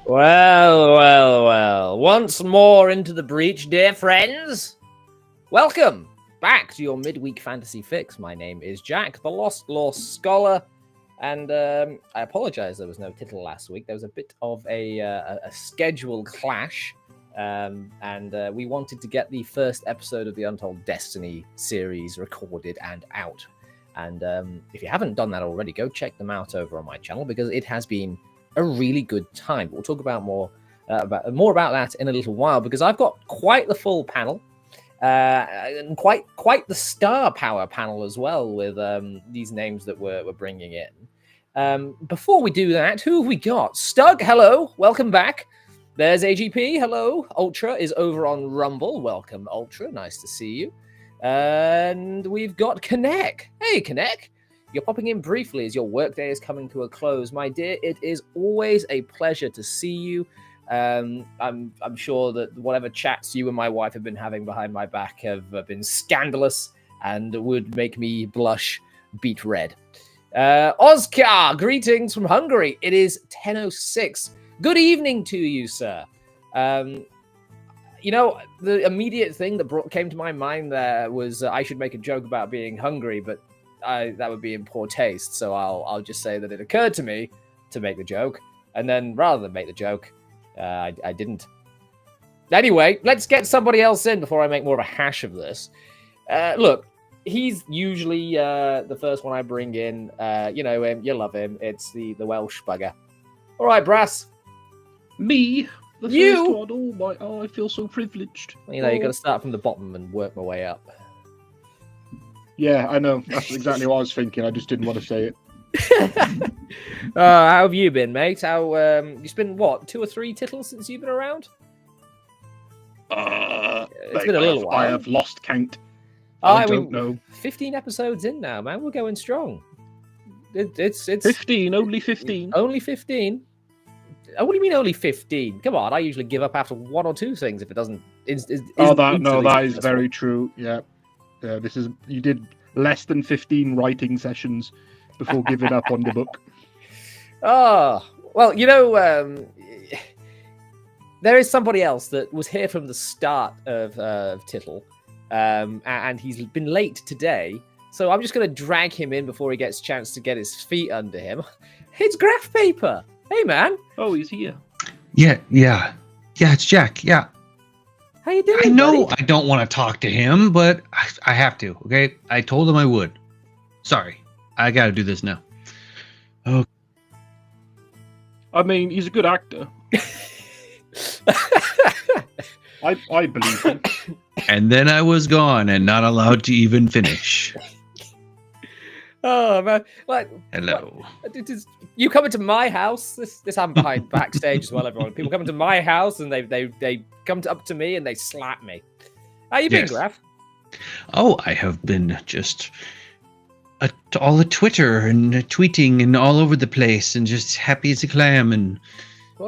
Well. Once more into the breach, dear friends. Welcome back to your midweek fantasy fix. My name is Jack, the Lost Law Scholar, and I apologize there was no title last week. There was a bit of a schedule clash, and we wanted to get the first episode of the Untold Destiny series recorded and out. And if you haven't done that already, go check them out over on my channel because it has been a really good time. We'll talk about more about that in a little while because I've got quite the full panel and quite the star power panel as well with these names that we're bringing in. Before we do that, who have we got? Stug, hello, welcome back. There's AGP, hello. Ultra is over on Rumble. Welcome, Ultra, nice to see you. And we've got Kinect. Hey, Kinect. You're popping in briefly as your workday is coming to a close. My dear, it is always a pleasure to see you. I'm sure that whatever chats you and my wife have been having behind my back have been scandalous and would make me blush beet red. Oscar, greetings from Hungary. It is 10:06. Good evening to you, sir. You know, the immediate thing that came to my mind there was I should make a joke about being hungry, but that would be in poor taste. So I'll just say that it occurred to me to make the joke, and then rather than make the joke, I didn't. Anyway, let's get somebody else in before I make more of a hash of this. Look, he's usually the first one I bring in. You know him, you love him. It's the Welsh bugger. All right, Brass. Me? The You? first one? Oh, I feel so privileged. You know, you got to start from the bottom and work my way up. Yeah, I know. That's exactly what I was thinking. I just didn't want to say it. How have you been, mate? It's been, what, 2 or 3 titles since you've been around? It's been a little while. I have lost count. I don't know. 15 episodes in now, man. We're going strong. It's 15, only 15. Only 15? Oh, what do you mean only 15? Come on, I usually give up after 1 or 2 things if it doesn't... that is very true. Yeah. You did less than 15 writing sessions before giving up on the book. Oh, well, you know, there is somebody else that was here from the start of Tittle, and he's been late today, so I'm just going to drag him in before he gets a chance to get his feet under him. It's Graph Paper! Hey, man! Oh, he's here. Yeah, it's Jack, yeah. How you doing, I know buddy? I don't want to talk to him, but I have to, okay? I told him I would. Sorry, I gotta do this now. Oh. I mean, he's a good actor. I believe him. And then I was gone and not allowed to even finish. Oh, man. Like, Hello. You come into my house. This happened behind backstage as well, everyone. People come into my house and they come up to me and they slap me. How you been, Yes. Graf? Oh, I have been just all the Twitter and tweeting and all over the place and just happy as a clam and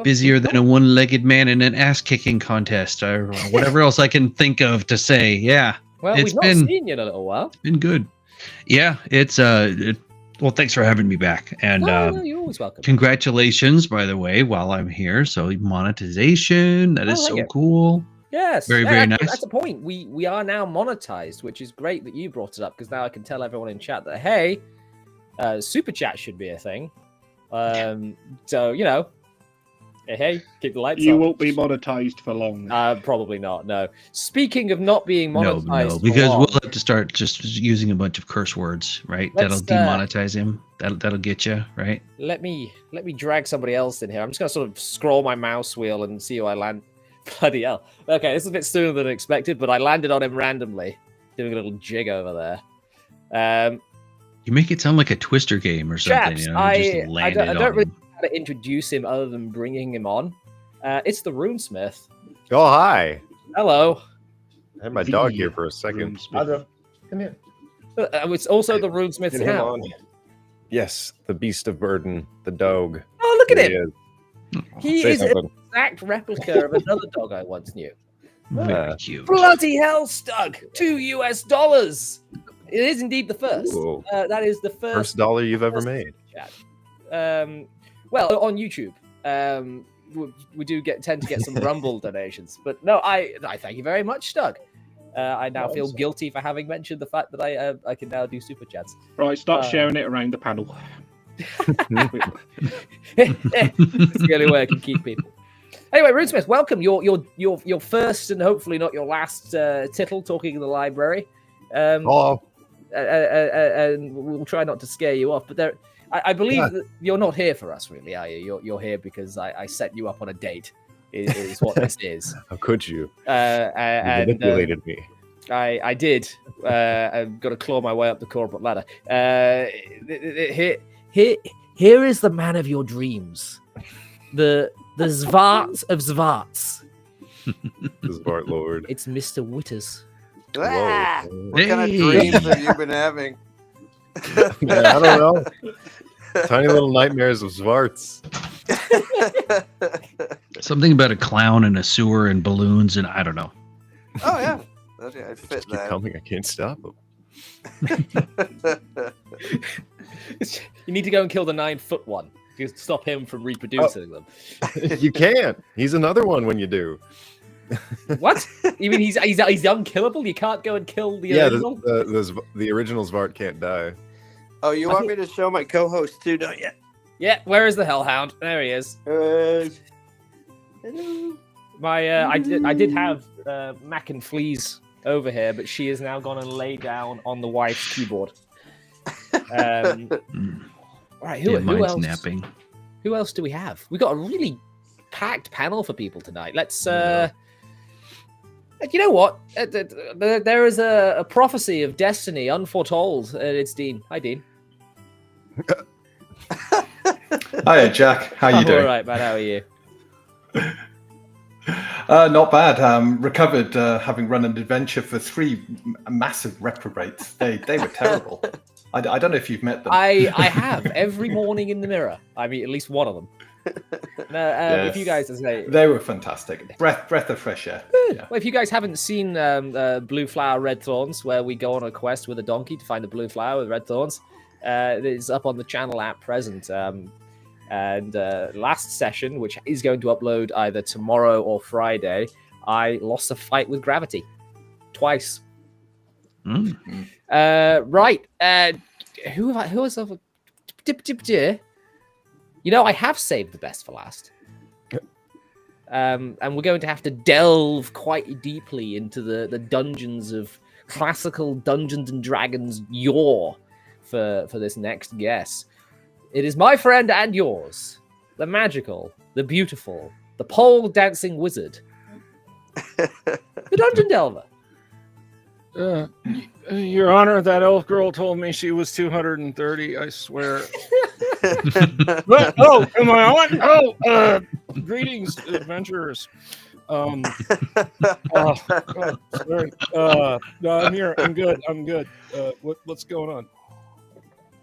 busier than a one-legged man in an ass-kicking contest or whatever else I can think of to say. Yeah. Well, It's we've not been- seen you in a little while. Been good. Yeah, it's well, thanks for having me back. And No, you're always welcome. congratulations, by the way, while I'm here. So monetization, that is I like so it. cool. Yes, Very, yeah, very that's- nice. That's the point. We are now monetized, which is great that you brought it up because now I can tell everyone in chat that hey, super chat should be a thing. So you know, hey, keep the lights You on. won't be monetized for long. Probably not. No. Speaking of not being monetized, No, for because long, we'll have to start just using a bunch of curse words, right? Let's, That'll demonetize him. That'll get you, right? let me drag somebody else in here. I'm just gonna sort of scroll my mouse wheel and see who I land. Bloody hell. Okay, this is a bit sooner than expected, but I landed on him randomly, doing a little jig over there. You make it sound like a Twister game or something. Chaps, You know, I just don't, landed I don't on really him. know how to introduce him other than bringing him on. It's the Runesmith. Oh, hi. Hello. I had my dog here for a second. Runesmith. Come here. It's also the Runesmith's Get him hound. on. Yes, the beast of burden, the dog. Oh, look at There him. He Say is an something. exact replica of another dog I once knew. Very cute. Bloody hell, Stug! $2. It is indeed the first. Ooh. That is the First dollar you've ever first made. chat. Well, on YouTube. we do tend to get some Rumble donations. But no, I thank you very much, Doug. I now feel guilty for having mentioned the fact that I can now do super chats. Right, start sharing it around the panel. It's the only way I can keep people. Anyway, Runesmith, welcome. Your first and hopefully not your last tittle talking in the library. And we'll try not to scare you off, but I believe that you're not here for us, really, are you? You're here because I set you up on a date. Is what this is. How could you? You manipulated me. I did. I've got to claw my way up the corporate ladder. Here is the man of your dreams, the Zvart of Zvarts. The Zvart Lord. It's Mr. Witters. Ah, what kind of dreams have you been having? Yeah, I don't know. Tiny little nightmares of Zvarts. Something about a clown and a sewer and balloons and I don't know. Oh yeah, I fit Keep that. coming. I can't stop them. You need to go and kill the 9-foot one to stop him from reproducing them. You can't. He's another one when you do. What? You mean he's unkillable? You can't go and kill the original? The original Zvart can't die. Oh, you want me to show my co-host too, don't you? Yeah, where is the Hellhound? There he is. Hello. I did have Mac and Fleas over here, but she has now gone and laid down on the wife's keyboard. All right, who else? Napping. Who else do we have? We got a really packed panel for people tonight. Let's. You know what? There is a prophecy of destiny unforetold. It's Dean. Hi, Dean. Hiya, Jack. How you doing? All right, man. How are you? Not bad. Recovered, having run an adventure for 3 massive reprobates. They were terrible. I don't know if you've met them. I have every morning in the mirror. I mean, at least one of them. Yes. If you guys say they were fantastic. Breath of fresh air. Yeah. Well, if you guys haven't seen Blue Flower Red Thorns, where we go on a quest with a donkey to find a blue flower with red thorns, it's up on the channel at present. And last session, which is going to upload either tomorrow or Friday, I lost a fight with gravity twice. Right. Who was over? You know, I have saved the best for last. And we're going to have to delve quite deeply into the dungeons of classical Dungeons and Dragons yore for this next guess. It is my friend and yours, the magical, the beautiful, the pole dancing wizard, the Dungeon Delver. Your Honor, that elf girl told me she was 230. I swear. But, am I on? Greetings, adventurers. No, I'm here. I'm good. What's going on?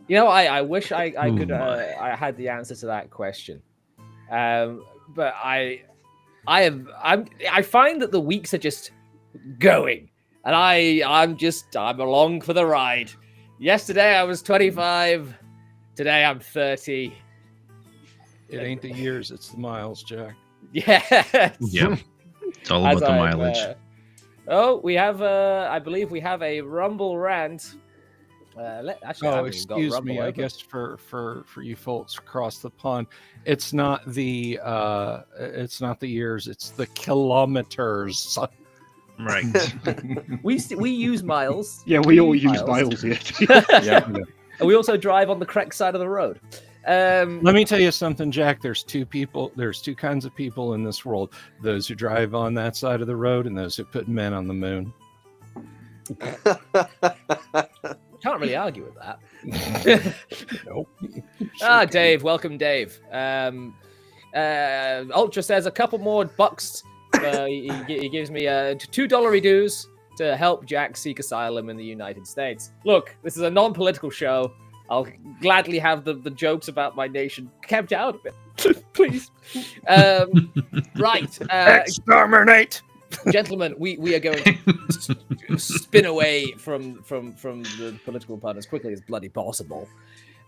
You know, I wish I could I had the answer to that question, but I find that the weeks are just going, and I'm along for the ride. Yesterday I was 25, today I'm 30. It ain't the years, it's the miles, Jack. Yes. Yeah. It's all about the mileage. We have I believe we have a Rumble rant. Excuse me. I guess for you folks across the pond, it's not the years, it's the kilometers. Right. we use miles. Yeah, we all use miles here. Yeah. And we also drive on the correct side of the road. Let me tell you something, Jack. There's two kinds of people in this world: those who drive on that side of the road, and those who put men on the moon. Can't really argue with that. Nope. Dave, welcome, Dave. Ultra says a couple more bucks. He gives me $2 dues to help Jack seek asylum in the United States. Look, this is a non-political show. I'll gladly have the jokes about my nation kept out of it. Please. Right. Exterminate! Gentlemen, we are going to spin away from the political part as quickly as bloody possible.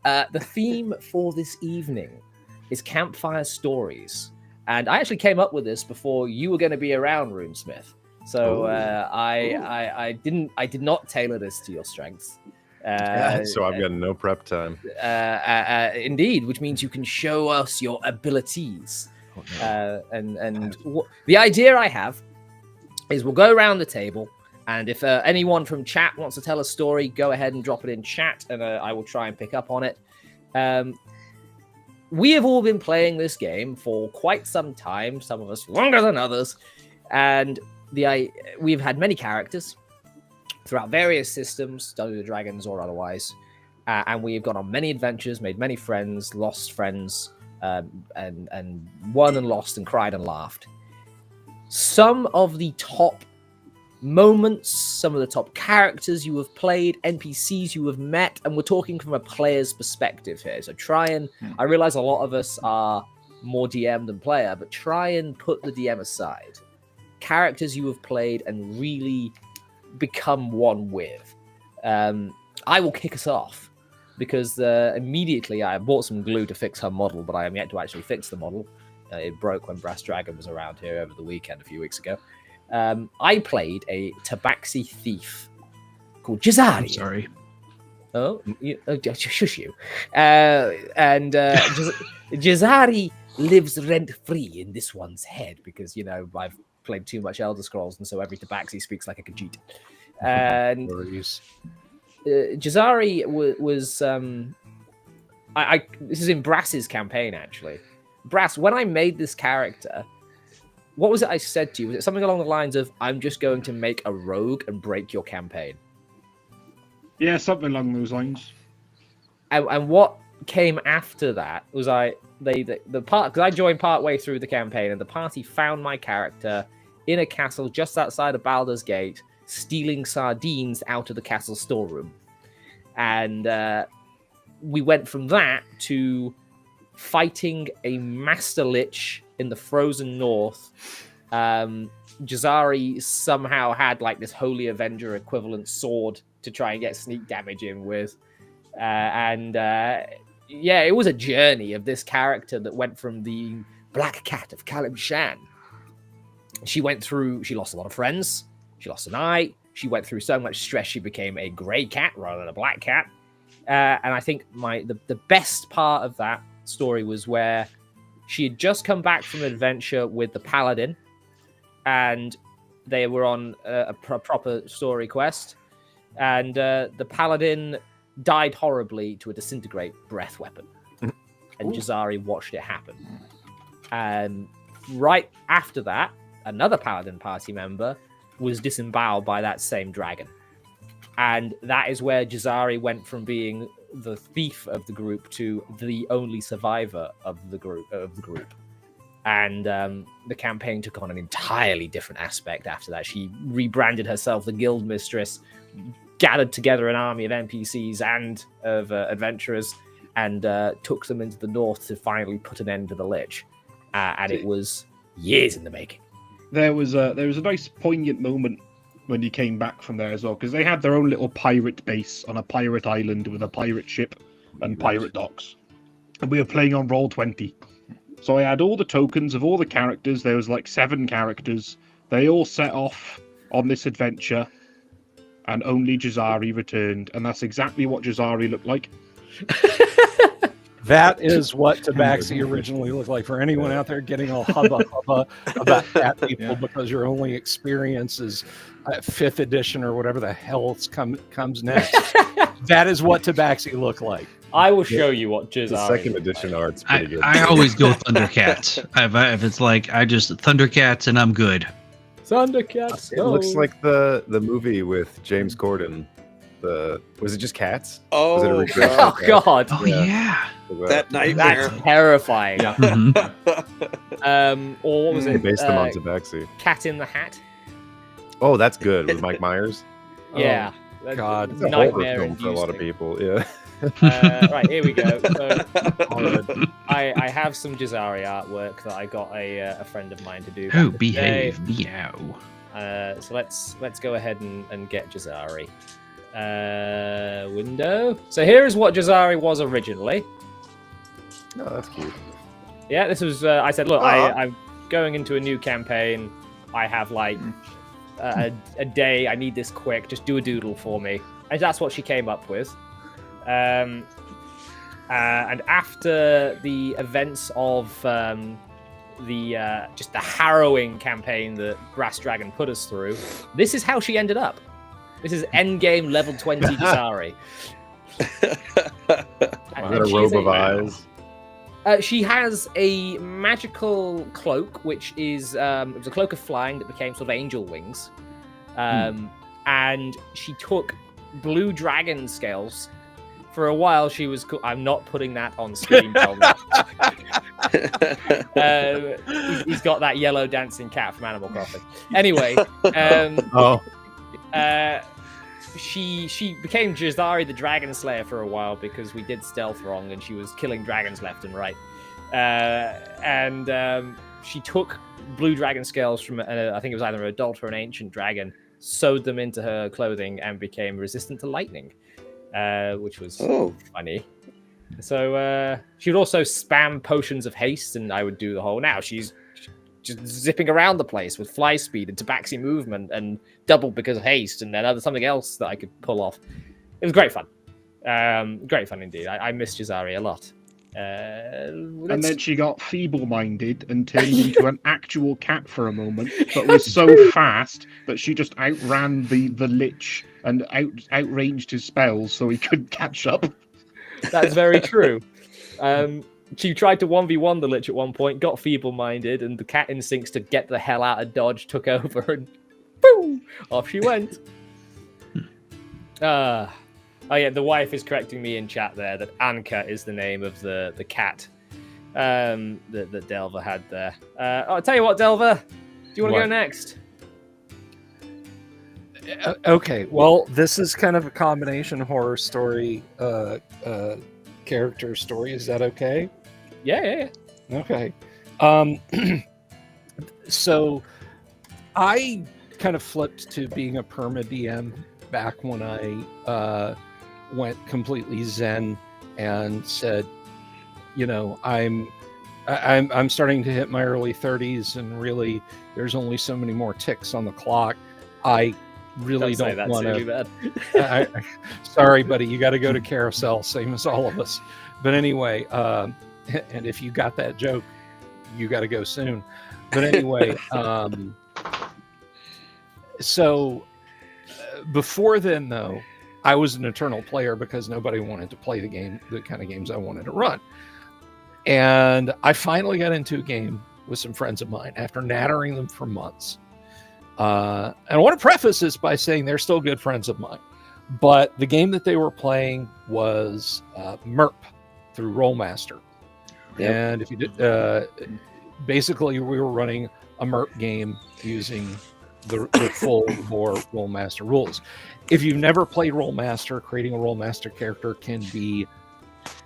The theme for this evening is campfire stories. And I actually came up with this before you were going to be around, Runesmith. So I did not tailor this to your strengths. So I've got no prep time. Indeed, which means you can show us your abilities. The idea I have is we'll go around the table, and if anyone from chat wants to tell a story, go ahead and drop it in chat, and I will try and pick up on it. We have all been playing this game for quite some time, some of us longer than others, and we've had many characters throughout various systems, Dungeons and Dragons or otherwise, and we've gone on many adventures, made many friends, lost friends, and won and lost and cried and laughed. Some of the top moments, some of the top characters you have played, NPCs you have met, and we're talking from a player's perspective here. So I realize a lot of us are more DM than player, but try and put the DM aside. Characters you have played and really become one with. I will kick us off because immediately I bought some glue to fix her model, but I am yet to actually fix the model. It broke when Brass Dragon was around here over the weekend a few weeks ago. I played a tabaxi thief called Jazari. I'm sorry. Oh, shush you. Jazari lives rent-free in this one's head because, I've played too much Elder Scrolls, and so every tabaxi speaks like a Khajiit. And Jazari was... this is in Brass's campaign, actually. Brass, when I made this character... What was it I said to you? Was it something along the lines of, I'm just going to make a rogue and break your campaign? Yeah, something along those lines. And what came after that was because I joined partway through the campaign, and the party found my character in a castle just outside of Baldur's Gate, stealing sardines out of the castle storeroom. And we went from that to fighting a master lich in the frozen north. Jazari somehow had this Holy Avenger equivalent sword to try and get sneak damage in with. It was a journey of this character that went from the Black Cat of Kalim Shan. She lost a lot of friends. She lost an eye. She went through so much stress, she became a grey cat rather than a black cat. And I think the best part of that story was where she had just come back from an adventure with the Paladin, and they were on a proper story quest, and the Paladin died horribly to a disintegrate breath weapon, and Jazari watched it happen. And right after that, another Paladin party member was disemboweled by that same dragon, and that is where Jazari went from being the thief of the group to the only survivor of the group. And the campaign took on an entirely different aspect after that. She rebranded herself the Guild Mistress, gathered together an army of NPCs and of adventurers, and took them into the north to finally put an end to the Lich. And it was years in the making. There was a nice poignant moment when you came back from there as well, because they had their own little pirate base on a pirate island with a pirate ship and pirate docks, and we were playing on Roll20. So I had all the tokens of all the characters. There was 7 characters. They all set off on this adventure, and only Jazari returned, and that's exactly what Jazari looked like. That is what Tabaxi originally looked like. For anyone out there getting all hubba about cat people because your only experience is 5th edition or whatever the hell comes next. That is what Tabaxi looked like. I will show you what Jazari. The 2nd edition art's pretty good. I always go Thundercats. If it's I just Thundercats and I'm good. Thundercats. It looks like the movie with James Corden. Was it just Cats? Oh, was it a recreation Oh of Cats? God. Oh yeah. that nightmare. That's terrifying. Yeah. Mhm. Or what was They it? based them on Tabaxi. Cat in the Hat. Oh, that's good with Mike Myers. Yeah. God. It's a horror Nightmare film for a lot of inducing. people. Yeah. Right, here we go. So, I have some Jazari artwork that I got a friend of mine to do. Oh, back in the day. behave, meow. So let's go ahead and get Jazari. Window. So here is what Jazari was originally. No, that's cute. Yeah, this was. I said, look, Aw. I'm going into a new campaign. I have like a day. I need this quick. Just do a doodle for me. And that's what she came up with. And after the events of just the harrowing campaign that Brass Dragon put us through, this is how she ended up. This is endgame level 20 Jazari. Got a robe of eyes. She has a magical cloak, which is it was a cloak of flying that became sort of angel wings, and she took blue dragon scales. For a while, she was cool. I'm not putting that on screen. He's got that yellow dancing cat from Animal Crossing. Anyway, she became Jazari the Dragon Slayer for a while because we did stealth wrong and she was killing dragons left and right. She took blue dragon scales from I think it was either an adult or an ancient dragon, sewed them into her clothing and became resistant to lightning, which was funny. So she would also spam potions of haste, and I would do the whole. Now she's just zipping around the place with fly speed and tabaxi movement and double because of haste, and then something else that I could pull off. It was great fun. Great fun indeed. I miss Jazari a lot. And then she got feeble-minded and turned into an actual cat for a moment, but was so fast that she just outran the Lich and outranged his spells so he couldn't catch up. That's very true. She tried to 1v1 the Lich at one point, got feeble-minded, and the cat instincts to get the hell out of Dodge took over, and boom, off she went. Oh yeah, the wife is correcting me in chat there that Anka is the name of the cat that Delver had there. I'll tell you what, Delver, do you want to go next? Okay, well, this is kind of a combination horror story, character story. Is that okay? Yeah. Okay. So I kind of flipped to being a perma DM back when I went completely zen and said, you know, I'm starting to hit my early 30s, and really there's only so many more ticks on the clock. I really don't want to. Sorry, buddy, you got to go to carousel, same as all of us. But anyway, and if you got that joke, you got to go soon. But anyway, so before then, though, I was an eternal player because nobody wanted to play the kind of games I wanted to run. And I finally got into a game with some friends of mine after nattering them for months. And I want to preface this by saying they're still good friends of mine. But the game that they were playing was MERP through Rollmaster. Yep. And if you did, basically we were running a MERP game using the full bore Rollmaster rules. If you've never played Rollmaster, creating a Rollmaster character can be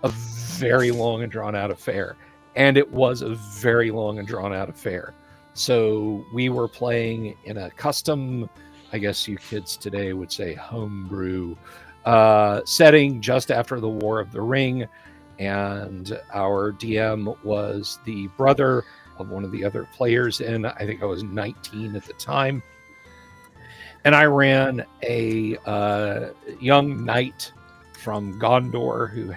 a very long and drawn out affair. And it was a very long and drawn out affair. So we were playing in a custom, I guess you kids today would say homebrew, setting just after the War of the Ring. And our DM was the brother of one of the other players, and I think I was 19 at the time. And I ran a young knight from Gondor who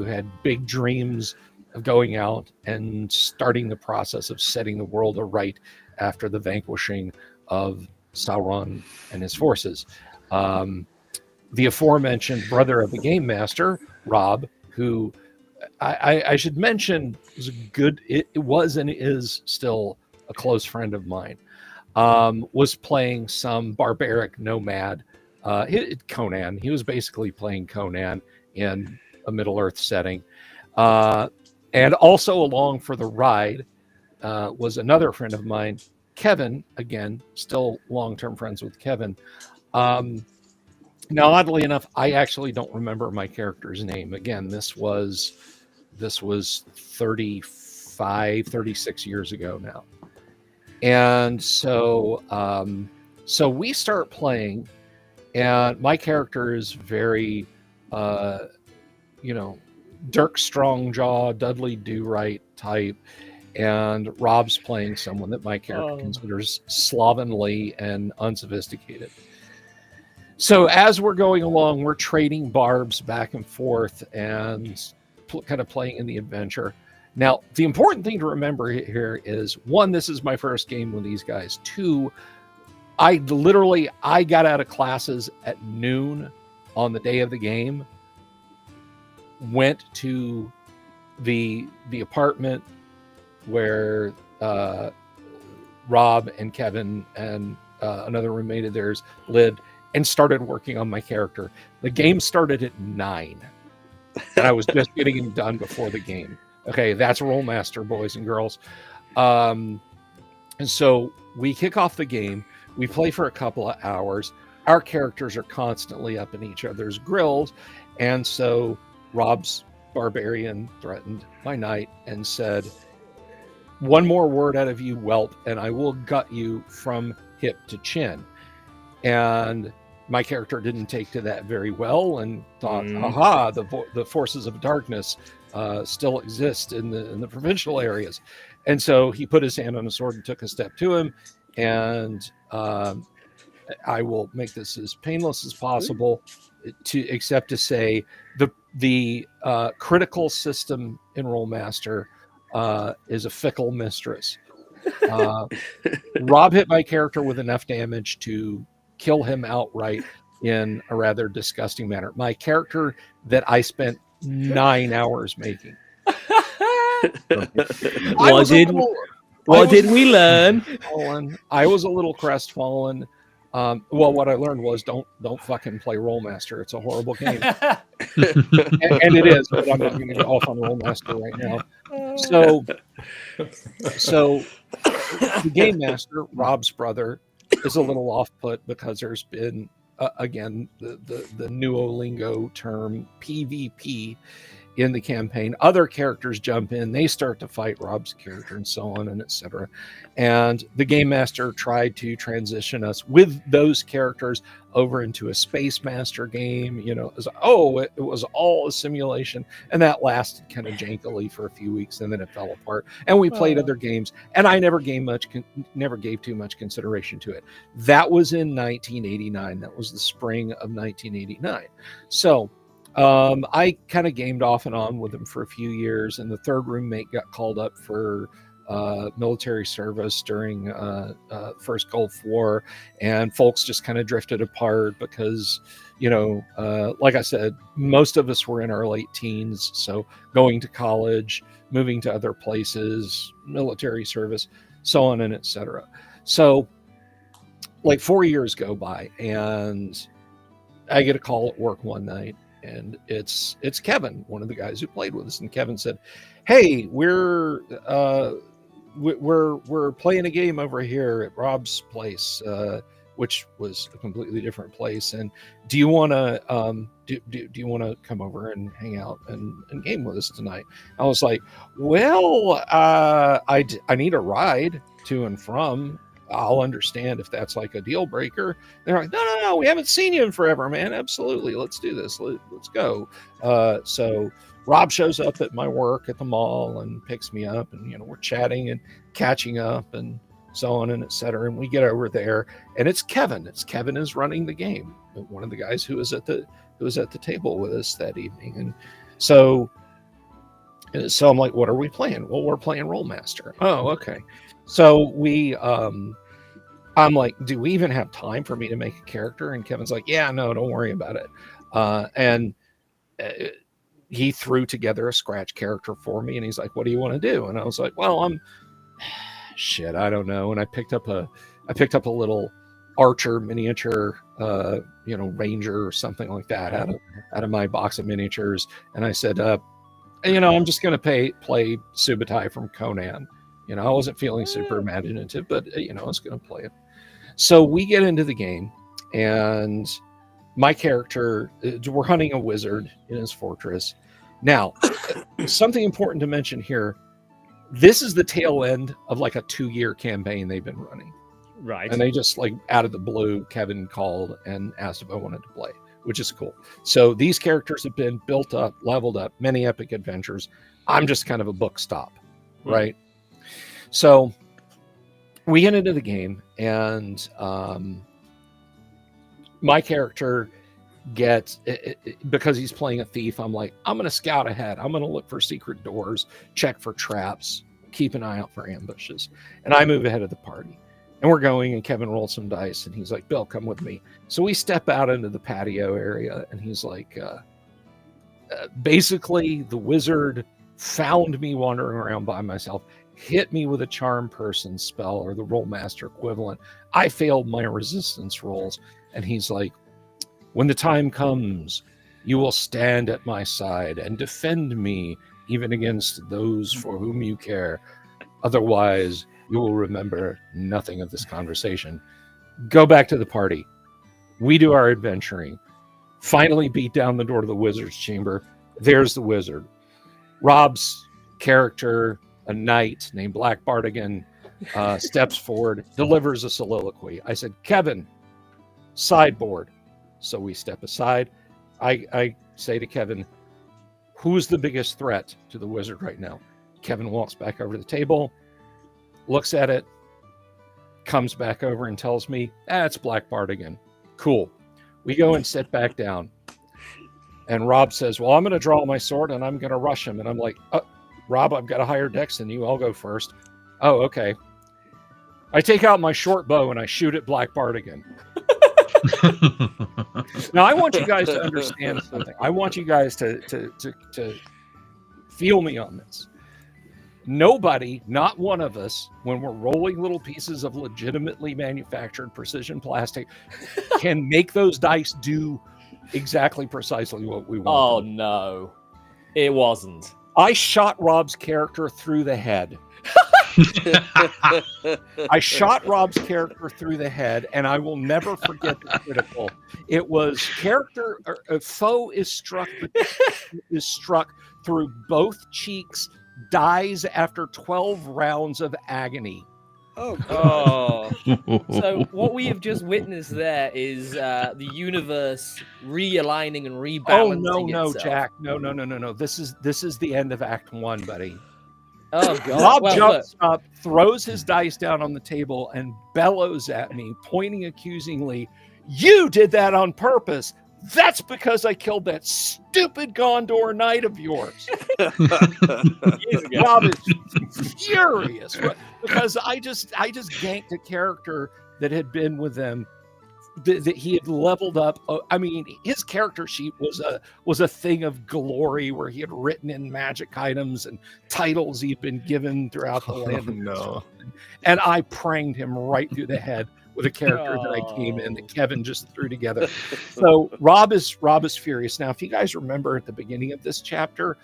had big dreams of going out and starting the process of setting the world aright after the vanquishing of Sauron and his forces. The aforementioned brother of the game master, Rob, who I should mention was it was and is still a close friend of mine, was playing some barbaric nomad, Conan. He was basically playing Conan in a Middle-earth setting. And also along for the ride was another friend of mine, Kevin, again, still long-term friends with Kevin. Now, oddly enough, I actually don't remember my character's name. Again, this was 36 years ago now. And so we start playing, and my character is very, Dirk Strongjaw, Dudley Do-Right type, and Rob's playing someone that my character considers slovenly and unsophisticated. So as we're going along, we're trading barbs back and forth and kind of playing in the adventure. Now, the important thing to remember here is, one, this is my first game with these guys. Two, I got out of classes at noon on the day of the game, went to the apartment where Rob and Kevin and another roommate of theirs lived, and started working on my character. The game started at 9, and I was just getting him done before the game. Okay, that's Rollmaster, boys and girls. And so we kick off the game. We play for a couple of hours. Our characters are constantly up in each other's grills. And so Rob's barbarian threatened my knight and said, "One more word out of you, whelp, and I will gut you from hip to chin." And my character didn't take to that very well and thought, aha, the forces of darkness still exist in the provincial areas. And so he put his hand on a sword and took a step to him. And I will make this as painless as possible, except to say the critical system in Rollmaster is a fickle mistress. Rob hit my character with enough damage to kill him outright in a rather disgusting manner. My character that I spent 9 hours making. What did we learn? I was a little crestfallen. Well, what I learned was don't fucking play Rollmaster. It's a horrible game. and it is, but I'm not going to go off on Rollmaster right now. So the game master, Rob's brother, is a little off-put because there's been again the Nuolingo term PvP in the campaign. Other characters jump in, they start to fight Rob's character, and so on and etc. And the game master tried to transition us with those characters over into a Space Master game. You know, it was all a simulation, and that lasted kind of jankily for a few weeks, and then it fell apart. And we played other games, and I never gave too much consideration to it. That was in 1989. That was the spring of 1989. So I kind of gamed off and on with him for a few years, and the third roommate got called up for military service during first Gulf War, and folks just kind of drifted apart because, you know, like I said, most of us were in our late teens, so going to college, moving to other places, military service, so on and etc. So like 4 years go by, and I get a call at work one night, and it's Kevin, one of the guys who played with us. And Kevin said, "Hey, we're playing a game over here at Rob's place," which was a completely different place. "And do you want to do you want to come over and hang out and game with us tonight?" I was like, "Well, I need a ride to and from. I'll understand if that's like a deal breaker." They're like, no, we haven't seen you in forever, man. Absolutely. Let's do this. Let's go. So Rob shows up at my work at the mall and picks me up, and, you know, we're chatting and catching up and so on and etc. And we get over there, and it's Kevin. Kevin is running the game. One of the guys who was at the table with us that evening. And so I'm like, "What are we playing?" "Well, we're playing Rollmaster." "Oh, okay." So I'm like, "Do we even have time for me to make a character?" And Kevin's like, "Yeah, no, don't worry about it." And he threw together a scratch character for me, and he's like, "What do you want to do?" And I was like, "Well, I don't know." And I picked up a little archer miniature, ranger or something like that out of my box of miniatures. And I said, I'm just going to play Subutai from Conan. You know, I wasn't feeling super imaginative, but, I was going to play it. So we get into the game, and my character, we're hunting a wizard in his fortress. Now, something important to mention here, this is the tail end of like a 2-year campaign they've been running. Right. And they just, like, out of the blue, Kevin called and asked if I wanted to play. which is cool. So these characters have been built up, leveled up, many epic adventures. I'm just kind of a book stop, right? So we get into the game, and my character gets, because he's playing a thief, I'm like, I'm going to scout ahead. I'm going to look for secret doors, check for traps, keep an eye out for ambushes. And I move ahead of the party. And we're going, and Kevin rolls some dice, and he's like, Bill, come with me. So we step out into the patio area, and he's like, basically, the wizard found me wandering around by myself, hit me with a charm person spell, or the roll master equivalent. I failed my resistance rolls. And he's like, when the time comes, you will stand at my side and defend me, even against those for whom you care. Otherwise, you will remember nothing of this conversation. Go back to the party. We do our adventuring. Finally beat down the door to the wizard's chamber. There's the wizard. Rob's character, a knight named Black Bardigan, steps forward, delivers a soliloquy. I said, Kevin, sideboard. So we step aside. I say to Kevin, who's the biggest threat to the wizard right now? Kevin walks back over to the table, looks at it, comes back over and tells me, it's Black Bardigan. Cool. We go and sit back down. And Rob says, well, I'm going to draw my sword and I'm going to rush him. And I'm like, Rob, I've got a higher dex than you. I'll go first. Oh, okay. I take out my short bow and I shoot at Black Bardigan. Now, I want you guys to understand something. I want you guys to feel me on this. Nobody, not one of us, when we're rolling little pieces of legitimately manufactured precision plastic, can make those dice do exactly precisely what we want. Oh, no. It wasn't. I shot Rob's character through the head. I shot Rob's character through the head, and I will never forget the critical. It was character, a foe is struck through both cheeks, dies after 12 rounds of agony. Oh. So what we have just witnessed there is the universe realigning and rebalancing. No, itself. Jack, no. This is the end of Act 1, buddy. Oh God! Rob jumps up, throws his dice down on the table, and bellows at me, pointing accusingly. You did that on purpose. That's because I killed that stupid Gondor knight of yours. Rob is furious because I just ganked a character that had been with them, that he had leveled up. I mean, his character sheet was a thing of glory where he had written in magic items and titles he'd been given throughout the land. No. And I pranged him right through the head with a character that I came in that Kevin just threw together. So Rob is furious. Now, if you guys remember at the beginning of this chapter,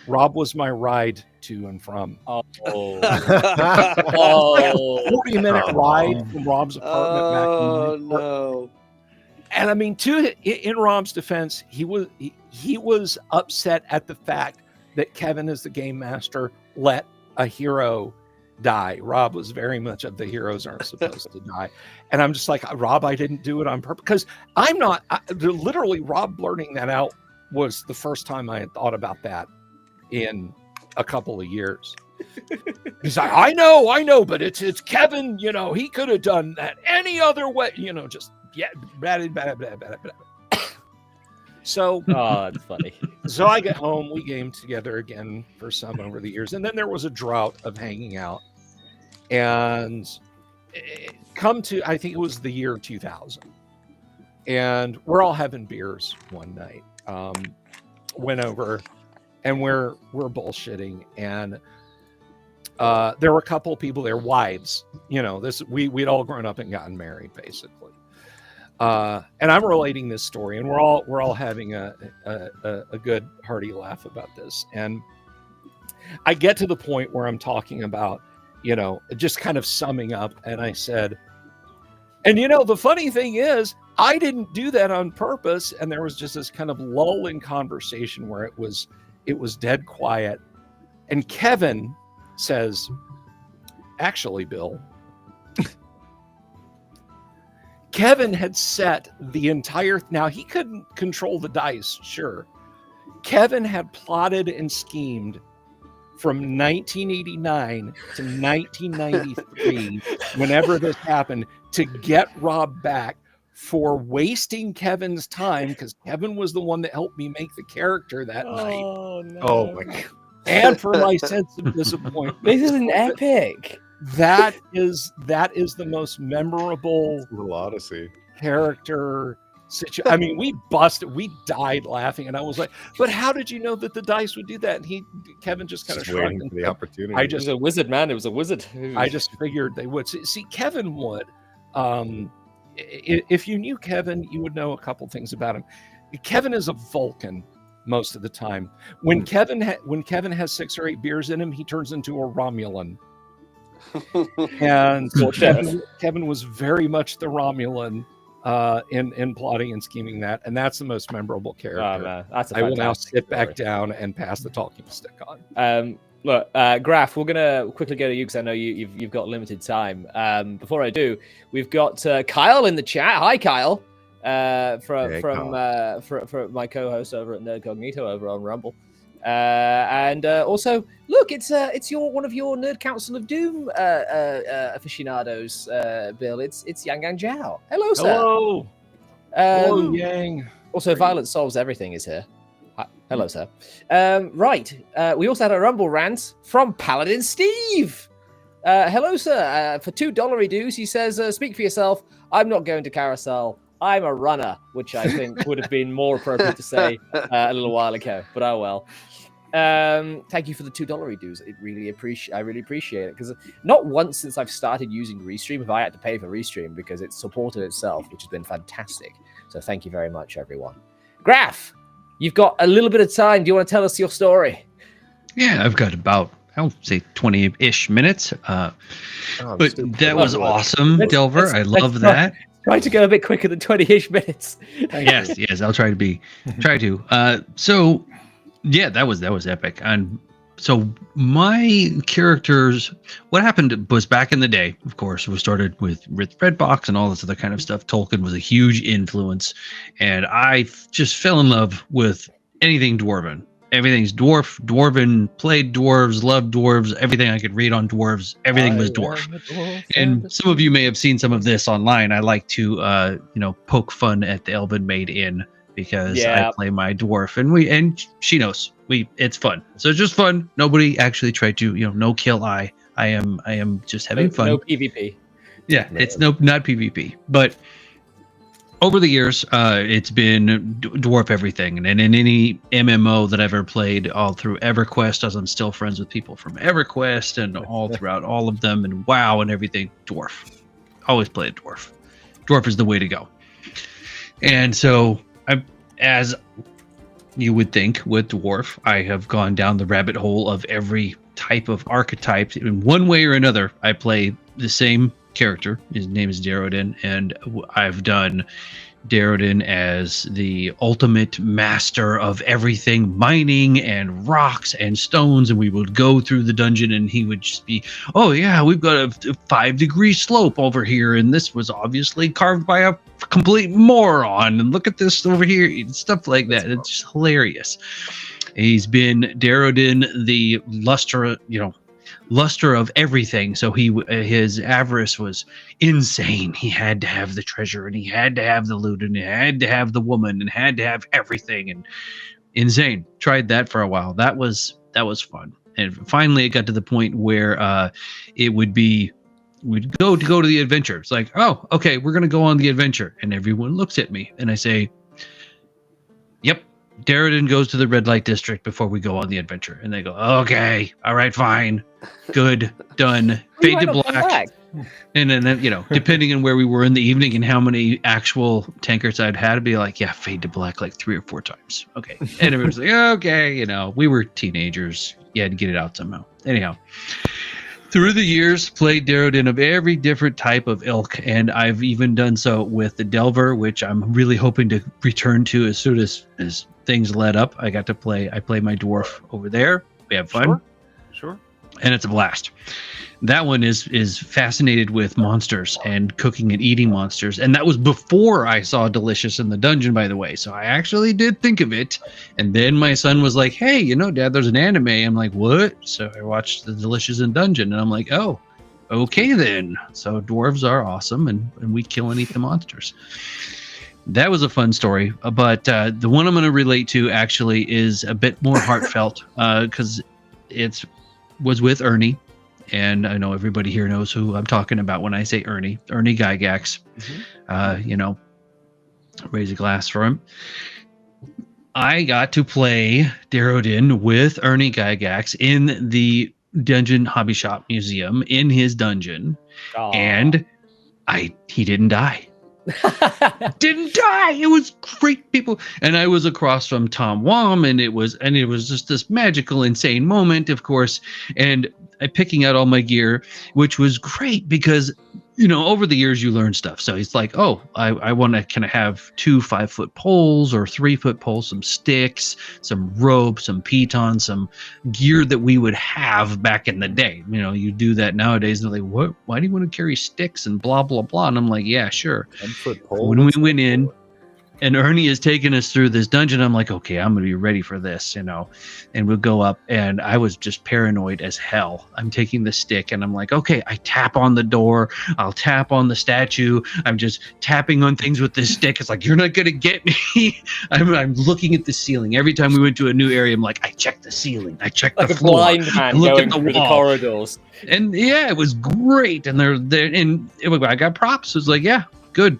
Rob was my ride to and from. 40-minute ride from Rob's apartment back in Newport. No. And I mean, in Rob's defense, he was upset at the fact that Kevin, as the game master, let a hero die. Rob was very much of the heroes aren't supposed to die. And I'm just like, Rob, I didn't do it on purpose. Because literally Rob blurting that out was the first time I had thought about that in a couple of years. He's like, I know, but it's Kevin, he could have done that any other way, just blah. So that's funny. So I get home, we game together again for some over the years, and then there was a drought of hanging out. And I think it was the year 2000, and we're all having beers one night. Went over, and we're bullshitting, and there were a couple of people there, wives. We'd all grown up and gotten married, basically. And I'm relating this story, and we're all having a good hearty laugh about this. And I get to the point where I'm talking about, just kind of summing up, and I said, and the funny thing is, I didn't do that on purpose. And there was just this kind of lull in conversation where it was dead quiet. And Kevin says, actually, Bill, Kevin had set the entire. Now he couldn't control the dice, sure. Kevin had plotted and schemed from 1989 to 1993, whenever this happened, to get Rob back for wasting Kevin's time, because Kevin was the one that helped me make the character that night. No. Oh my god. And for my sense of disappointment. This is an epic. That is the most memorable Little Odyssey. character situation. I mean, we died laughing, and I was like, "But how did you know that the dice would do that?" And Kevin just kind of Just shrugged waiting and for the said, opportunity. It was a wizard, man. It was a wizard. I just figured they would. See, Kevin would. If you knew Kevin, you would know a couple things about him. Kevin is a Vulcan most of the time. When Kevin has 6 or 8 beers in him, he turns into a Romulan. And Kevin was very much the Romulan in plotting and scheming that, and that's the most memorable character. Oh, man. That's a I will now fantastic sit back story. down and pass the talking stick on. Look, Graf, we're gonna quickly go to you because I know you've got limited time. Before I do, we've got Kyle in the chat. Hi, Kyle. From my co-host over at Nerdcognito over on Rumble. And also, look, it's one of your Nerd Council of Doom aficionados, Bill. It's Yang Gang Zhao. Hello, sir. Hello. Hello, Yang. Also, Violence Solves Everything is here. Hi. Hello, sir. Right. We also had a Rumble rant from Paladin Steve. Hello, sir. For $2 dues, he says, "Speak for yourself. I'm not going to carousel. I'm a runner," which I think would have been more appropriate to say a little while ago. But oh well. Thank you for the $2 dues. I really appreciate it, because not once since I've started using Restream have I had to pay for Restream, because it's supported itself, which has been fantastic. So thank you very much, everyone. Graf, you've got a little bit of time. Do you want to tell us your story? Yeah, I've got about, I'll say 20-ish minutes. But that was awesome, Delver. I love that. Try to go a bit quicker than 20-ish minutes. Yes, I'll try to. So yeah, that was epic. And so my characters, what happened was, back in the day, of course, we started with Redbox and all this other kind of stuff. Tolkien was a huge influence, and I just fell in love with anything dwarven. Everything's dwarven, played dwarves, loved dwarves, everything I could read on dwarves, everything was dwarf. And some of you may have seen some of this online. I like to poke fun at the Elven Maid Inn, because I play my dwarf, and she knows it's fun. So it's just fun. Nobody actually tried to, no kill. I am just having fun. No PvP. Yeah, it's not PvP. But over the years, it's been dwarf everything, and in any MMO that I've ever played, all through EverQuest, as I'm still friends with people from EverQuest, and all throughout all of them, and WoW and everything, dwarf. Always played dwarf. Dwarf is the way to go. And so, as you would think with dwarf, I have gone down the rabbit hole of every type of archetype. In one way or another, I play the same character. His name is Darodin, and I've done Darodin as the ultimate master of everything, mining and rocks and stones, and we would go through the dungeon and he would just be, "Oh yeah, we've got a 5-degree slope over here, and this was obviously carved by a complete moron, and look at this over here," and stuff like that. It's just hilarious. He's been Darodin, the luster of everything. So his avarice was insane. He had to have the treasure, and he had to have the loot, and he had to have the woman, and had to have everything, and insane. Tried that for a while. That was fun. And finally it got to the point where we'd go to the adventure. It's like, "Oh, okay, we're going to go on the adventure." And everyone looks at me and I say, "Yep, Darodin goes to the red light district before we go on the adventure." And they go, "Okay, all right, fine, good, done." Fade to black. And then, depending on where we were in the evening and how many actual tankards I'd had, it'd be like, "Yeah, fade to black like 3 or 4 times." Okay. And everyone's like, "Okay," we were teenagers. You had to get it out somehow. Anyhow, through the years, played Darodin of every different type of ilk, and I've even done so with the Delver, which I'm really hoping to return to as soon as things let up. I play my dwarf over there. We have fun. Sure. and it's a blast. That one is fascinated with monsters and cooking and eating monsters, and that was before I saw Delicious in the Dungeon, by the way. So I actually did think of it, and then my son was like, "Hey, Dad, there's an anime." I'm like, "What?" So I watched the Delicious in Dungeon, and I'm like, "Oh, okay then." So dwarves are awesome, and we kill and eat the monsters. That was a fun story, but the one I'm going to relate to actually is a bit more heartfelt because it was with Ernie. And I know everybody here knows who I'm talking about when I say Ernie Gygax. Raise a glass for him. I got to play Darrowden with Ernie Gygax in the Dungeon Hobby Shop Museum in his dungeon. Aww. And he didn't die. Didn't die. It was great, people. And I was across from Tom Wom, and it was just this magical, insane moment, of course. And picking out all my gear, which was great because over the years you learn stuff. So he's like, "Oh, I want to kind of have 2 5-foot poles or 3-foot poles, some sticks, some rope, some piton, some gear that we would have back in the day." You do that nowadays, and they're like, "What? Why do you want to carry sticks and blah blah blah?" And I'm like, "Yeah, sure." 10-foot pole. When we went in, and Ernie is taking us through this dungeon, I'm like, "Okay, I'm going to be ready for this," And we'll go up, and I was just paranoid as hell. I'm taking the stick, and I'm like, "Okay," I tap on the door, I'll tap on the statue. I'm just tapping on things with this stick. It's like, "You're not going to get me." I'm looking at the ceiling. Every time we went to a new area, I'm like, I check the ceiling, I check the floor. Like a blind man going through the corridors. And yeah, it was great. And I got props. It was like, yeah, good.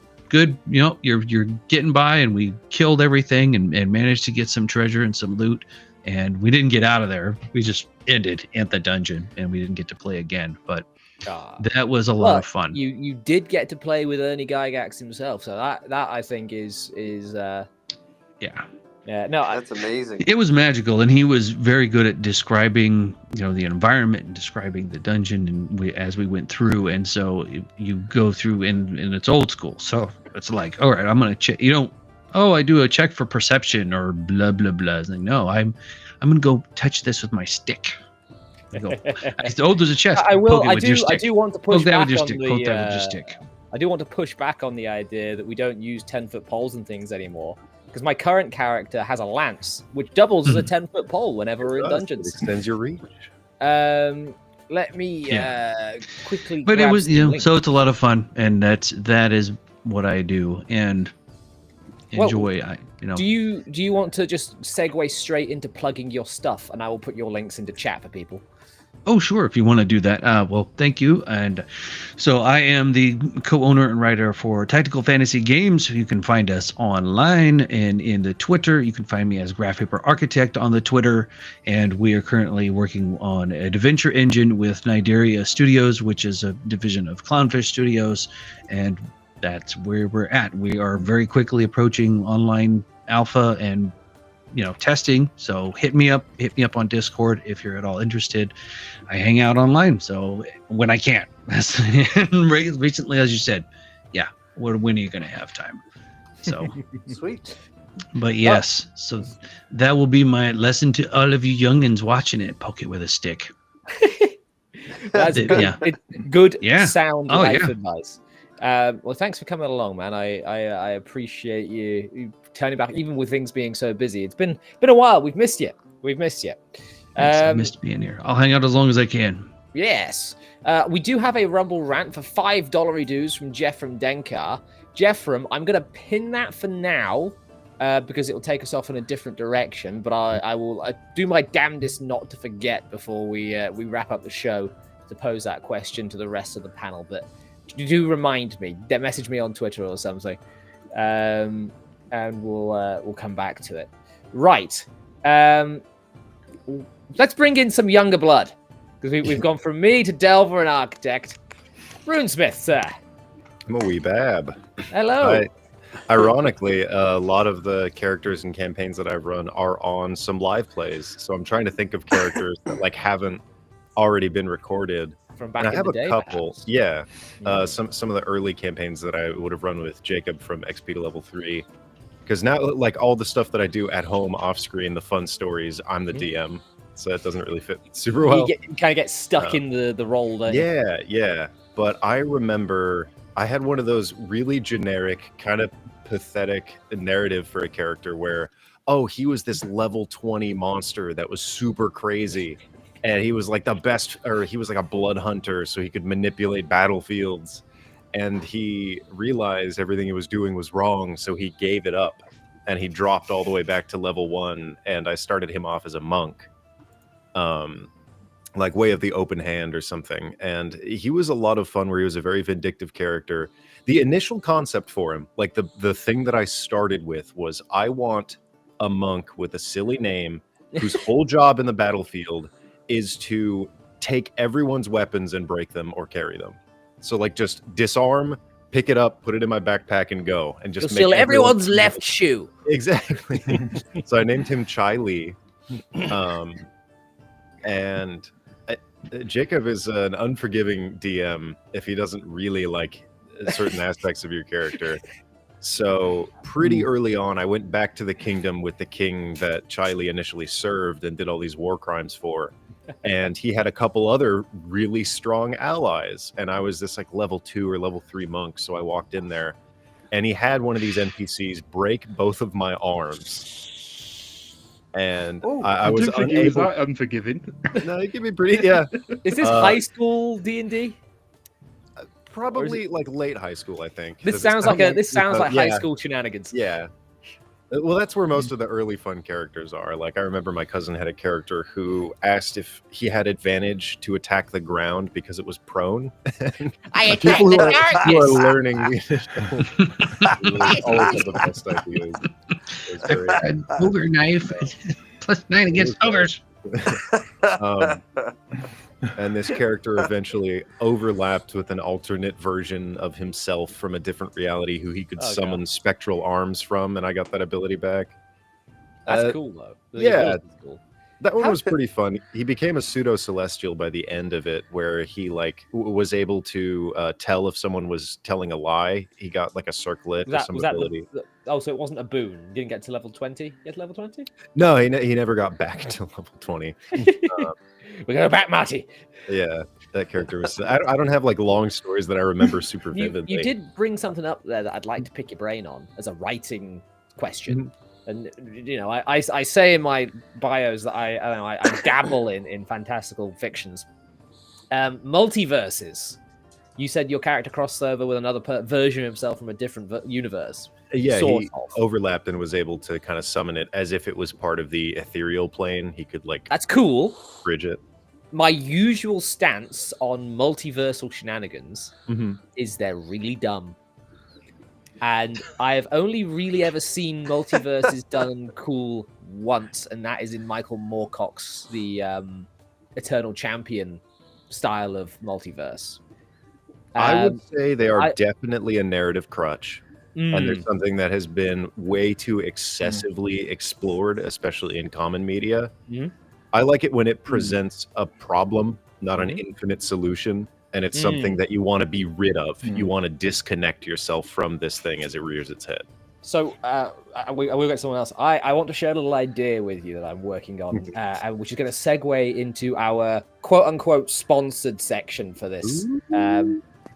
You're getting by, and we killed everything and managed to get some treasure and some loot, and we didn't get out of there. We just ended at the dungeon, and we didn't get to play again. But that was a lot of fun. You did get to play with Ernie Gygax himself, so that I think is Yeah, no, that's amazing. It was magical, and he was very good at describing, the environment and describing the dungeon, and as we went through. And so you go through, and it's old school. So it's like, all right, I'm gonna check. I do a check for perception or blah blah blah. It's like, no, I'm gonna go touch this with my stick. I go, there's a chest. I will. I do want to push back on the. I do want to push back on the idea that we don't use 10-foot poles and things anymore. Because my current character has a lance, which doubles as a 10-foot pole whenever we're in dungeons. It extends your reach. Let me quickly. But it was, so it's a lot of fun, and that is what I do and enjoy. Do you want to just segue straight into plugging your stuff, and I will put your links into chat for people? Oh, sure. If you want to do that. Well, thank you. And so I am the co-owner and writer for Tactical Fantasy Games. You can find us online and in the Twitter. You can find me as Graph Paper Architect on the Twitter. And we are currently working on an adventure engine with Nidaria Studios, which is a division of Clownfish Studios. And that's where we're at. We are very quickly approaching online alpha and testing. So hit me up on Discord if you're at all interested. I hang out online, so when I can. Recently, as you said, when are you going to have time? So sweet. But yes, so that will be my lesson to all of you youngins watching it. Poke it with a stick. That's good. Good sound life advice. Well, thanks for coming along, man. I appreciate you turning back, even with things being so busy. It's been a while. We've missed you. Yes, I missed being here. I'll hang out as long as I can. Yes. We do have a Rumble rant for $5 dues from Jeff from Denkar. Jeffram, I'm going to pin that for now because it will take us off in a different direction. But I will do my damnedest not to forget before we wrap up the show to pose that question to the rest of the panel. But do remind me. Message me on Twitter or something, and we'll come back to it. Right. Let's bring in some younger blood because we've gone from me to Delver and Architect. Runesmith, sir. I'm a wee bab. Hello. Ironically, a lot of the characters and campaigns that I've run are on some live plays. So I'm trying to think of characters that haven't already been recorded. From back in the day, couple. Perhaps. Yeah. Some of the early campaigns that I would have run with Jacob from XP to level 3. Because now, all the stuff that I do at home, off screen, the fun stories, I'm the DM. so that doesn't really fit super well. You kind of get stuck in the role, don't you? Yeah. But I remember I had one of those really generic, kind of pathetic narrative for a character where, oh, he was this level 20 monster that was super crazy. And he was like the best, or he was like a blood hunter, so he could manipulate battlefields. And he realized everything he was doing was wrong, so he gave it up. And he dropped all the way back to level 1, and I started him off as a monk. Like Way of the Open Hand or something. And he was a lot of fun, where he was a very vindictive character. The initial concept for him, like the thing that I started with was, I want a monk with a silly name whose whole job in the battlefield is to take everyone's weapons and break them or carry them. So like just disarm, pick it up, put it in my backpack and go. And just steal everyone's left shoe. Exactly. So I named him Chai Li. And Jacob is an unforgiving DM if he doesn't really like certain aspects of your character. So pretty early on, I went back to the kingdom with the king that Chai Li initially served and did all these war crimes for. And he had a couple other really strong allies. And I was this like level 2 or level 3 monk. So I walked in there and he had one of these NPCs break both of my arms. And I was unable... Is that unforgiving? No, it can be pretty, yeah. Is this high school D&D? Probably like late high school, I think. This sounds like high school shenanigans. Yeah. Well, that's where most of the early fun characters are. Like, I remember my cousin had a character who asked if he had advantage to attack the ground because it was prone. I attack the darkness! Who are learning always have the best ideas. An ogre knife +9 against ogres. And this character eventually overlapped with an alternate version of himself from a different reality who he could summon spectral arms from, and I got that ability back. That's cool, though. Yeah, cool. That one was pretty fun. He became a pseudo-celestial by the end of it, where he like was able to tell if someone was telling a lie. He got like a circlet or some ability. So it wasn't a boon. You didn't get to level 20? You get to level 20? No, he never got back to level 20. We're going back, Marty. Yeah, that character was... I don't have like long stories that I remember super vividly. You did bring something up there that I'd like to pick your brain on as a writing question. And, you know, I say in my bios that I dabble in fantastical fictions. Multiverses. You said your character crossed over with another version of himself from a different universe. Yeah, he overlapped and was able to kind of summon it as if it was part of the ethereal plane. He could like... That's cool. Bridge it. My usual stance on multiversal shenanigans is they're really dumb. And I have only really ever seen multiverses done cool once, and that is in Michael Moorcock's The Eternal Champion style of multiverse. I would say they are definitely a narrative crutch. And there's something that has been way too excessively explored, especially in common media. I like it when it presents a problem, not an infinite solution. And it's something that you want to be rid of. You want to disconnect yourself from this thing as it rears its head. So we'll get someone else. I want to share a little idea with you that I'm working on, which is going to segue into our quote-unquote sponsored section for this.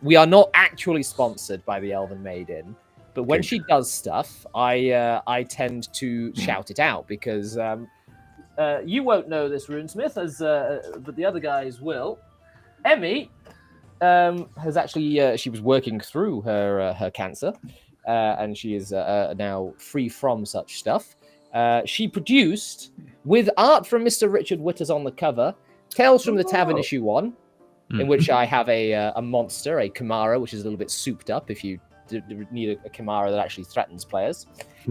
We are not actually sponsored by the Elven Maiden, but when she does stuff, I tend to shout it out because you won't know this, Runesmith, but the other guys will. Emmy has actually she was working through her cancer, and she is now free from such stuff. She produced, with art from Mr. Richard Witters on the cover, Tales from the Tavern issue 1, in which I have a monster, a Chimera, which is a little bit souped up if you need a Chimera that actually threatens players,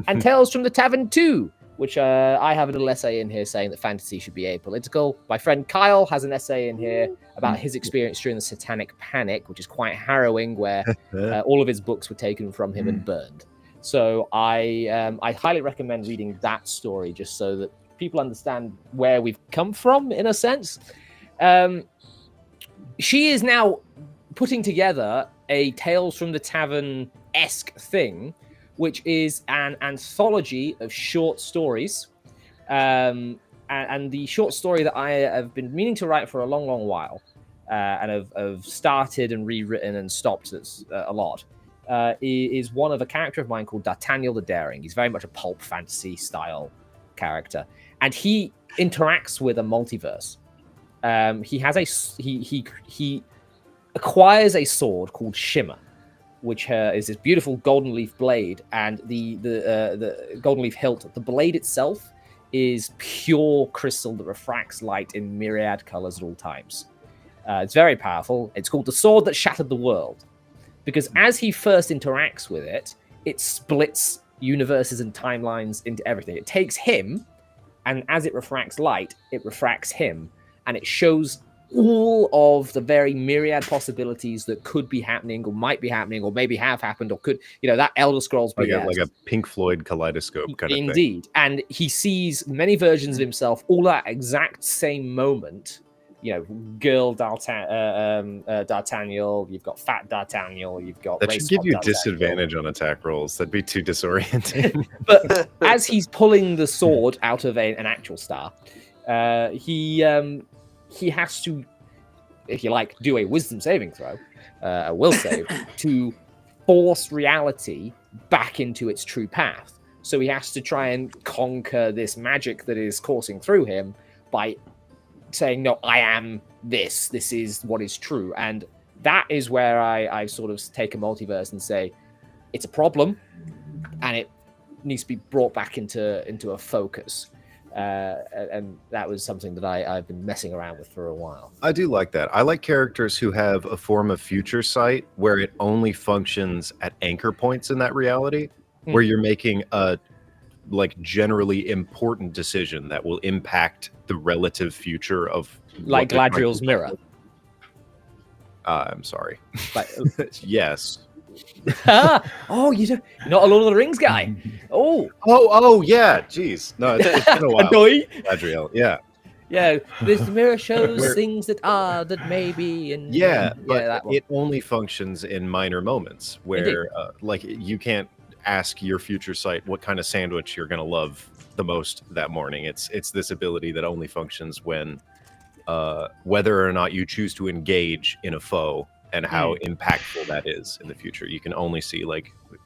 and Tales from the Tavern 2, which I have a little essay in here saying that fantasy should be apolitical. My friend Kyle has an essay in here about his experience during the Satanic Panic, which is quite harrowing, where all of his books were taken from him and burned. So I highly recommend reading that story just so that people understand where we've come from, in a sense. She is now putting together a Tales from the Tavern-esque thing, which is an anthology of short stories and the short story that I have been meaning to write for a long, long while, and have started and rewritten and stopped a lot, is one of a character of mine called D'Artagnan the Daring. He's very much a pulp fantasy style character, and he interacts with a multiverse. He acquires a sword called Shimmer, which is this beautiful golden leaf blade, and the golden leaf hilt. The blade itself is pure crystal that refracts light in myriad colors at all times. It's very powerful. It's called the sword that shattered the world, because as he first interacts with it, it splits universes and timelines into everything. It takes him, and as it refracts light, it refracts him, and it shows all of the very myriad possibilities that could be happening, or might be happening, or maybe have happened, or could, that Elder Scrolls BS. Like a Pink Floyd kaleidoscope kind of thing. Indeed. And he sees many versions of himself all at exact same moment. Girl D'Artagnan, you've got Fat D'Artagnan, you've got... That should give you disadvantage on attack rolls. That'd be too disorienting. But as he's pulling the sword out of an actual star, he has to, if you like, do a wisdom saving throw, a will save, to force reality back into its true path. So he has to try and conquer this magic that is coursing through him by saying, no, I am this. This is what is true. And that is where I sort of take a multiverse and say, it's a problem, and it needs to be brought back into a focus. And that was something that I've been messing around with for a while. I do like that. I like characters who have a form of future sight where it only functions at anchor points in that reality, where you're making a generally important decision that will impact the relative future of... Like Gladriel's mirror. I'm sorry. Yes. Oh, you're not a Lord of the Rings guy. Oh, yeah. Jeez. No, it's been a while. Gladriel, yeah. Yeah, this mirror shows things that are, that may be, and but it only functions in minor moments where, you can't ask your future sight what kind of sandwich you're going to love the most that morning. It's this ability that only functions when, whether or not you choose to engage in a foe and how impactful that is in the future. You can only see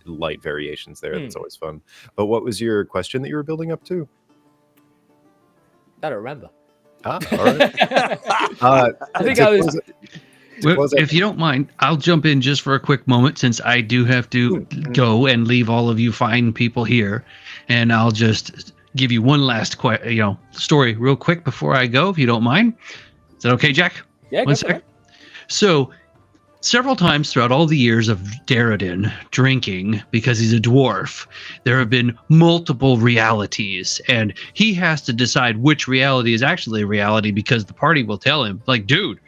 light variations there. That's always fun. But what was your question that you were building up to? I don't remember. All right. I think I was... If you don't mind, I'll jump in just for a quick moment, since I do have to go and leave all of you fine people here, and I'll just give you one last story real quick before I go, if you don't mind. Is that okay, Jack? Yeah, one sec. So, several times throughout all the years of Darradin drinking, because he's a dwarf, there have been multiple realities, and he has to decide which reality is actually a reality, because the party will tell him, dude,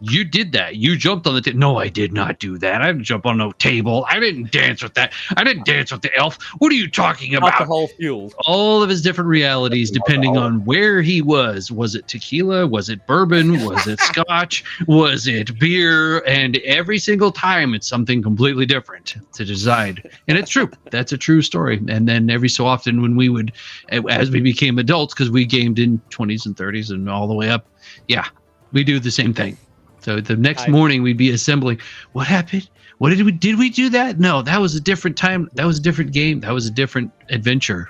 you did that. You jumped on the table. No, I did not do that. I didn't jump on no table. I didn't dance with that. I didn't dance with the elf. What are you talking about? Alcohol fueled. All of his different realities, depending on where he was. Was it tequila? Was it bourbon? Was it scotch? Was it beer? And every single time, it's something completely different to decide. And it's true. That's a true story. And then every so often, when we would, as we became adults, because we gamed in 20s and 30s and all the way up, we do the same thing. So the next morning we'd be assembling. What happened? What did we do that? No, that was a different time. That was a different game. That was a different adventure.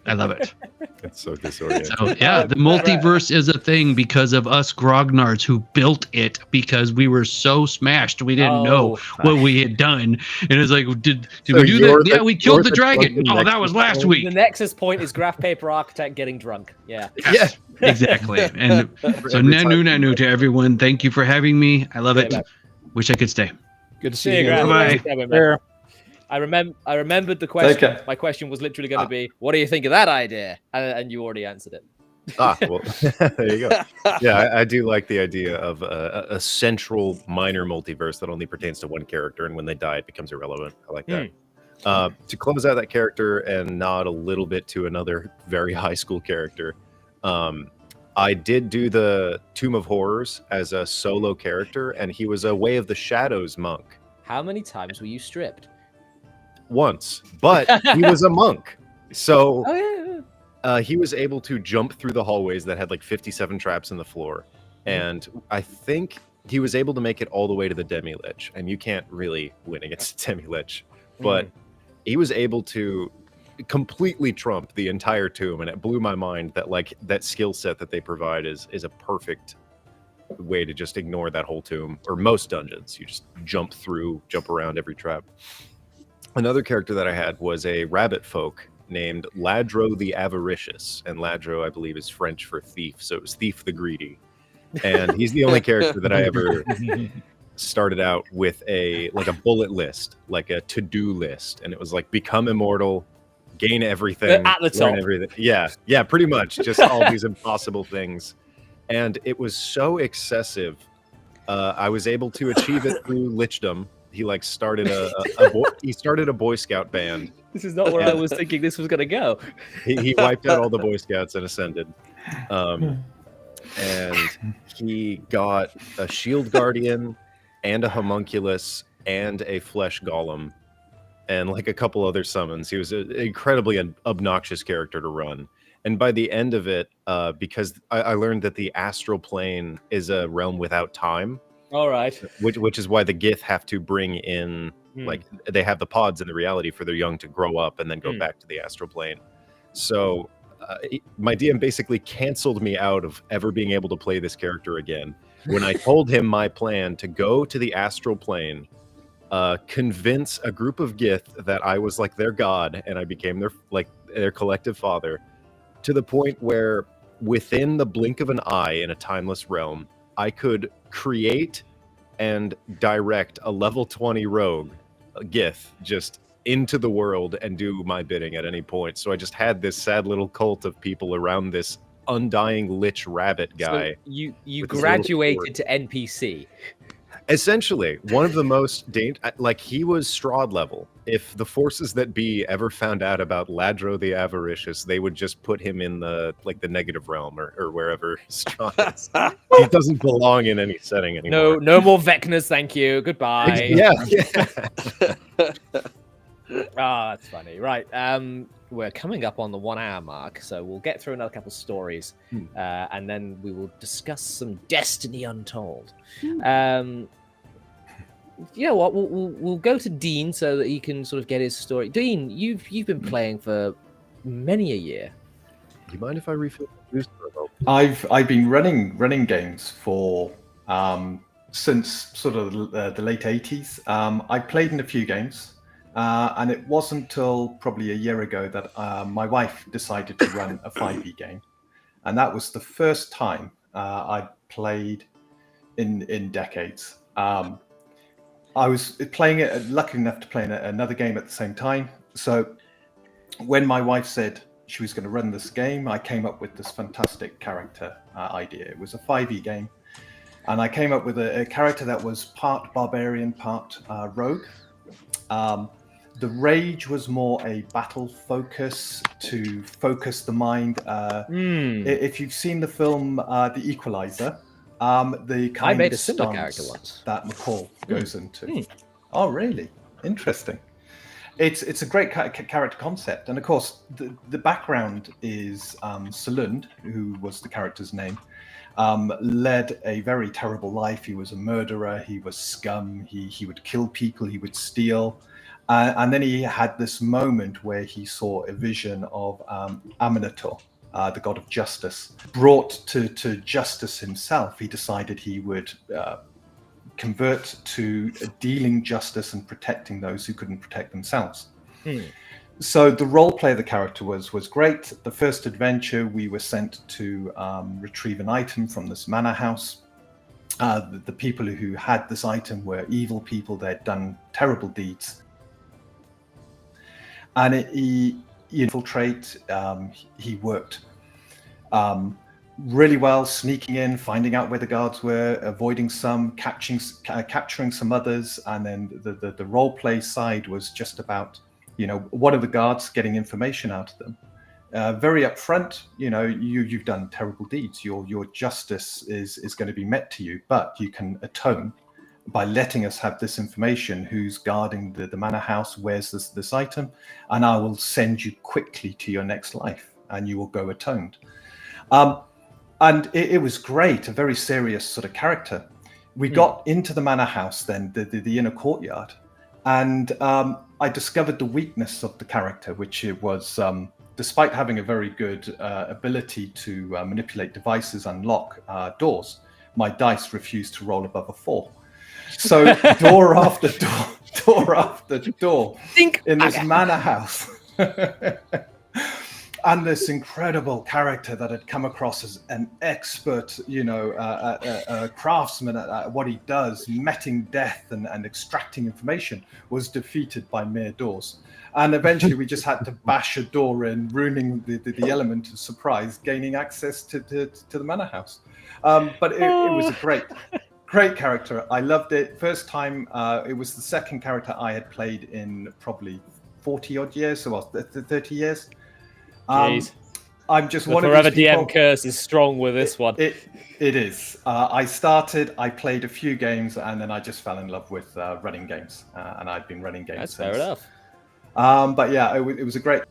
I love it. It's so disorienting. So the multiverse is a thing because of us grognards who built it, because we were so smashed we didn't know what we had done. And it's like, did we do that? Yeah, we killed the dragon. Oh, that was last week. The nexus point is graph paper architect getting drunk. Yeah. Yes, exactly. And so nanu to everyone. Thank you for having me. I love it. Wish I could stay. Good to see you. Bye. I remembered the question. Okay. My question was literally going to be, what do you think of that idea? And you already answered it. Well, there you go. Yeah, I do like the idea of a central minor multiverse that only pertains to one character, and when they die, it becomes irrelevant. I like that. To close out that character and nod a little bit to another very high school character, I did do the Tomb of Horrors as a solo character, and he was a Way of the Shadows monk. How many times were you stripped? Once, but he was a monk, so He was able to jump through the hallways that had like 57 traps in the floor. And I think he was able to make it all the way to the Demi-Lich. And you can't really win against a Demi-Lich. But he was able to completely trump the entire tomb. And it blew my mind that like that skill set that they provide is a perfect way to just ignore that whole tomb. Or most dungeons. You just jump around every trap. Another character that I had was a rabbit folk named Ladro the Avaricious, and Ladro, I believe, is French for thief, so it was Thief the Greedy. And he's the only character that I ever started out with a bullet list, like a to-do list, and it was like become immortal, gain everything, at the top. learn everything. Yeah, pretty much, just all these impossible things. And it was so excessive. I was able to achieve it through lichdom. He like started he started a Boy Scout band. This is not where I was thinking this was going to go. He wiped out all the Boy Scouts and ascended. And he got a Shield Guardian and a Homunculus and a Flesh Golem and like a couple other summons. He was an incredibly obnoxious character to run. And by the end of it, because I learned that the astral plane is a realm without time. All right. Which is why the Gith have to bring in, like, they have the pods in the reality for their young to grow up and then go back to the astral plane. So my DM basically canceled me out of ever being able to play this character again. When I told him my plan to go to the astral plane, convince a group of Gith that I was like their god and I became their collective father, to the point where within the blink of an eye in a timeless realm, I could create and direct a level 20 rogue, Gith, just into the world and do my bidding at any point. So I just had this sad little cult of people around this undying lich rabbit guy. So you graduated to NPC. Essentially, one of the most he was Strahd level. If the forces that be ever found out about Ladro the Avaricious, they would just put him in the negative realm or wherever Strahd is. He doesn't belong in any setting anymore. No more Vecnas, thank you. Goodbye. Yeah. That's funny. Right. We're coming up on the 1 hour mark, so we'll get through another couple of stories, and then we will discuss some Destiny Untold. You know what? We'll go to Dean so that he can sort of get his story. Dean, you've been playing for many a year. Do you mind if I refill the juice for a moment? I've been running games for since sort of the late 80s. I played in a few games. And it wasn't until probably a year ago that my wife decided to run a 5e game. And that was the first time I'd played in decades. I was playing it, lucky enough to play in another game at the same time. So when my wife said she was going to run this game, I came up with this fantastic character idea. It was a 5e game. And I came up with a character that was part barbarian, part rogue. The rage was more a battle focus to focus the mind. If you've seen the film The Equalizer, the kind I made of a similar stance character once that McCall goes into. Oh, really? Interesting. It's a great character concept, and of course, the background is Salund, who was the character's name. Led a very terrible life. He was a murderer. He was scum. He would kill people. He would steal. And then he had this moment where he saw a vision of Aminator, the god of justice. Brought to justice himself, he decided he would convert to dealing justice and protecting those who couldn't protect themselves. So the role play of the character was great. The first adventure, we were sent to retrieve an item from this manor house. The people who had this item were evil people. They'd done terrible deeds. And he infiltrate. He worked really well, sneaking in, finding out where the guards were, avoiding some, capturing some others, and then the role play side was just about, what are the guards, getting information out of them. Very upfront, you've done terrible deeds. Your justice is going to be met to you, but you can atone by letting us have this information, who's guarding the manor house, where's this item, and I will send you quickly to your next life. and you will go atoned. And it was great, a very serious sort of character. We got into the manor house then, the inner courtyard, and I discovered the weakness of the character, which it was, despite having a very good ability to manipulate devices and lock doors, my dice refused to roll above a 4. So door after door after door in this manor house. And this incredible character that had come across as an expert, a craftsman at what he does, meting death and extracting information, was defeated by mere doors. And eventually we just had to bash a door in, ruining the element of surprise, gaining access to the manor house. But it was a great character. I loved it. First time, it was the second character I had played in probably 40 odd years, so 30 years. Jeez. I'm just The one of Forever these people. DM curse is strong with this one. It is. I played a few games, and then I just fell in love with running games, and I've been running games That's since. fair enough. But yeah, it was a great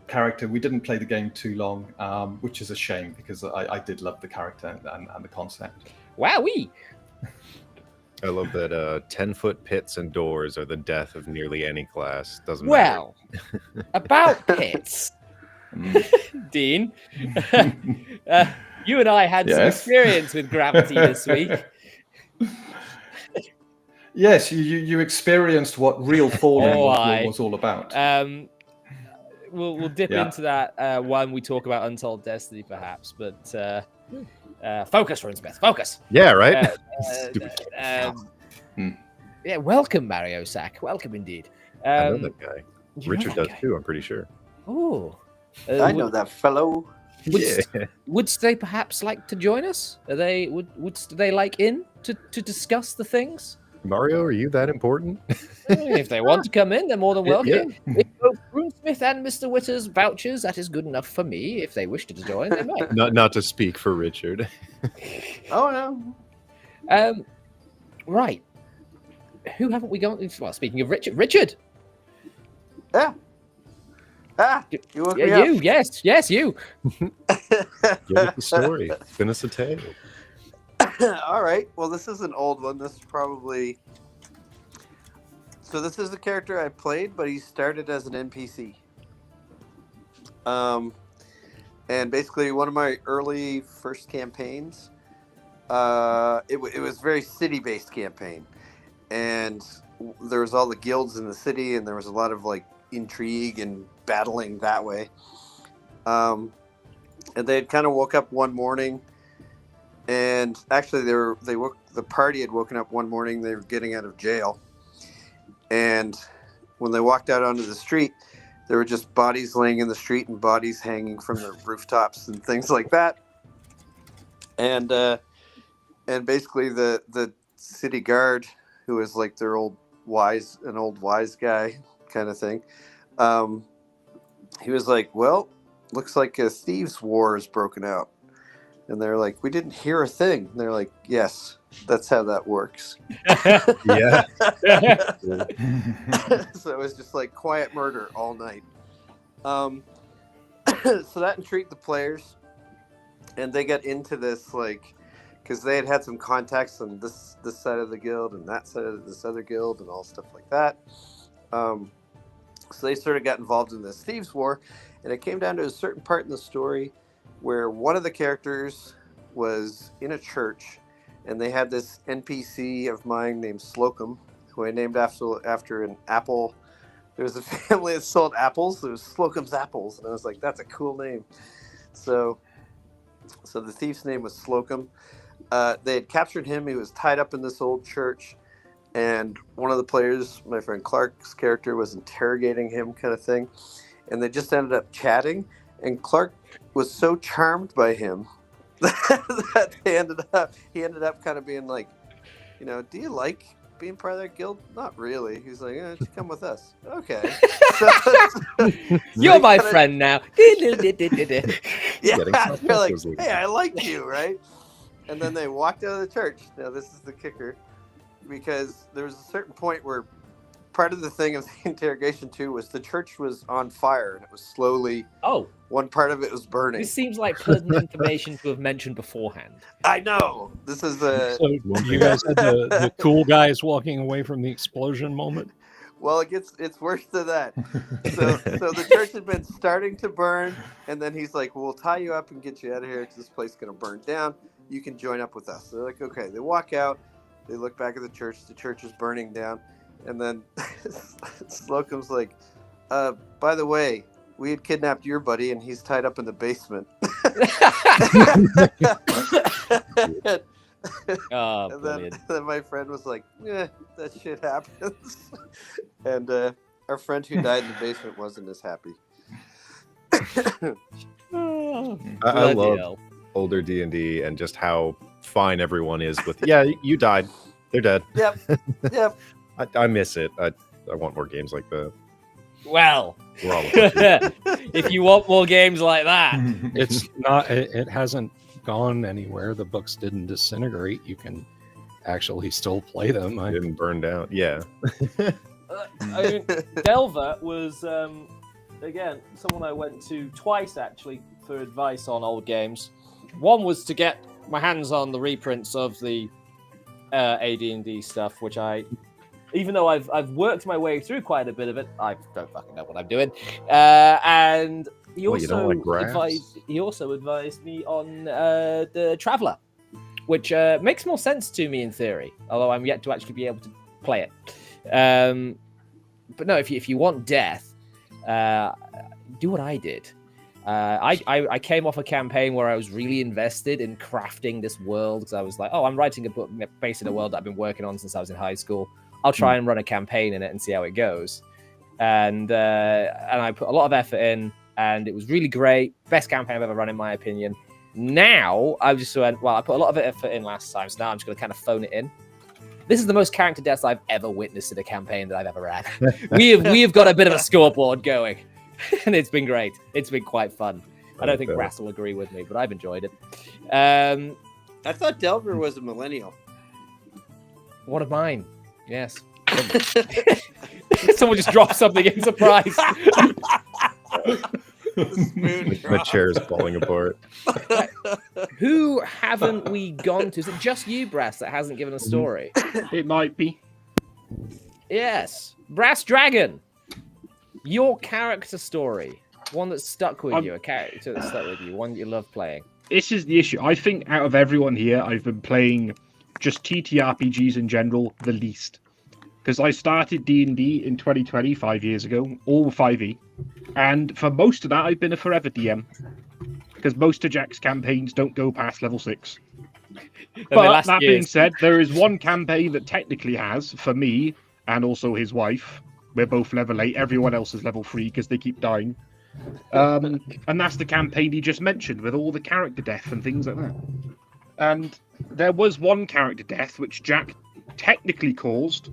character. We didn't play the game too long, which is a shame because I did love the character and the concept. Wowee! I love that 10-foot pits and doors are the death of nearly any class. Doesn't matter. Well, about pits, Dean, you and I had some experience with gravity this week. Yes, you experienced what real falling was all about. We'll dip into that when we talk about Untold Destiny, perhaps. But focus, Runesmith, focus. Yeah, right. Yeah, welcome, Mario Sack. Welcome indeed. I know that guy. Richard does too. I'm pretty sure. Oh, I know that fellow. Would they perhaps like to join us? Would they like in to discuss the things? Mario, are you that important? If they want to come in, they're more than welcome. If both Runesmith and Mr. Witter's vouchers, that is good enough for me. If they wish to join, they might. Not to speak for Richard. Oh no. Right. Who haven't we got? Well, speaking of Richard. Yeah. You woke me you. up. Yes, you. Give us the story. Finish the tale. All right. Well, this is an old one. This is probably. So this is the character I played, but he started as an NPC. And basically one of my early first campaigns. It was very city-based campaign, and there was all the guilds in the city, and there was a lot of like intrigue and battling that way. And they had kind of woke up one morning. And actually, the party had woken up one morning. They were getting out of jail, and when they walked out onto the street, there were just bodies laying in the street and bodies hanging from the rooftops and things like that. And basically, the city guard, who was like their old wise guy kind of thing, he was like, "Well, looks like a thieves' war has broken out." And they're like, "We didn't hear a thing." And they're like, "Yes, that's how that works." Yeah. So it was just like quiet murder all night. So that intrigued the players, and they got into this like, because they had some contacts on this side of the guild and that side of this other guild and all stuff like that. So they sort of got involved in this thieves' war, and it came down to a certain part in the story where one of the characters was in a church, and they had this NPC of mine named Slocum, who I named after an apple. There was a family that sold apples. There was Slocum's Apples, and I was like, that's a cool name. So the thief's name was Slocum. They had captured him. He was tied up in this old church, and one of the players, my friend Clark's character, was interrogating him, kind of thing, and they just ended up chatting. And Clark was so charmed by him that he ended up kind of being like, "Do you like being part of that guild?" "Not really." He's like, "Just come with us." "Okay." You're my friend now. Yeah, they're like, "Hey, I like you, right?" And then they walked out of the church. Now this is the kicker, because there was a certain point where part of the thing of the interrogation too was the church was on fire and it was slowly. Oh, one part of it was burning. this seems like pertinent information to have mentioned beforehand. I know. This is a. So you guys had the cool guys walking away from the explosion moment. Well, it's worse than that. So the church had been starting to burn, and then he's like, well, "We'll tie you up and get you out of here because this place is gonna burn down. You can join up with us." They're like, "Okay." They walk out. They look back at the church. The church is burning down, and then Slocum's like, "By the way, we had kidnapped your buddy, and he's tied up in the basement." Oh, And brilliant. then my friend was like, "Yeah, that shit happens." And our friend who died in the basement wasn't as happy. Oh, I bloody love hell. older D&D and just how fine everyone is with. Yeah, you died. They're dead. Yep. I miss it. I want more games like that. Well, We're all about if you want more games like that, It's not. It hasn't gone anywhere. The books didn't disintegrate. You can actually still play them. it didn't burn down. Yeah. I mean, Delver was again someone I went to twice actually for advice on old games. One was to get my hands on the reprints of the AD&D stuff, which even though I've worked my way through quite a bit of it, I don't fucking know what I'm doing. And he What, you don't like also advised me on the Traveller, which makes more sense to me in theory, although I'm yet to actually be able to play it. But no, if you want death, do what I did. I came off a campaign where I was really invested in crafting this world because I was like, oh, I'm writing a book based in a world that I've been working on since I was in high school. I'll try and run a campaign in it and see how it goes. And I put a lot of effort in, and it was really great. Best campaign I've ever run, in my opinion. Now I just went, well, I put a lot of effort in last time, so now I'm just going to kind of phone it in. This is the most character deaths I've ever witnessed in a campaign that I've ever had. we have got a bit of a scoreboard going, and it's been great. It's been quite fun. I don't think Brass will agree with me, but I've enjoyed it. I thought Delver was a millennial. One of mine. Yes. Someone just dropped something in surprise. My chair's falling apart. Who haven't we gone to? Is it just you, Brass, that hasn't given a story? It might be. Yes. Brass Dragon. Your character story. One that stuck with you. A character that stuck with you. One that you love playing. This is the issue. I think out of everyone here, I've been playing just TTRPGs in general the least. Because I started D&D in 2020, 5 years ago, all 5e. And for most of that, I've been a forever DM. Because most of Jack's campaigns don't go past level 6. But that being said, there is one campaign that technically has, for me, and also his wife. We're both level 8. Everyone else is level 3 because they keep dying. And that's the campaign he just mentioned, with all the character death and things like that. And there was one character death which Jack technically caused,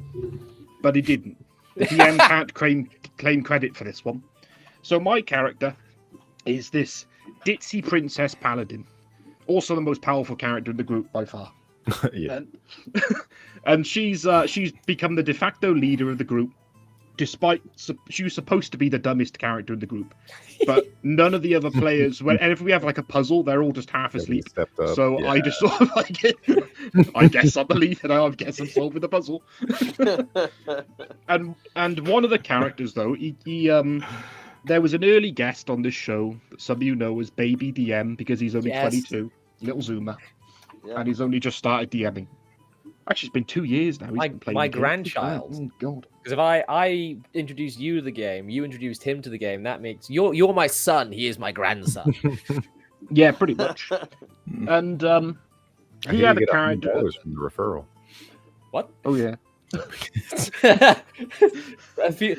but he didn't. The DM can't claim credit for this one. So my character is this ditzy princess paladin, also the most powerful character in the group by far. Yeah. And she's become the de facto leader of the group, despite she was supposed to be the dumbest character in the group. But none of the other players, and if we have like a puzzle, they're all just half asleep. So yeah. I just sort of like it. I guess I'm the lead, and I guess I'm solving the puzzle. and one of the characters though, he there was an early guest on this show that some of you know as Baby DM because he's only 22, little Zoomer, and he's only just started DMing. Actually, it's been 2 years now. He's been playing my grandchild. Oh, God. Because if I introduced you to the game, you introduced him to the game, that makes you're my son. He is my grandson. Yeah, pretty much. And he had a character from the referral. What? Oh yeah. a few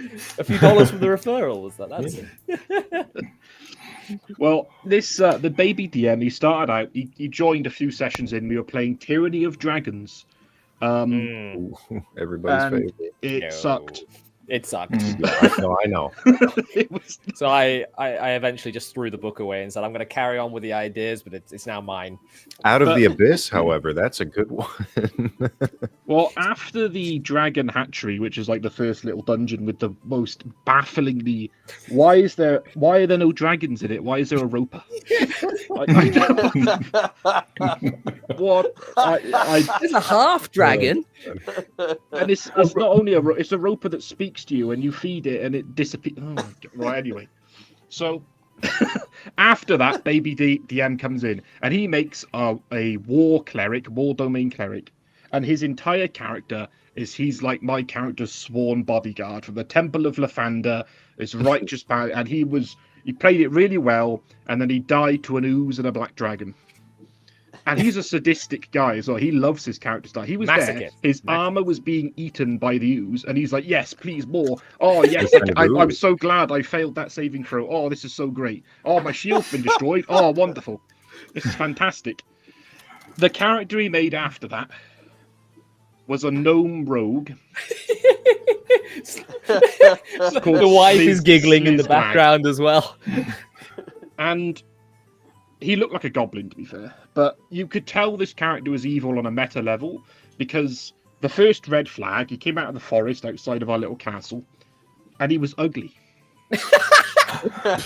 dollars from the referral, was that? That's it. Well, this the baby DM. He started out. He joined a few sessions in. We were playing Tyranny of Dragons. Everybody's favorite. It sucked. It sucked. I know. It was So I eventually just threw the book away and said, I'm going to carry on with the ideas, but it's now mine. Out of But- the Abyss, however, that's a good one. Well, after the Dragon Hatchery, which is like the first little dungeon with the most bafflingly, why are there no dragons in it? Why is there a roper? What? There's a half dragon. And it's not only it's a roper that speaks to you, and you feed it, and it disappears. Oh, my God. Right. Anyway, so after that, baby DM comes in, and he makes a war domain cleric. And his entire character he's like my character's sworn bodyguard from the Temple of Lathander. It's righteous power, and he played it really well, and then he died to an ooze and a black dragon. And he's a sadistic guy as well. He loves his character style. He was there. Masochist. His armor was being eaten by the ooze, and he's like, "Yes, please, more. Oh, yes, I'm so glad I failed that saving throw. Oh, this is so great. Oh, my shield's been destroyed. Oh, wonderful. This is fantastic." The character he made after that was a gnome rogue. The wife is giggling in the Slizbag. background as well. And he looked like a goblin, to be fair. But you could tell this character was evil on a meta level because the first red flag, he came out of the forest outside of our little castle, and he was ugly.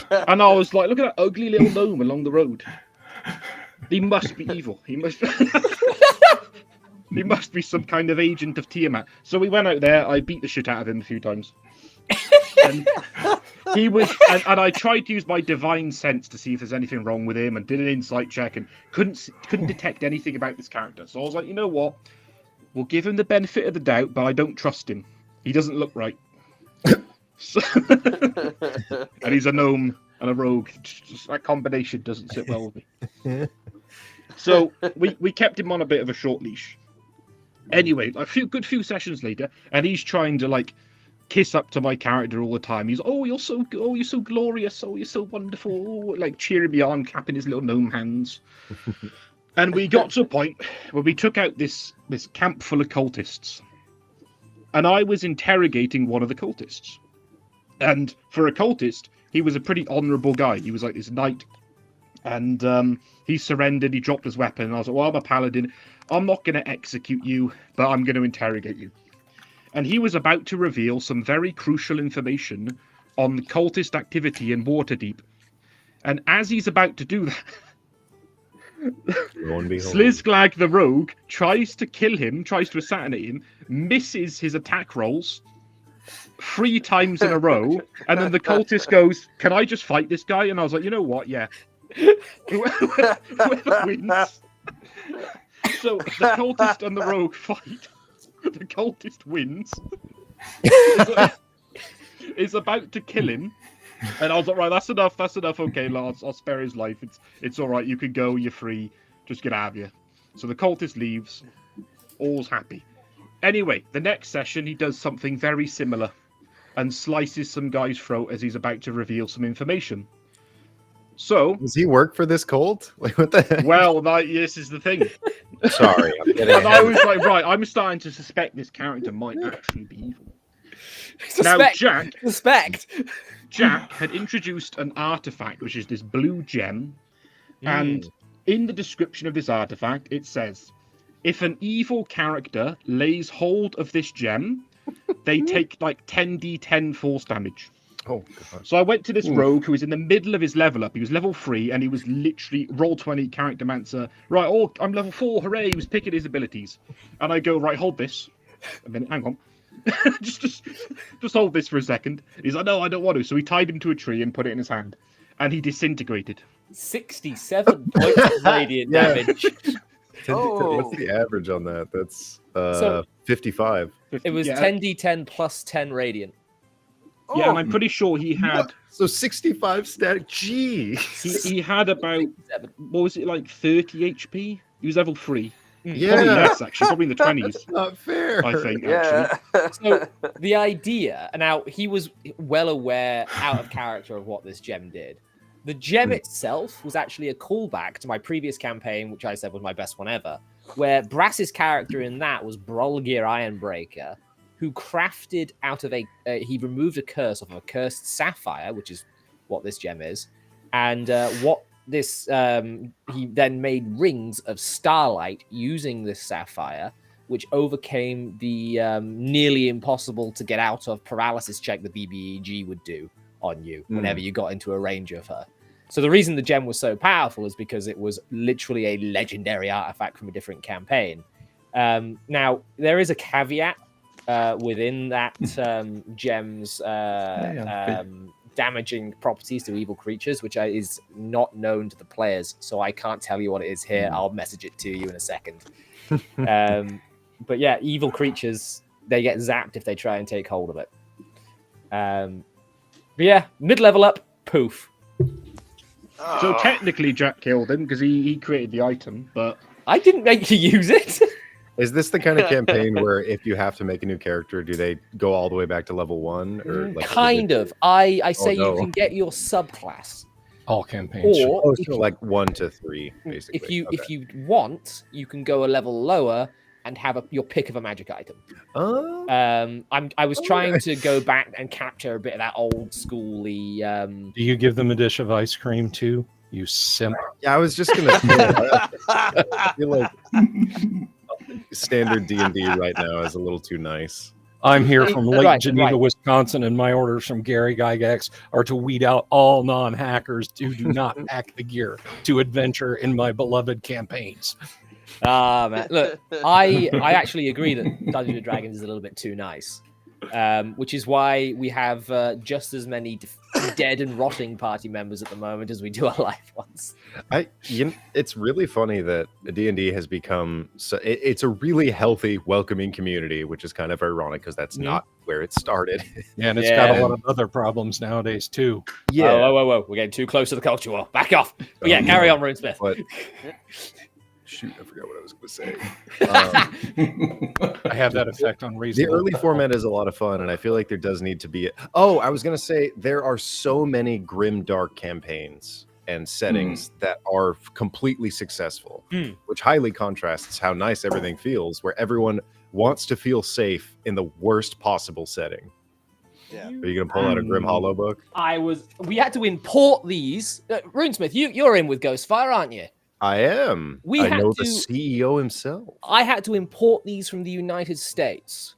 And I was like, look at that ugly little gnome along the road. He must be evil. He must he must be some kind of agent of Tiamat. So we went out there, I beat the shit out of him a few times. And he was, and I tried to use my divine sense to see if there's anything wrong with him, and did an insight check and couldn't detect anything about this character. So I was like, you know what? We'll give him the benefit of the doubt, but I don't trust him. He doesn't look right. So, and he's a gnome and a rogue. Just that combination doesn't sit well with me. So we kept him on a bit of a short leash. Anyway, a few sessions later, and he's trying to like kiss up to my character all the time. He's you're so glorious, you're so wonderful, like cheering me on, clapping his little gnome hands. And we got to a point where we took out this camp full of cultists, and I was interrogating one of the cultists. And for a cultist, he was a pretty honourable guy. He was like this knight, and he surrendered. He dropped his weapon, and I was like, "Well, I'm a paladin. I'm not going to execute you, but I'm going to interrogate you." And he was about to reveal some very crucial information on the cultist activity in Waterdeep. And as he's about to do that, Slizglag the rogue tries to kill him, tries to assassinate him, misses his attack rolls 3 times in a row, and then the cultist goes, "Can I just fight this guy?" And I was like, you know what, yeah. Whoever wins. So the cultist and the rogue fight. The cultist wins. Is about to kill him. And I was like, right, that's enough. Okay, lads, I'll spare his life. It's all right. You can go. You're free. Just get out of here. So the cultist leaves. All's happy. Anyway, the next session, he does something very similar and slices some guy's throat as he's about to reveal some information. So, does he work for this cult? Like, what the heck? Well, this is the thing. Sorry, I'm getting and I was like, right, I'm starting to suspect this character might actually be evil. Now, Jack had introduced an artifact, which is this blue gem, and in the description of this artifact, it says, if an evil character lays hold of this gem, they take like 10d10 force damage. Oh, God. So I went to this rogue who was in the middle of his level up. He was level 3, and he was literally roll 20 character mancer. Right, I'm level 4. Hooray! He was picking his abilities, and I go, right, hold this. A minute, hang on. just hold this for a second. He's like, no, I don't want to. So he tied him to a tree and put it in his hand, and he disintegrated. 67 points of radiant damage. What's the average on that? That's 55. It was 10d10 plus 10 radiant. Yeah, and I'm pretty sure he had... So 65 static. Gee! He had about, what was it, like 30 HP? He was level 3. Yeah. Probably less, actually. Probably in the 20s. Not fair. I think, actually. So the idea, and now he was well aware, out of character, of what this gem did. The gem itself was actually a callback to my previous campaign, which I said was my best one ever, where Brass's character in that was Brolgir Ironbreaker, who crafted out of he removed a curse off of a cursed sapphire, which is what this gem is, and he then made rings of starlight using this sapphire, which overcame the nearly impossible to get out of paralysis check the BBEG would do on you whenever you got into a range of her. So the reason the gem was so powerful is because it was literally a legendary artifact from a different campaign. Now, there is a caveat within that gem's damaging properties to evil creatures, which is not known to the players, so I can't tell you what it is here. I'll message it to you in a second. But yeah, evil creatures, they get zapped if they try and take hold of it. But yeah, mid-level up, poof. So technically Jack killed him because he created the item, but... I didn't make you use it. Is this the kind of campaign where if you have to make a new character, do they go all the way back to level 1? Or like kind of. I say you can get your subclass. All campaigns. Or so like 1 to 3, basically. If you want, you can go a level lower and have your pick of a magic item. Oh. I was trying to go back and capture a bit of that old schooly. Do you give them a dish of ice cream too? You simp. Yeah, I was just gonna say, I feel like standard D&D right now is a little too nice. I'm here from Lake Geneva, Wisconsin, and my orders from Gary Gygax are to weed out all non-hackers who do not hack the gear to adventure in my beloved campaigns. Man, look, I actually agree that Dungeons and Dragons is a little bit too nice, which is why we have just as many dead and rotting party members at the moment as we do our live ones. It's really funny that D&D has become it's a really healthy, welcoming community, which is kind of ironic because that's not where it started. Yeah, and it's got a lot of other problems nowadays too. Yeah. Whoa. We're getting too close to the culture war. Back off. But yeah, carry on, Runesmith. But shoot, I forgot what I was going to say. I have that effect on reason. The early format is a lot of fun, and I feel like there does need to be. I was going to say there are so many grim, dark campaigns and settings that are completely successful, which highly contrasts how nice everything feels, where everyone wants to feel safe in the worst possible setting. Yeah. Are you going to pull out a Grim Hollow book? We had to import these. Runesmith, you're in with Ghostfire, aren't you? I am. I know the CEO himself. I had to import these from the United States.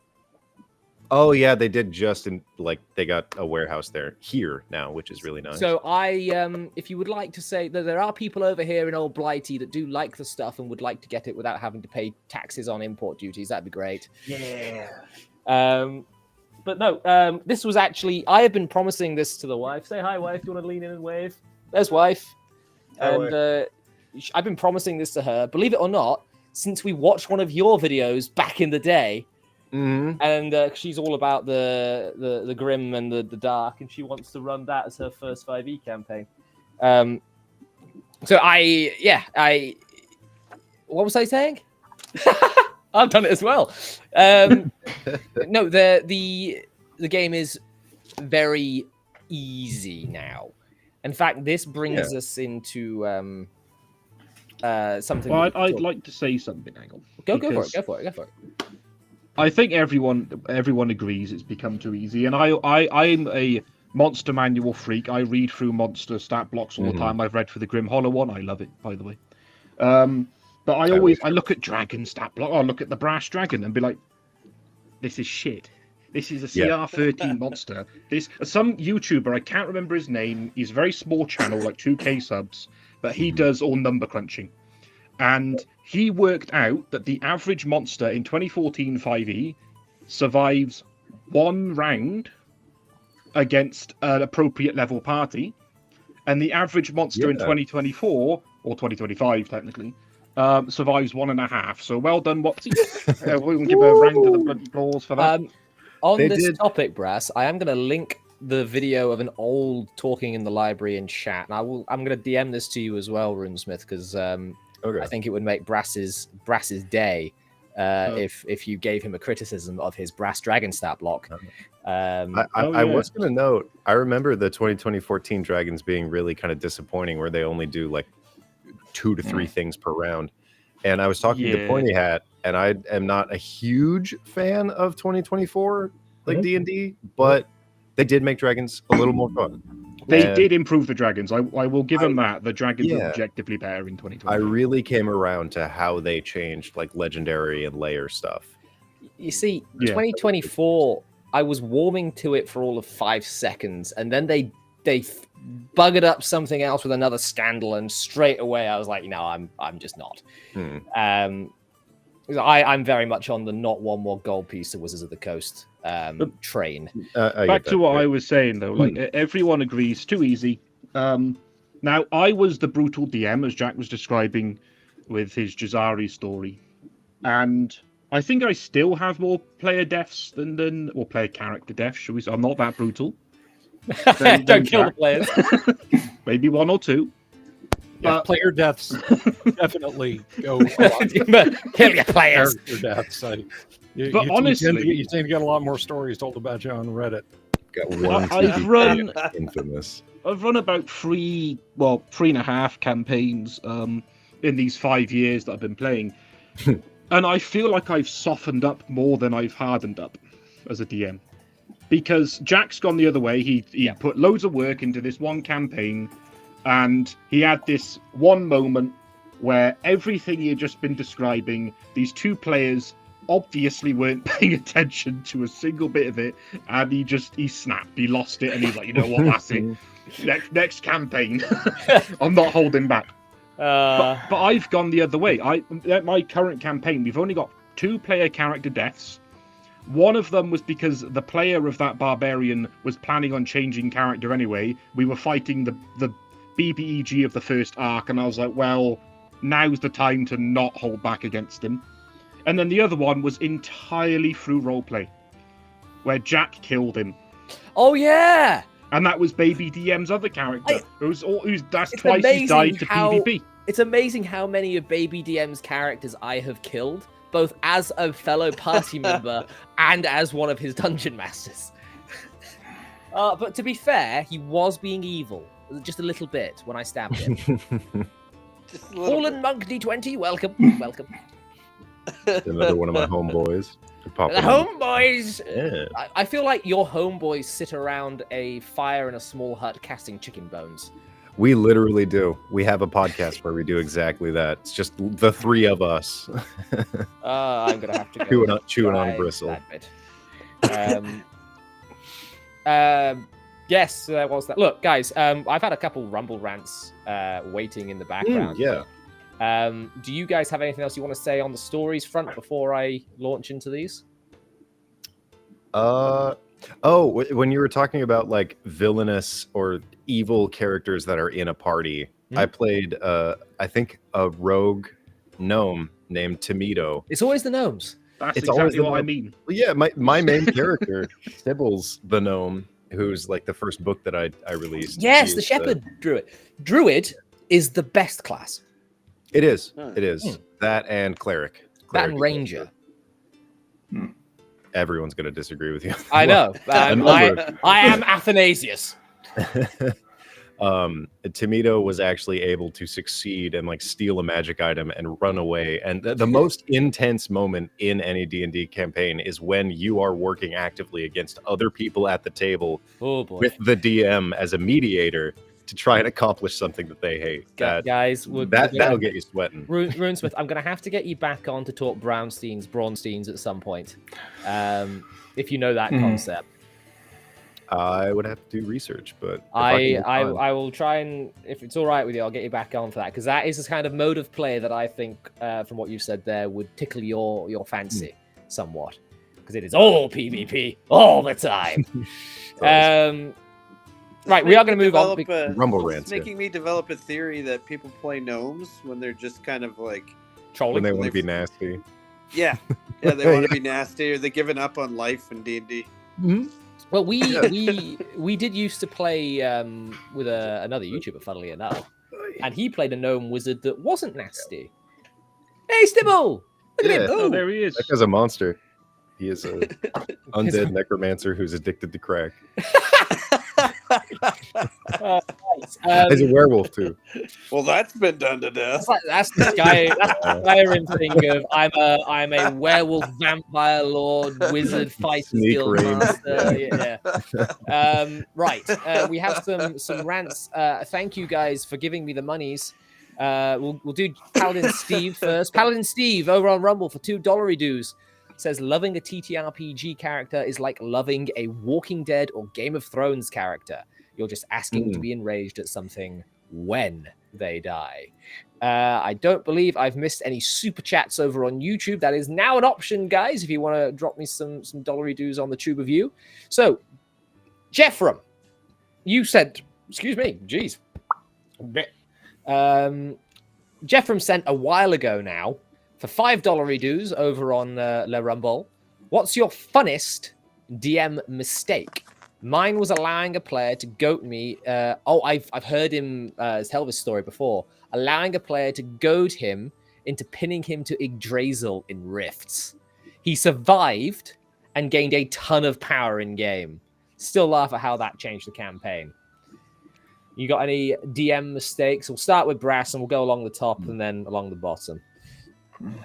Oh yeah, they did they got a warehouse here now, which is really nice. So if you would like to say that there are people over here in Old Blighty that do like the stuff and would like to get it without having to pay taxes on import duties, that'd be great. Yeah. But no, this was actually, I have been promising this to the wife. Say hi, wife. Do you want to lean in and wave? There's wife. And I've been promising this to her, believe it or not, since we watched one of your videos back in the day. And she's all about the grim and the dark, and she wants to run that as her first 5e campaign. So what was I saying? I've done it as well. No, the game is very easy now. In fact, this brings us into something. Well, I'd like to say something. Hang on. Go for it. I think everyone agrees it's become too easy, and I'm a monster manual freak. I read through monster stat blocks all the time. I've read for the Grim Hollow one. I love it, by the way. But I look at dragon stat block. I look at the brass dragon and be like, this is shit. This is a CR13 monster. Some YouTuber, I can't remember his name. He's a very small channel, like 2K subs, but he does all number crunching. And he worked out that the average monster in 2014 5e survives one round against an appropriate level party. And the average monster in 2024, or 2025 technically, survives 1.5. So well done, Watsy. We can give a round of applause for that. On this topic, Brass, I am going to link the video of an old talking in the library in chat, and I'm going to DM this to you as well, Runesmith, because I think it would make Brass's day if you gave him a criticism of his brass dragon stat block. I was going to note, I remember the 2014 dragons being really kind of disappointing, where they only do like 2 to 3 things per round. And I was talking to Pointy Hat, and I am not a huge fan of 2024 like D&D, but they did make dragons a little more fun. They did improve the dragons. I will give them that. The dragons were objectively better in 2020. I really came around to how they changed like legendary and layer stuff. You see, 2024, I was warming to it for all of 5 seconds, and then they buggered up something else with another scandal, and straight away I was like, no, I'm just not. I'm very much on the not one more gold piece to Wizards of the Coast train. Back to what I was saying though, like everyone agrees, too easy. Now I was the brutal DM, as Jack was describing with his Jazari story, and I think I still have more player deaths or player character deaths, shall we say. I'm not that brutal. Don't kill the players. Maybe 1 or 2. Yeah, player deaths definitely go. Kill your players. Character deaths. Honestly, you tend to get a lot more stories told about you on Reddit. Got one. I've run infamous. I've run about 3.5 campaigns in these 5 years that I've been playing, and I feel like I've softened up more than I've hardened up as a DM. Because Jack's gone the other way. He put loads of work into this one campaign, and he had this one moment where everything he had just been describing, these 2 players obviously weren't paying attention to a single bit of it, and he snapped. He lost it, and he's like, you know what, that's it. Next campaign. I'm not holding back. But I've gone the other way. At my current campaign, we've only got 2 player character deaths. One of them was because the player of that barbarian was planning on changing character anyway. We were fighting the BBEG of the first arc, and I was like, well, now's the time to not hold back against him. And then the other one was entirely through roleplay, where Jack killed him. Oh, yeah! And that was Baby DM's other character, that's twice he's died to PvP. It's amazing how many of Baby DM's characters I have killed, both as a fellow party member and as one of his dungeon masters. But to be fair, he was being evil. Just a little bit when I stabbed him. Fallen Monk D20, welcome. Another one of my homeboys. The homeboys! Yeah. I feel like your homeboys sit around a fire in a small hut casting chicken bones. We literally do. We have a podcast where we do exactly that. It's just the 3 of us. I'm going to have to go chewing on bristle. Yes, there was that. Look, guys, I've had a couple rumble rants waiting in the background. Do you guys have anything else you want to say on the stories front before I launch into these? When you were talking about like villainous or evil characters that are in a party, I played I think a rogue gnome named Tomato. It's always the gnomes. That's exactly what I mean. Yeah, my main character, Sybil's the gnome, who's like the first book that I released. Yes, the shepherd druid. Druid is the best class. It is. It is. That and cleric. That and ranger. Everyone's going to disagree with you. I know. I am Athanasius. Tomato was actually able to succeed and like steal a magic item and run away. And the most intense moment in any D&D campaign is when you are working actively against other people at the table with the DM as a mediator to try and accomplish something that they hate. Guys, that'll get you sweating. Runesmith, I'm going to have to get you back on to talk Braunsteins at some point, if you know that concept. I would have to do research, but I will try and, if it's all right with you, I'll get you back on for that, because that is this kind of mode of play that I think, from what you've said there, would tickle your fancy somewhat, because it is all PvP all the time. Right, we are going to move on. Rumble rants. Making me develop a theory that people play gnomes when they're just kind of like trolling. When they want to be nasty. Yeah, they want to be nasty, or they're giving up on life in D&D. Well, we did used to play with another YouTuber, funnily enough, and he played a gnome wizard that wasn't nasty. Hey, Stibble! Look at him! Oh, there he is. That guy's a monster. He is an undead necromancer who's addicted to crack. Nice. He's a werewolf too. Well, that's been done to death. That's the Skyrim thing of I'm a werewolf, vampire lord, wizard, fighter Sneak guild raid. master. Yeah. Right. We have some rants. Thank you guys for giving me the monies. We'll do Paladin Steve first. Paladin Steve over on Rumble for $2 dues says loving a TTRPG character is like loving a Walking Dead or Game of Thrones character. You're just asking to be enraged at something when they die. I don't believe I've missed any super chats over on YouTube. That is now an option, guys, if you want to drop me some dollary dues on the tube of you. So, Jeffram, you said, excuse me, geez. Jeffram sent a while ago now for $5 dues over on Le Rumble. What's your funnest DM mistake? Mine was allowing a player to goad me. I've heard him tell this story before. Allowing a player to goad him into pinning him to Yggdrasil in rifts. He survived and gained a ton of power in game. Still laugh at how that changed the campaign. You got any DM mistakes? We'll start with Brass and we'll go along the top and then along the bottom.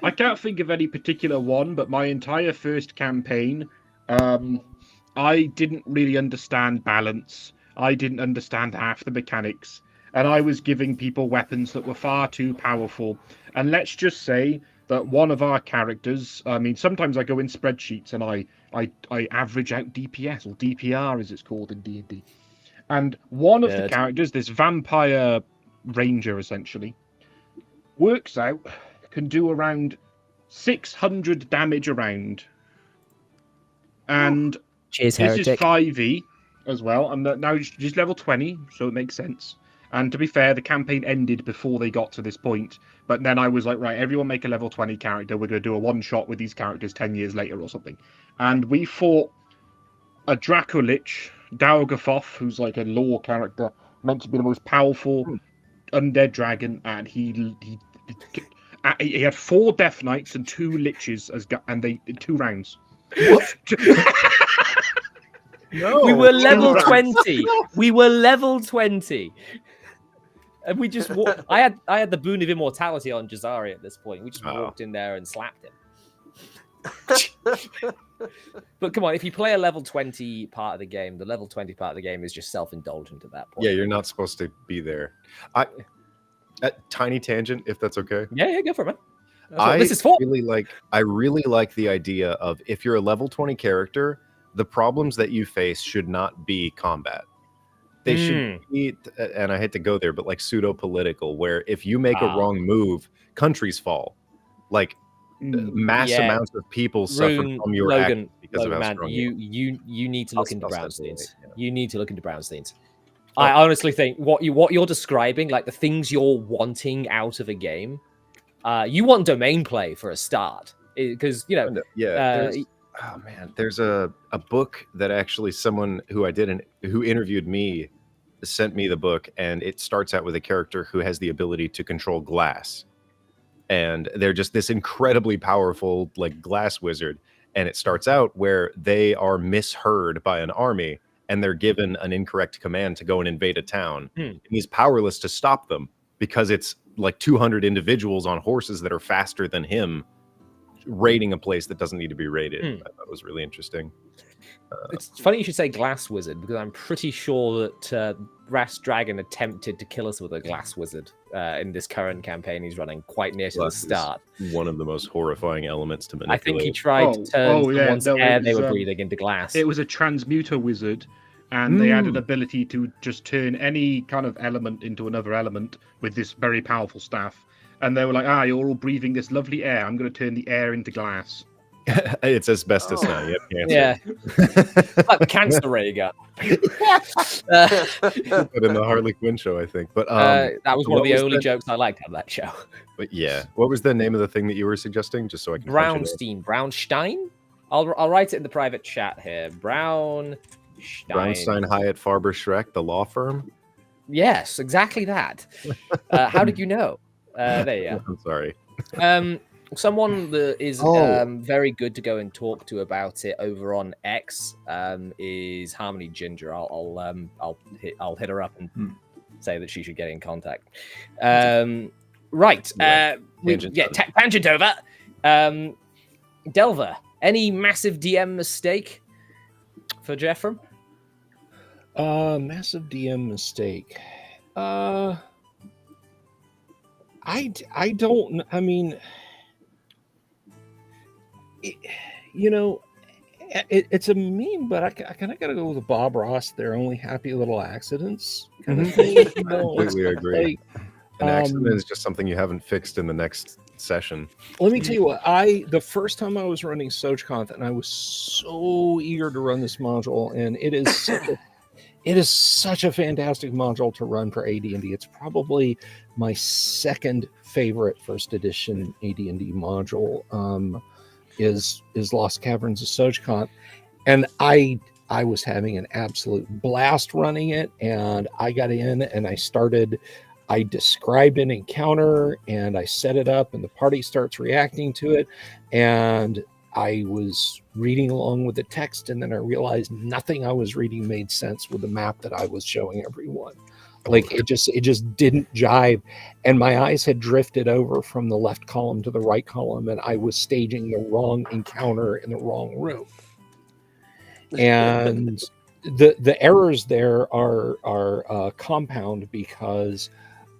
I can't think of any particular one, but my entire first campaign, I didn't really understand balance. I didn't understand half the mechanics. And I was giving people weapons that were far too powerful. And let's just say that one of our characters, I mean, sometimes I go in spreadsheets and I average out DPS, or DPR as it's called in D&D. And one of the characters, this vampire ranger essentially, works out, can do around 600 damage around. And Cheers, this heretic. is 5e as well. And now she's level 20, so it makes sense. And to be fair, the campaign ended before they got to this point. But then I was like, right, everyone make a level 20 character. We're going to do a one-shot with these characters 10 years later or something. And we fought a Dracolich, Daogafoth, who's like a lore character, meant to be the most powerful undead dragon. And he had 4 Death Knights and 2 Liches, and they 2 rounds. No, we were level 20. We were level 20. And we just I had the boon of immortality on Jazari at this point. We just walked in there and slapped him. But come on, if you play a level 20 part of the game, the level 20 part of the game is just self-indulgent at that point. Yeah, you're not supposed to be there. Tiny tangent, if that's okay. Yeah, go for it, man. I really like the idea of, if you're a level 20 character, the problems that you face should not be combat. They should be, and I hate to go there, but like pseudo-political, where if you make a wrong move, countries fall. Like mass amounts of people suffer from your actions because of how strong you need to look into Brownsteins. You need to look into Brownsteins. I honestly think what you're describing, like the things you're wanting out of a game, you want domain play for a start, because there's a book that actually someone who interviewed me sent me the book, and it starts out with a character who has the ability to control glass, and they're just this incredibly powerful like glass wizard, and it starts out where they are misheard by an army and they're given an incorrect command to go and invade a town, and he's powerless to stop them because it's like 200 individuals on horses that are faster than him raiding a place that doesn't need to be raided. I thought it was really interesting. It's funny you should say glass wizard, because I'm pretty sure that Brass Dragon attempted to kill us with a glass wizard in this current campaign he's running quite near to the start. One of the most horrifying elements to manipulate. I think he tried to turn someone's air they were breathing into glass. It was a transmuter wizard, and they had an ability to just turn any kind of element into another element with this very powerful staff. And they were like, you're all breathing this lovely air. I'm going to turn the air into glass. It's asbestos now. Yep, yeah. Like the cancer ray gun. But in the Harley Quinn show, I think. But that was one of the only jokes I liked out of that show. But yeah, what was the name of the thing that you were suggesting? Just so I can. Brownstein. I'll write it in the private chat here. Brownstein Hyatt Farber Schreck, the law firm. Yes, exactly that. How did you know? There you go. I'm sorry. Someone that is very good to go and talk to about it over on X is Harmony Ginger. I'll hit her up and say that she should get in contact. Right. Tangent over. Delver, any massive DM mistake for Jeffrem? Massive DM mistake. I don't. I mean, it's a meme, but I kind of got to go with Bob Ross. They're only happy little accidents kind of thing. Completely agree. An accident is just something you haven't fixed in the next session. Let me tell you what, the first time I was running SochConf, and I was so eager to run this module, and it is such a fantastic module to run for AD&D. It's probably my second favorite first edition AD&D module. Is Lost Caverns of SochConf, and I was having an absolute blast running it, and I got in and I described an encounter and I set it up, and the party starts reacting to it, and I was reading along with the text, and then I realized nothing I was reading made sense with the map that I was showing everyone. Like it just didn't jive, and my eyes had drifted over from the left column to the right column, and I was staging the wrong encounter in the wrong room. And the errors there are compound because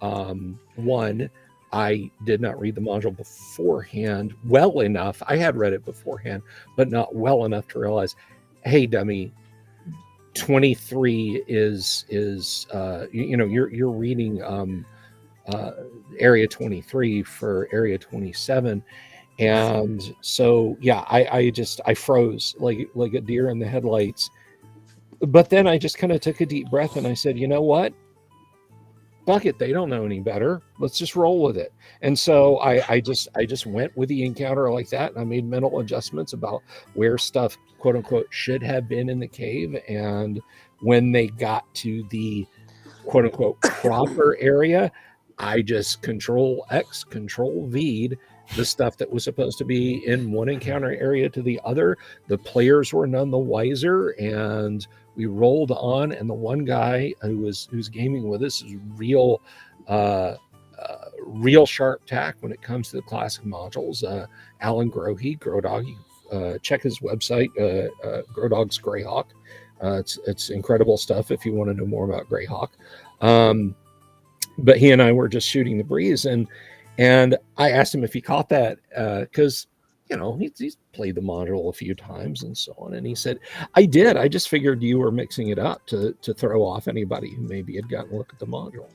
one, I did not read the module beforehand well enough. I had read it beforehand, but not well enough to realize, hey, dummy, 23 is you're reading area 23 for area 27, and so yeah, I froze like a deer in the headlights. But then I just kind of took a deep breath and I said, you know what? Fuck it, they don't know any better. Let's just roll with it. And so I just went with the encounter like that, and I made mental adjustments about where stuff, quote unquote, should have been in the cave. And when they got to the quote unquote proper area, I just Control X, Control V'd the stuff that was supposed to be in one encounter area to the other. The players were none the wiser, and we rolled on, and the one guy who's gaming with us is real sharp tack when it comes to the classic modules. Alan Grohe, Grodog, check his website, Grodog's Greyhawk. It's incredible stuff if you want to know more about Greyhawk. But he and I were just shooting the breeze, and I asked him if he caught that because he's played the module a few times and so on. And he said, I did. I just figured you were mixing it up to throw off anybody who maybe had gotten a look at the module.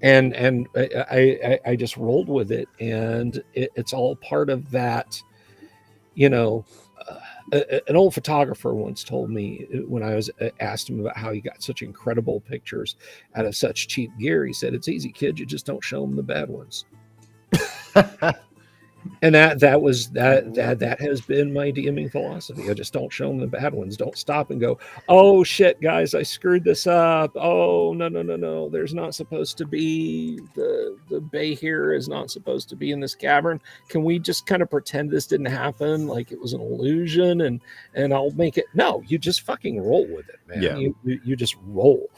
And I just rolled with it. And it's all part of that. An old photographer once told me when I was asked him about how he got such incredible pictures out of such cheap gear, he said, it's easy, kid. You just don't show them the bad ones. And that has been my DMing philosophy. I just don't show them the bad ones. Don't stop and go, oh shit, guys, I screwed this up. Oh no. There's not supposed to be the bay here is not supposed to be in this cavern. Can we just kind of pretend this didn't happen, like it was an illusion, and I'll make it? No, you just fucking roll with it, man. Yeah. You just roll,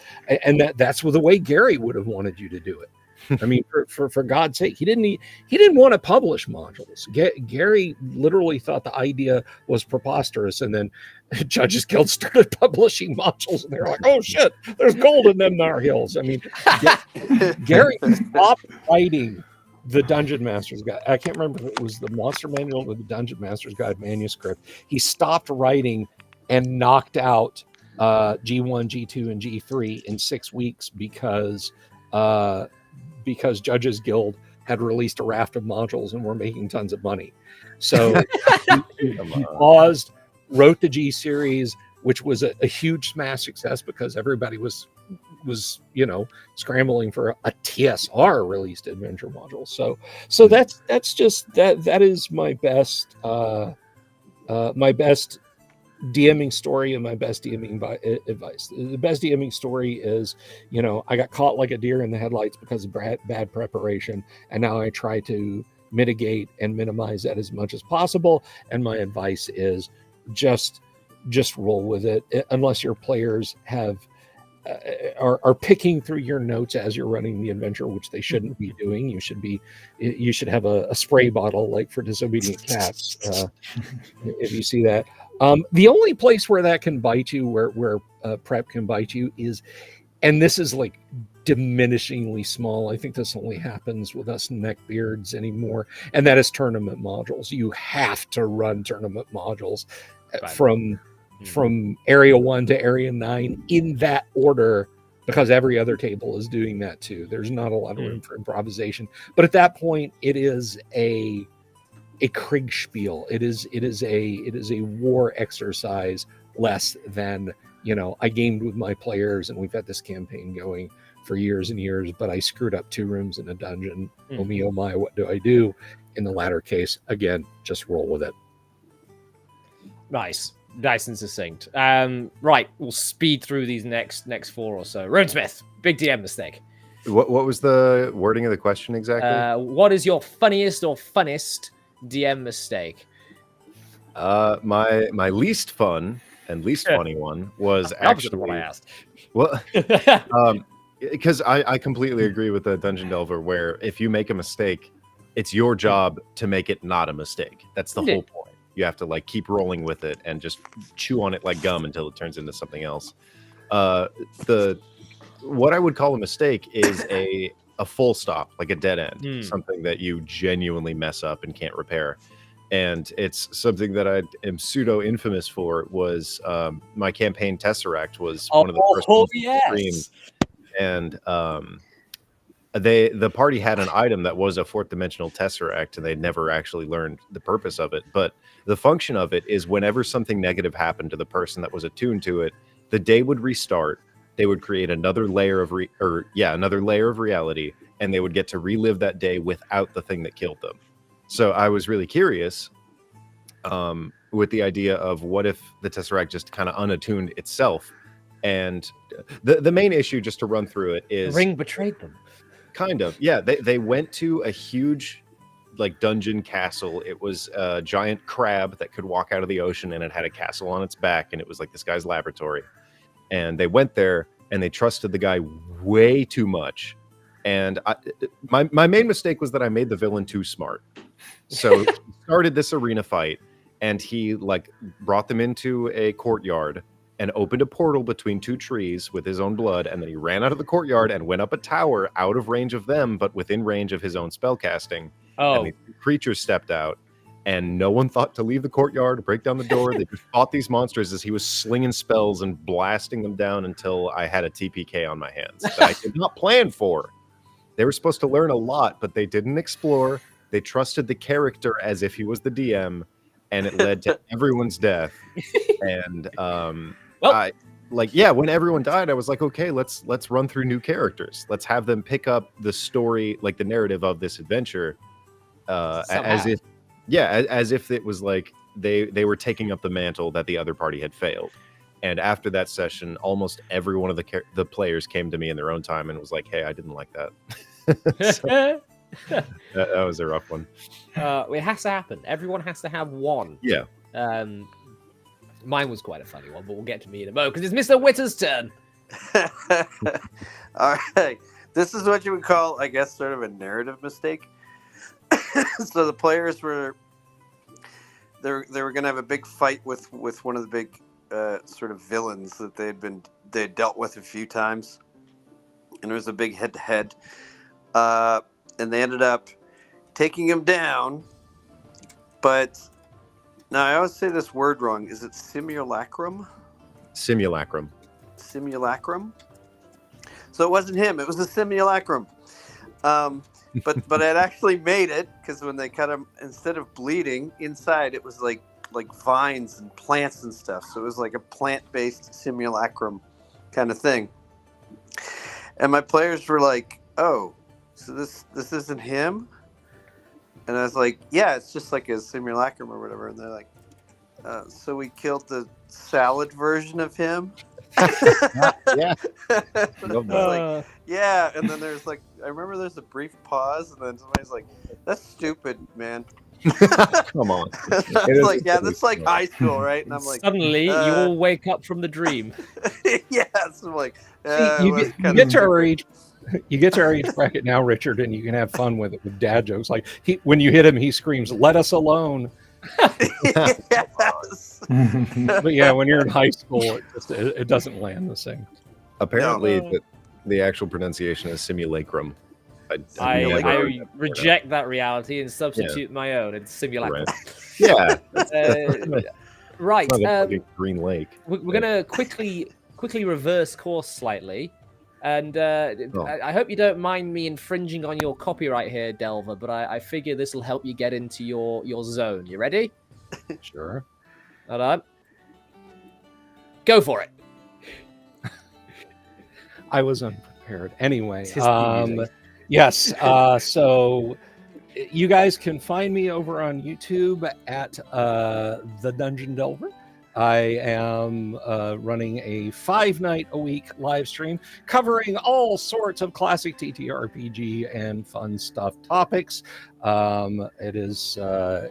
and that's the way Gary would have wanted you to do it. I mean, for God's sake, he didn't want to publish modules. Gary literally thought the idea was preposterous, and then Judges Guild started publishing modules, and they're like, "Oh shit, there's gold in them there hills." I mean, Gary stopped writing the Dungeon Master's Guide. I can't remember if it was the Monster Manual or the Dungeon Master's Guide manuscript. He stopped writing and knocked out G1, G2, and G3 in 6 weeks because Judges Guild had released a raft of modules and were making tons of money. So he paused, wrote the G series, which was a huge smash success because everybody was scrambling for a TSR released adventure module. So that's just that is my best DMing story and my best DMing advice. The best DMing story is, I got caught like a deer in the headlights because of bad preparation, and now I try to mitigate and minimize that as much as possible. And my advice is just roll with it, unless your players have are picking through your notes as you're running the adventure, which they shouldn't be doing. You should have a spray bottle like for disobedient cats. If you see that, the only place where that can bite you, where prep can bite you, is, and this is like diminishingly small. I think this only happens with us neckbeards anymore, and that is tournament modules. You have to run tournament modules from area 1 to area 9 in that order, because every other table is doing that too. There's not a lot of room for improvisation, but at that point it is a Kriegspiel. It is a war exercise, less than, I gamed with my players and we've had this campaign going for years and years, but I screwed up 2 rooms in a dungeon. Oh me, oh my, what do I do? In the latter case, again, just roll with it. Nice and succinct. Right, we'll speed through these next 4 or so. Runesmith, big DM mistake. What was the wording of the question exactly? What is your funniest or funnest DM mistake? My least fun and least funny one was actually what I asked. Well, because I completely agree with the Dungeon Delver, where if you make a mistake, it's your job to make it not a mistake. That's the whole point. You have to keep rolling with it and just chew on it like gum until it turns into something else. What I would call a mistake is a full stop, like a dead end, something that you genuinely mess up and can't repair. And it's something that I am pseudo infamous for. Was my campaign Tesseract was one of the first ones to stream. And the party had an item that was a 4th dimensional Tesseract, and they'd never actually learned the purpose of it. But the function of it is whenever something negative happened to the person that was attuned to it, the day would restart. They would create another layer of reality, and they would get to relive that day without the thing that killed them. So I was really curious with the idea of what if the Tesseract just kind of unattuned itself. And the main issue, just to run through it, is the ring betrayed them. Kind of, yeah. They went to a huge dungeon castle. It was a giant crab that could walk out of the ocean, and it had a castle on its back, and it was like this guy's laboratory. And they went there and they trusted the guy way too much. And my main mistake was that I made the villain too smart. So he started this arena fight, and he brought them into a courtyard and opened a portal between 2 trees with his own blood, and then he ran out of the courtyard and went up a tower out of range of them, but within range of his own spellcasting. Oh. And the creatures stepped out, and no one thought to leave the courtyard, break down the door. They just fought these monsters as he was slinging spells and blasting them down until I had a TPK on my hands that I did not plan for. They were supposed to learn a lot, but they didn't explore. They trusted the character as if he was the DM, and it led to everyone's death. And when everyone died, I was like, okay, let's run through new characters. Let's have them pick up the story, the narrative of this adventure, as if it was they were taking up the mantle that the other party had failed. And after that session, almost every one of the players came to me in their own time and was like, hey, I didn't like that. So, that was a rough one. It has to happen. Everyone has to have one. Yeah. Mine was quite a funny one, but we'll get to me in a moment because it's Mr. Witter's turn. All right. This is what you would call, I guess, sort of a narrative mistake. So the players were they were going to have a big fight with one of the big sort of villains that they'd dealt with a few times, and it was a big head-to-head. And they ended up taking him down, but now I always say this word wrong. Is it simulacrum? Simulacrum. So it wasn't him. It was a simulacrum. But I'd actually made it because when they cut him, instead of bleeding inside, it was like vines and plants and stuff. So it was like a plant-based simulacrum kind of thing. And my players were like, "Oh, so this isn't him?" And I was like, "Yeah, it's just like a simulacrum or whatever." And they're like, "So we killed the salad version of him?" Yeah. Yeah. And then there's I remember there's a brief pause, and then somebody's like, "That's stupid, man. Come on. It's like, yeah, that's like high school, right? And I'm like, Suddenly, you all wake up from the dream. yeah, so I'm like, you get to our age. You get to our age bracket now, Richard, and you can have fun with it with dad jokes. Like when you hit him, he screams, "Let us alone!" Yes. But yeah, when you're in high school, it doesn't land the same. Apparently, the actual pronunciation is simulacrum. I reject that reality and substitute my own. It's simulacrum. Right. Yeah. Right. It's not a fucking Green Lake. We're gonna quickly reverse course slightly, and I hope you don't mind me infringing on your copyright here, Delver. But I figure this will help you get into your zone. You ready? Sure. Hold on. Go for it. I was unprepared. Anyway, It's his theme music. yes. So you guys can find me over on YouTube at The Dungeon Delver. I am running a 5-night-a-week live stream covering all sorts of classic TTRPG and fun stuff topics. It is a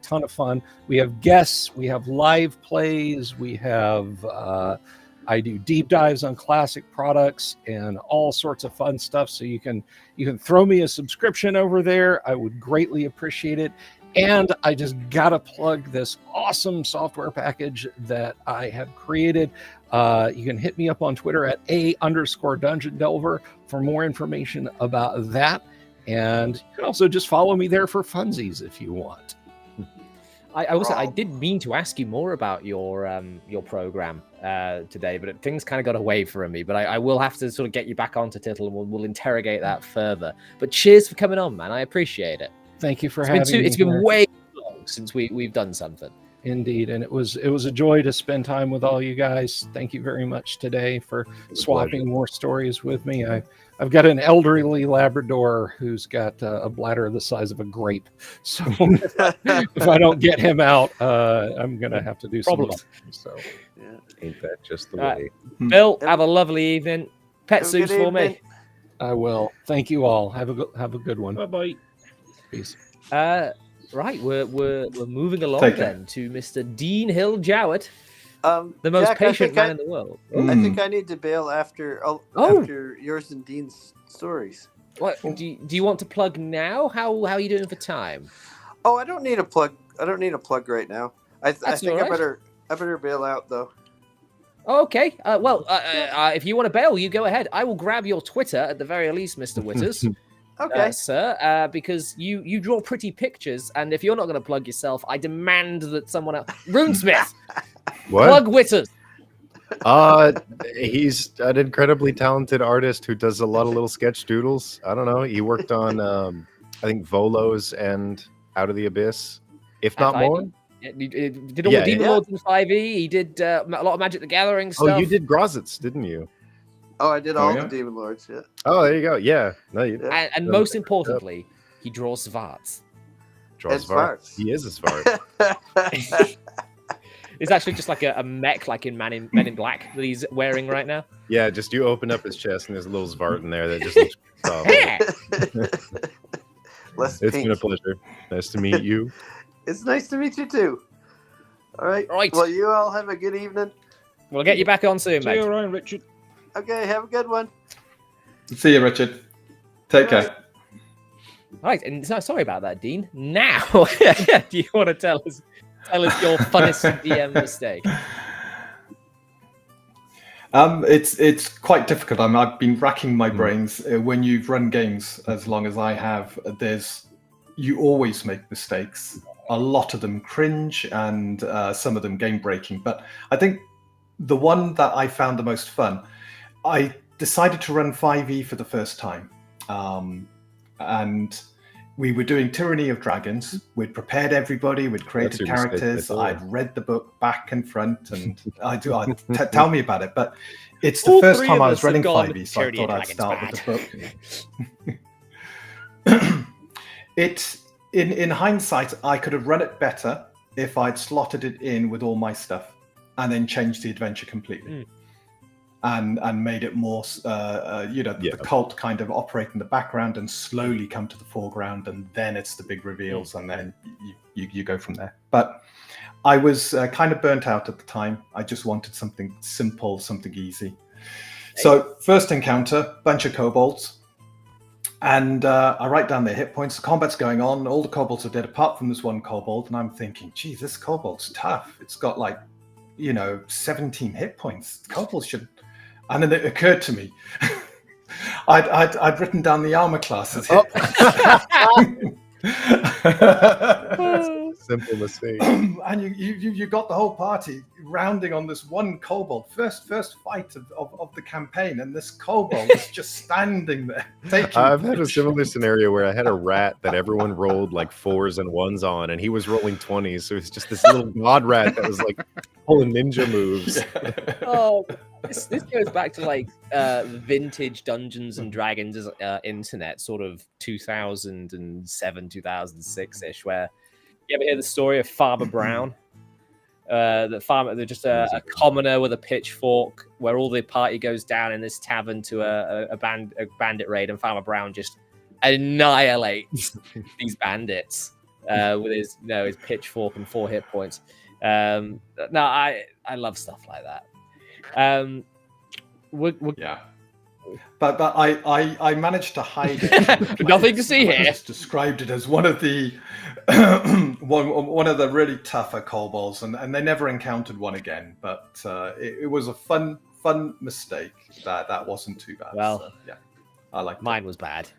ton of fun. We have guests, we have live plays, we have I do deep dives on classic products and all sorts of fun stuff. So you can throw me a subscription over there. I would greatly appreciate it. And I just gotta plug this awesome software package that I have created. You can hit me up on Twitter at @A_Dungeon Delver for more information about that. And you can also just follow me there for funsies if you want. I did mean to ask you more about your program today, but things kind of got away from me. But I will have to sort of get you back onto Tittle, and we'll interrogate that further. But cheers for coming on, man. I appreciate it. Thank you for having me. It's been way long since we've done something. Indeed, and it was a joy to spend time with all you guys. Thank you very much today for swapping more stories with me. I've got an elderly Labrador who's got a bladder the size of a grape, so if I don't get him out, I'm gonna have to do some Problems. So, Ain't that just the way? Bill, have a lovely evening. Pet suits for me. I will. Thank you all. Have a good one. Bye bye. Peace. Right, we're moving along Take care. then to Mr. Dean Hill Jowett, The the most Jack, patient man in the world. I think I need to bail after after yours and Dean's stories. What do you want to plug now? How are you doing for time? Oh, I don't need a plug. I don't need a plug right now. I think all right. I better bail out though. Okay. If you want to bail, you go ahead. I will grab your Twitter at the very least, Mr. Witters. Okay, sir, because you draw pretty pictures, and if you're not going to plug yourself, I demand that someone else. Runesmith, What? plug Witters. He's an incredibly talented artist who does a lot of little sketch doodles. I don't know. He worked on, I think, Volos and Out of the Abyss, if not more. He did all the Demon Lords in 5e. He did a lot of Magic the Gathering stuff. Oh, you did Grozits, didn't you? Oh, I did all the Demon Lords. Yeah. Oh, there you go. Yeah. No, you Yeah. And most importantly, he draws Svarts. draws It's Svart. Svart. He is a Svart. It's actually just like a mech, like in Men in Black, that he's wearing right now. Yeah, just you open up his chest and there's a little Svart in there that just looks soft. Yeah. Less It's pink. been a pleasure. Nice to meet you. It's nice to meet you too. All right. Right. Well, you all have a good evening. We'll get you back on soon, See mate. you around, Richard. Okay, have a good one. See you, Richard. Take care. Right, and sorry about that, Dean. Now, do you want to tell us your funnest DM mistake? It's quite difficult. I've been racking my brains. When you've run games as long as I have, you always make mistakes. A lot of them cringe, and some of them game breaking. But I think the one that I found the most fun, I decided to run 5e for the first time, and we were doing Tyranny of Dragons. We'd prepared everybody. We'd created your mistake, characters. I thought. I'd read the book back and front, and tell me about it. But it's the All first three time of I us was have running gone 5e, so I Tyranny thought of I'd Dragons start with the book. In hindsight, I could have run it better if I'd slotted it in with all my stuff and then changed the adventure completely. and made it more, the cult kind of operate in the background and slowly come to the foreground, and then it's the big reveals, and then you go from there. But I was kind of burnt out at the time. I just wanted something simple, something easy. So first encounter, bunch of kobolds. And I write down their hit points. The combat's going on. All the kobolds are dead apart from this one kobold. And I'm thinking, geez, this kobold's tough. It's got 17 hit points. Kobolds should... And then it occurred to me, I'd written down the armor classes. Simple mistake. And you got the whole party rounding on this one kobold. First fight of the campaign, and this kobold is just standing there. I've had a similar scenario where I had a rat that everyone rolled 4s and 1s on, and he was rolling 20s. So it's just this little mod rat that was pulling ninja moves. Oh, this goes back to vintage Dungeons and Dragons internet, sort of 2007, 2006-ish, where you ever hear the story of Farmer Brown? They're just a commoner with a pitchfork, where all the party goes down in this tavern to a bandit raid, and Farmer Brown just annihilates these bandits with his pitchfork and 4 hit points. I love stuff like that. Yeah. But I managed to hide it. Nothing to see here. I just described it as one of the one of the really tougher kobolds, and they never encountered one again. But it was a fun mistake. That wasn't too bad. Well, so, yeah, I like mine was bad.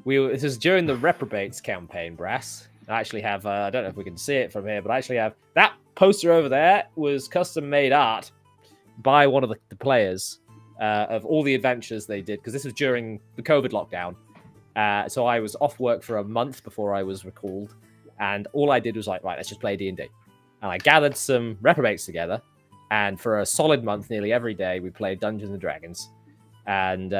This is during the Reprobates campaign, Brass. I actually have I don't know if we can see it from here, but I actually have that poster over there was custom made art by one of the players. Of all the adventures they did, because this was during the COVID lockdown. So I was off work for a month before I was recalled, and all I did was right, let's just play D&D. And I gathered some reprobates together, and for a solid month, nearly every day, we played Dungeons and Dragons. And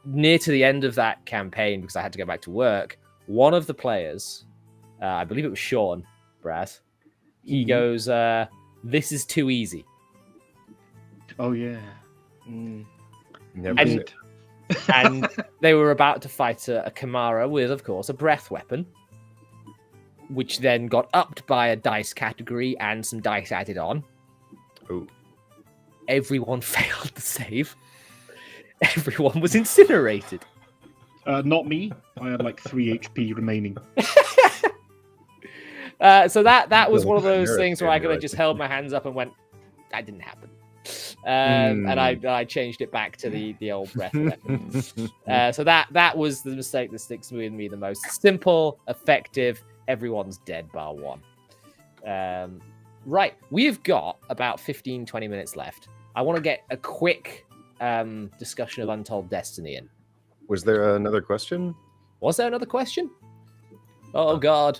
near to the end of that campaign, because I had to go back to work, one of the players, I believe it was Sean, Brad, he goes, "This is too easy." Oh yeah. And they were about to fight a Chimera with, of course, a breath weapon, which then got upped by a dice category and some dice added on. Ooh. Everyone failed the save. Everyone was incinerated. Not me. I had 3 HP remaining. So that was one of those things where I could have just held my hands up and went, that didn't happen. And I changed it back to the old breath weapon. So that was the mistake that sticks with me the most. Simple, effective, everyone's dead bar one. Right, we've got about 15-20 minutes left. I want to get a quick discussion of Untold Destiny in. Was there another question? Was there another question? Oh God.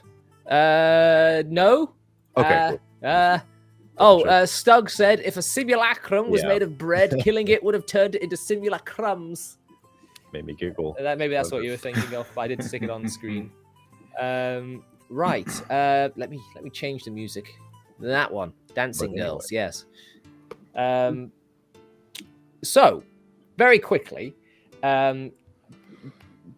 No. Okay. Cool. Stug said if a simulacrum was made of bread, killing it would have turned it into simulacrums. Made me giggle. Maybe that's what you were thinking of. But I did stick it on the screen. Right. Let me change the music. That one, Dancing Girls. Yes. So, very quickly,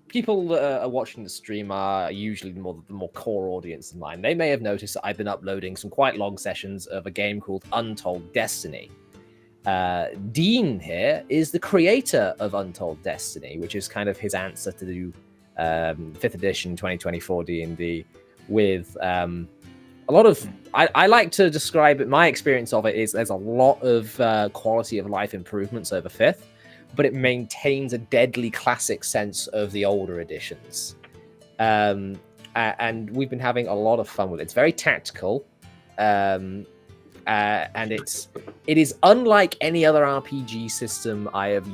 people that are watching the stream are usually the more core audience than mine. They may have noticed that I've been uploading some quite long sessions of a game called Untold Destiny. Dean here is the creator of Untold Destiny, which is kind of his answer to the 5th edition 2024 D&D with a lot of... I like to describe it, my experience of it is there's a lot of quality of life improvements over 5th, but it maintains a deadly classic sense of the older editions. And we've been having a lot of fun with it. It's very tactical, and it is unlike any other RPG system I have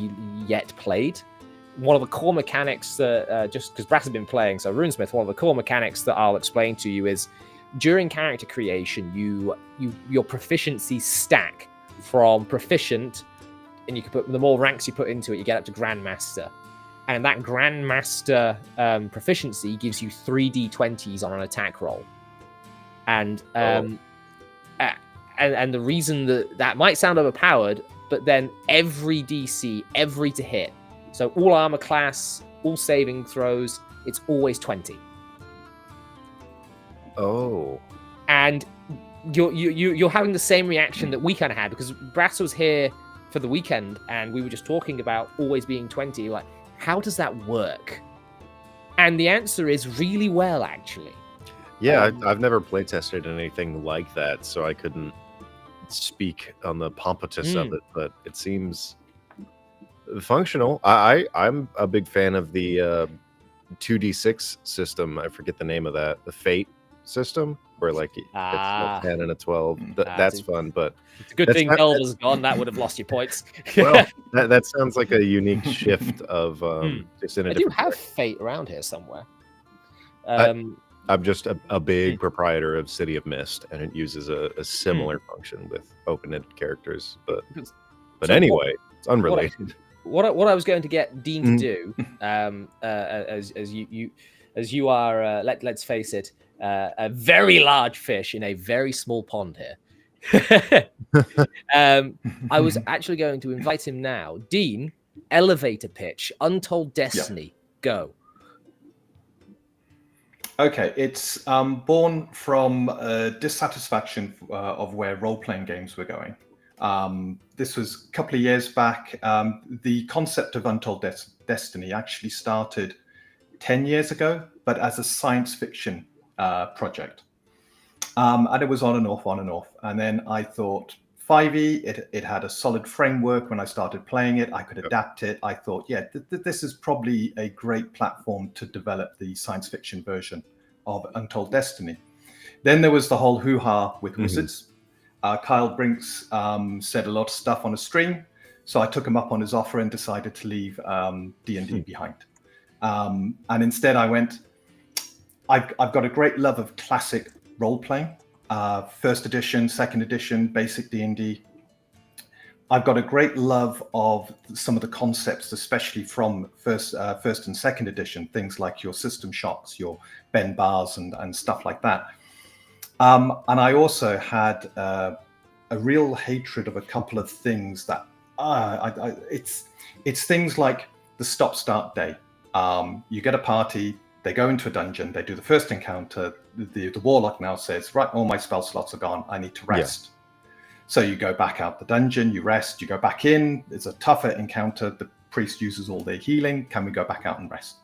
yet played. One of the core mechanics that, just because Brass has been playing, so RuneSmith, one of the core mechanics that I'll explain to you is during character creation, your proficiency stack from proficient, and you can put the more ranks you put into it, you get up to Grandmaster. And that Grandmaster proficiency gives you 3d20s on an attack roll. And and the reason that might sound overpowered, but then every DC, every to hit, so all armor class, all saving throws, it's always 20. Oh. And you're having the same reaction that we kind of had, because Brass was here for the weekend and we were just talking about always being 20. Like, how does that work? And the answer is really well, actually. Yeah, I've never play tested anything like that, so I couldn't speak on the pompousness of it, but it seems functional. I'm a big fan of the 2d6 system. I forget the name of that. The Fate system, where like it's a 10 and a 12. That's fun, but it's a good thing Elder's gone. That would have lost your points. Well, that sounds like a unique shift of just in a I do different have direction. Fate around here somewhere. I'm just a big proprietor of City of Mist, and it uses a similar function with open-ended characters. But anyway, it's unrelated. What I was going to get Dean to do, as you are, let's face it, a very large fish in a very small pond here. I was actually going to invite him now. Dean, elevator pitch, Untold Destiny, go. Okay, it's born from dissatisfaction of where role-playing games were going. This was a couple of years back. The concept of Untold Destiny actually started 10 years ago, but as a science fiction project. And it was on and off. And then I thought 5e, it had a solid framework. When I started playing it, I could adapt it. I thought, yeah, this is probably a great platform to develop the science fiction version of Untold Destiny. Then there was the whole hoo-ha with Wizards. Kyle Brinks said a lot of stuff on a stream, so I took him up on his offer and decided to leave D&D behind. And instead I went, I've got a great love of classic role-playing, first edition, second edition, basic D&D. I've got a great love of some of the concepts, especially from first and second edition, things like your system shocks, your bend bars and stuff like that. And I also had a real hatred of a couple of things that it's things like the stop-start day. You get a party, they go into a dungeon, they do the first encounter, the warlock now says, right, all my spell slots are gone, I need to rest. So you go back out the dungeon, you rest, you go back in, it's a tougher encounter, the priest uses all their healing, can we go back out and rest?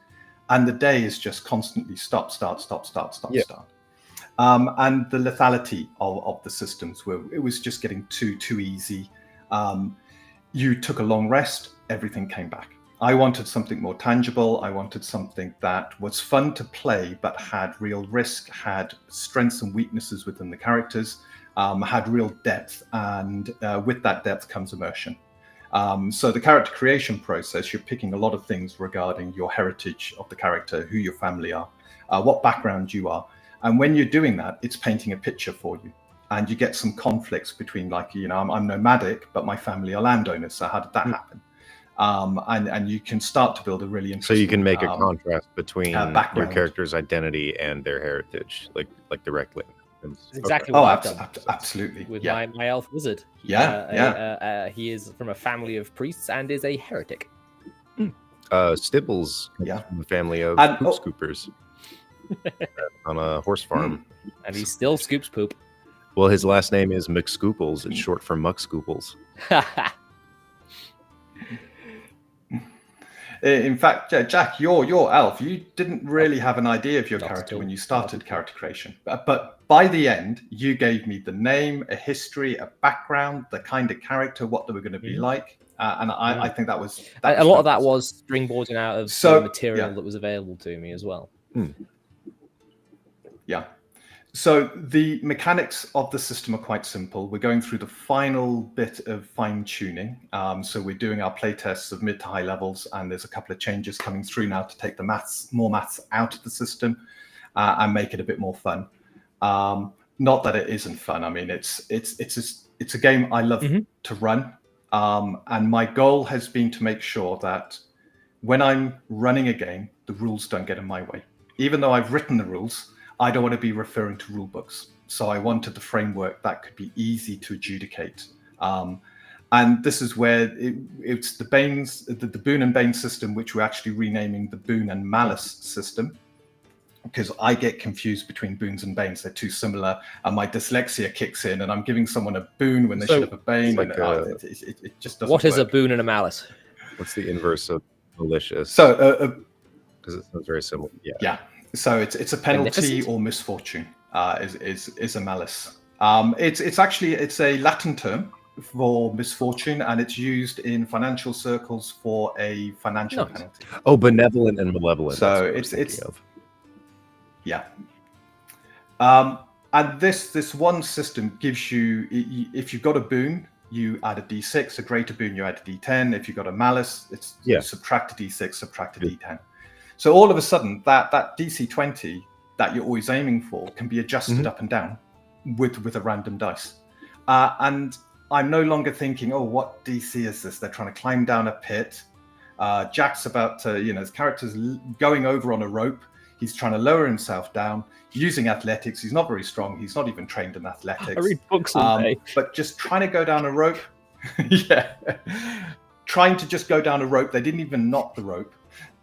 And the day is just constantly stop, start. And the lethality of the systems it was just getting too easy. You took a long rest, everything came back. I wanted something more tangible. I wanted something that was fun to play, but had real risk, had strengths and weaknesses within the characters, had real depth. And with that depth comes immersion. So the character creation process, you're picking a lot of things regarding your heritage of the character, who your family are, what background you are. And when you're doing that, it's painting a picture for you. And you get some conflicts between, like, I'm nomadic, but my family are landowners. So how did that happen? And you can start to build a really interesting. So you can make a contrast between your character's identity and their heritage, like directly. That's exactly what I've done. Absolutely. With my elf wizard. He is from a family of priests and is a heretic. Stibbles, from the family of poop scoopers on a horse farm. And he still scoops poop. Well, his last name is McScooples. It's short for Muck Scooples. In fact, Jack, your elf, you didn't really have an idea of your character when you started character creation. But by the end, you gave me the name, a history, a background, the kind of character, what they were going to be like. And I think that was a lot of that was springboarding out of the material that was available to me as well. Yeah. So the mechanics of the system are quite simple. We're going through the final bit of fine tuning. So we're doing our play tests of mid to high levels, and there's a couple of changes coming through now to take the more maths out of the system and make it a bit more fun. Not that it isn't fun. I mean, it's a game I love to run, and my goal has been to make sure that when I'm running a game, the rules don't get in my way. Even though I've written the rules, I don't want to be referring to rule books. So I wanted the framework that could be easy to adjudicate. And this is where it's the boon and bane system, which we're actually renaming the boon and malice system, because I get confused between boons and banes. They're too similar, and my dyslexia kicks in, and I'm giving someone a boon when they should have a bane. Like and it just doesn't What is a work. boon and a malice? What's the inverse of malicious? So, because it sounds very similar. Yeah. yeah. So it's a penalty Beneficent? or misfortune. Is a malice. It's a Latin term for misfortune, and it's used in financial circles for a financial Nice. penalty. Oh, benevolent and malevolent. So that's what I was it's thinking of. Yeah. And this one system gives you, if you've got a boon, you add a d6. A greater boon, you add a d10. If you've got a malice, it's you subtract a d6, subtract a d10. So all of a sudden, that DC 20 that you're always aiming for can be adjusted up and down with a random dice. And I'm no longer thinking, oh, what DC is this? They're trying to climb down a pit. Jack's about to, his character's going over on a rope. He's trying to lower himself down using athletics. He's not very strong. He's not even trained in athletics. I read books all day. But just trying to go down a rope. Trying to just go down a rope. They didn't even knot the rope.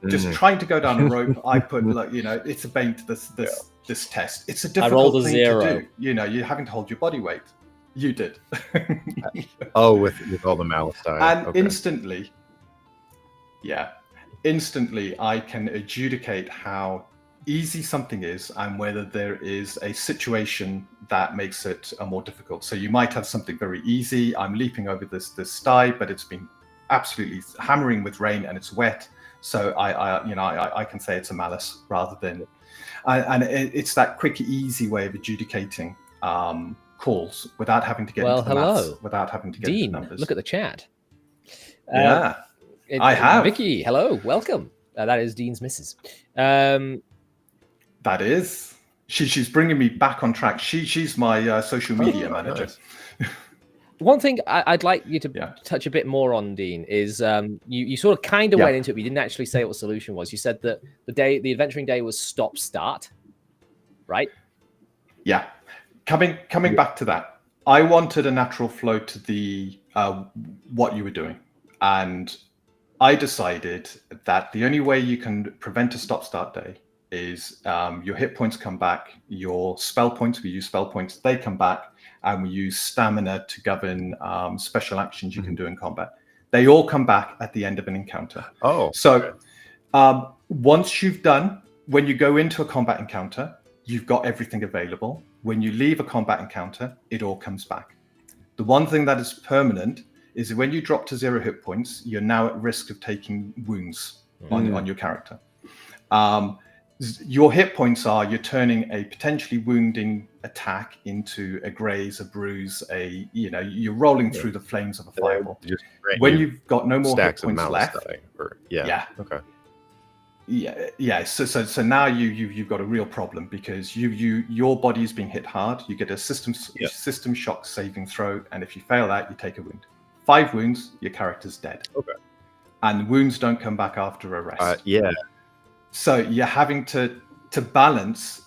Just trying to go down a rope. I put it's a bane to this test. It's a difficult thing to do. You're having to hold your body weight. You did. Oh, with all the malice die. And instantly, I can adjudicate how easy something is and whether there is a situation that makes it more difficult. So you might have something very easy. I'm leaping over this sty, but it's been absolutely hammering with rain and it's wet. So I can say it's a malice rather than, and it's that quick, easy way of adjudicating calls without having to get into the maths, without having to get Dean, into numbers. look at the chat. I have. Vicky, hello, welcome. That is Dean's missus. That is. She's bringing me back on track. She's my social media manager. Nice. One thing I'd like you to touch a bit more on, Dean, is you sort of kind of went into it, but you didn't actually say what the solution was. You said that the adventuring day was stop-start, right? Yeah. Coming back to that, I wanted a natural flow to the what you were doing. And I decided that the only way you can prevent a stop-start day is your hit points come back, your spell points, we use spell points, they come back, and we use stamina to govern special actions you can do in combat. They all come back at the end of an encounter. Oh. So once you've done, when you go into a combat encounter, you've got everything available. When you leave a combat encounter, it all comes back. The one thing that is permanent is when you drop to 0 hit points, you're now at risk of taking wounds on your character. Your hit points are you're turning a potentially wounding attack into a graze, a bruise, you're rolling through the flames of a fireball. When you've got no more hit points left, okay. Yeah. So now you've got a real problem because your body is being hit hard. You get a system shock saving throw, and if you fail that, you take a wound. 5 wounds, your character's dead. Okay. And wounds don't come back after a rest. So you're having to balance.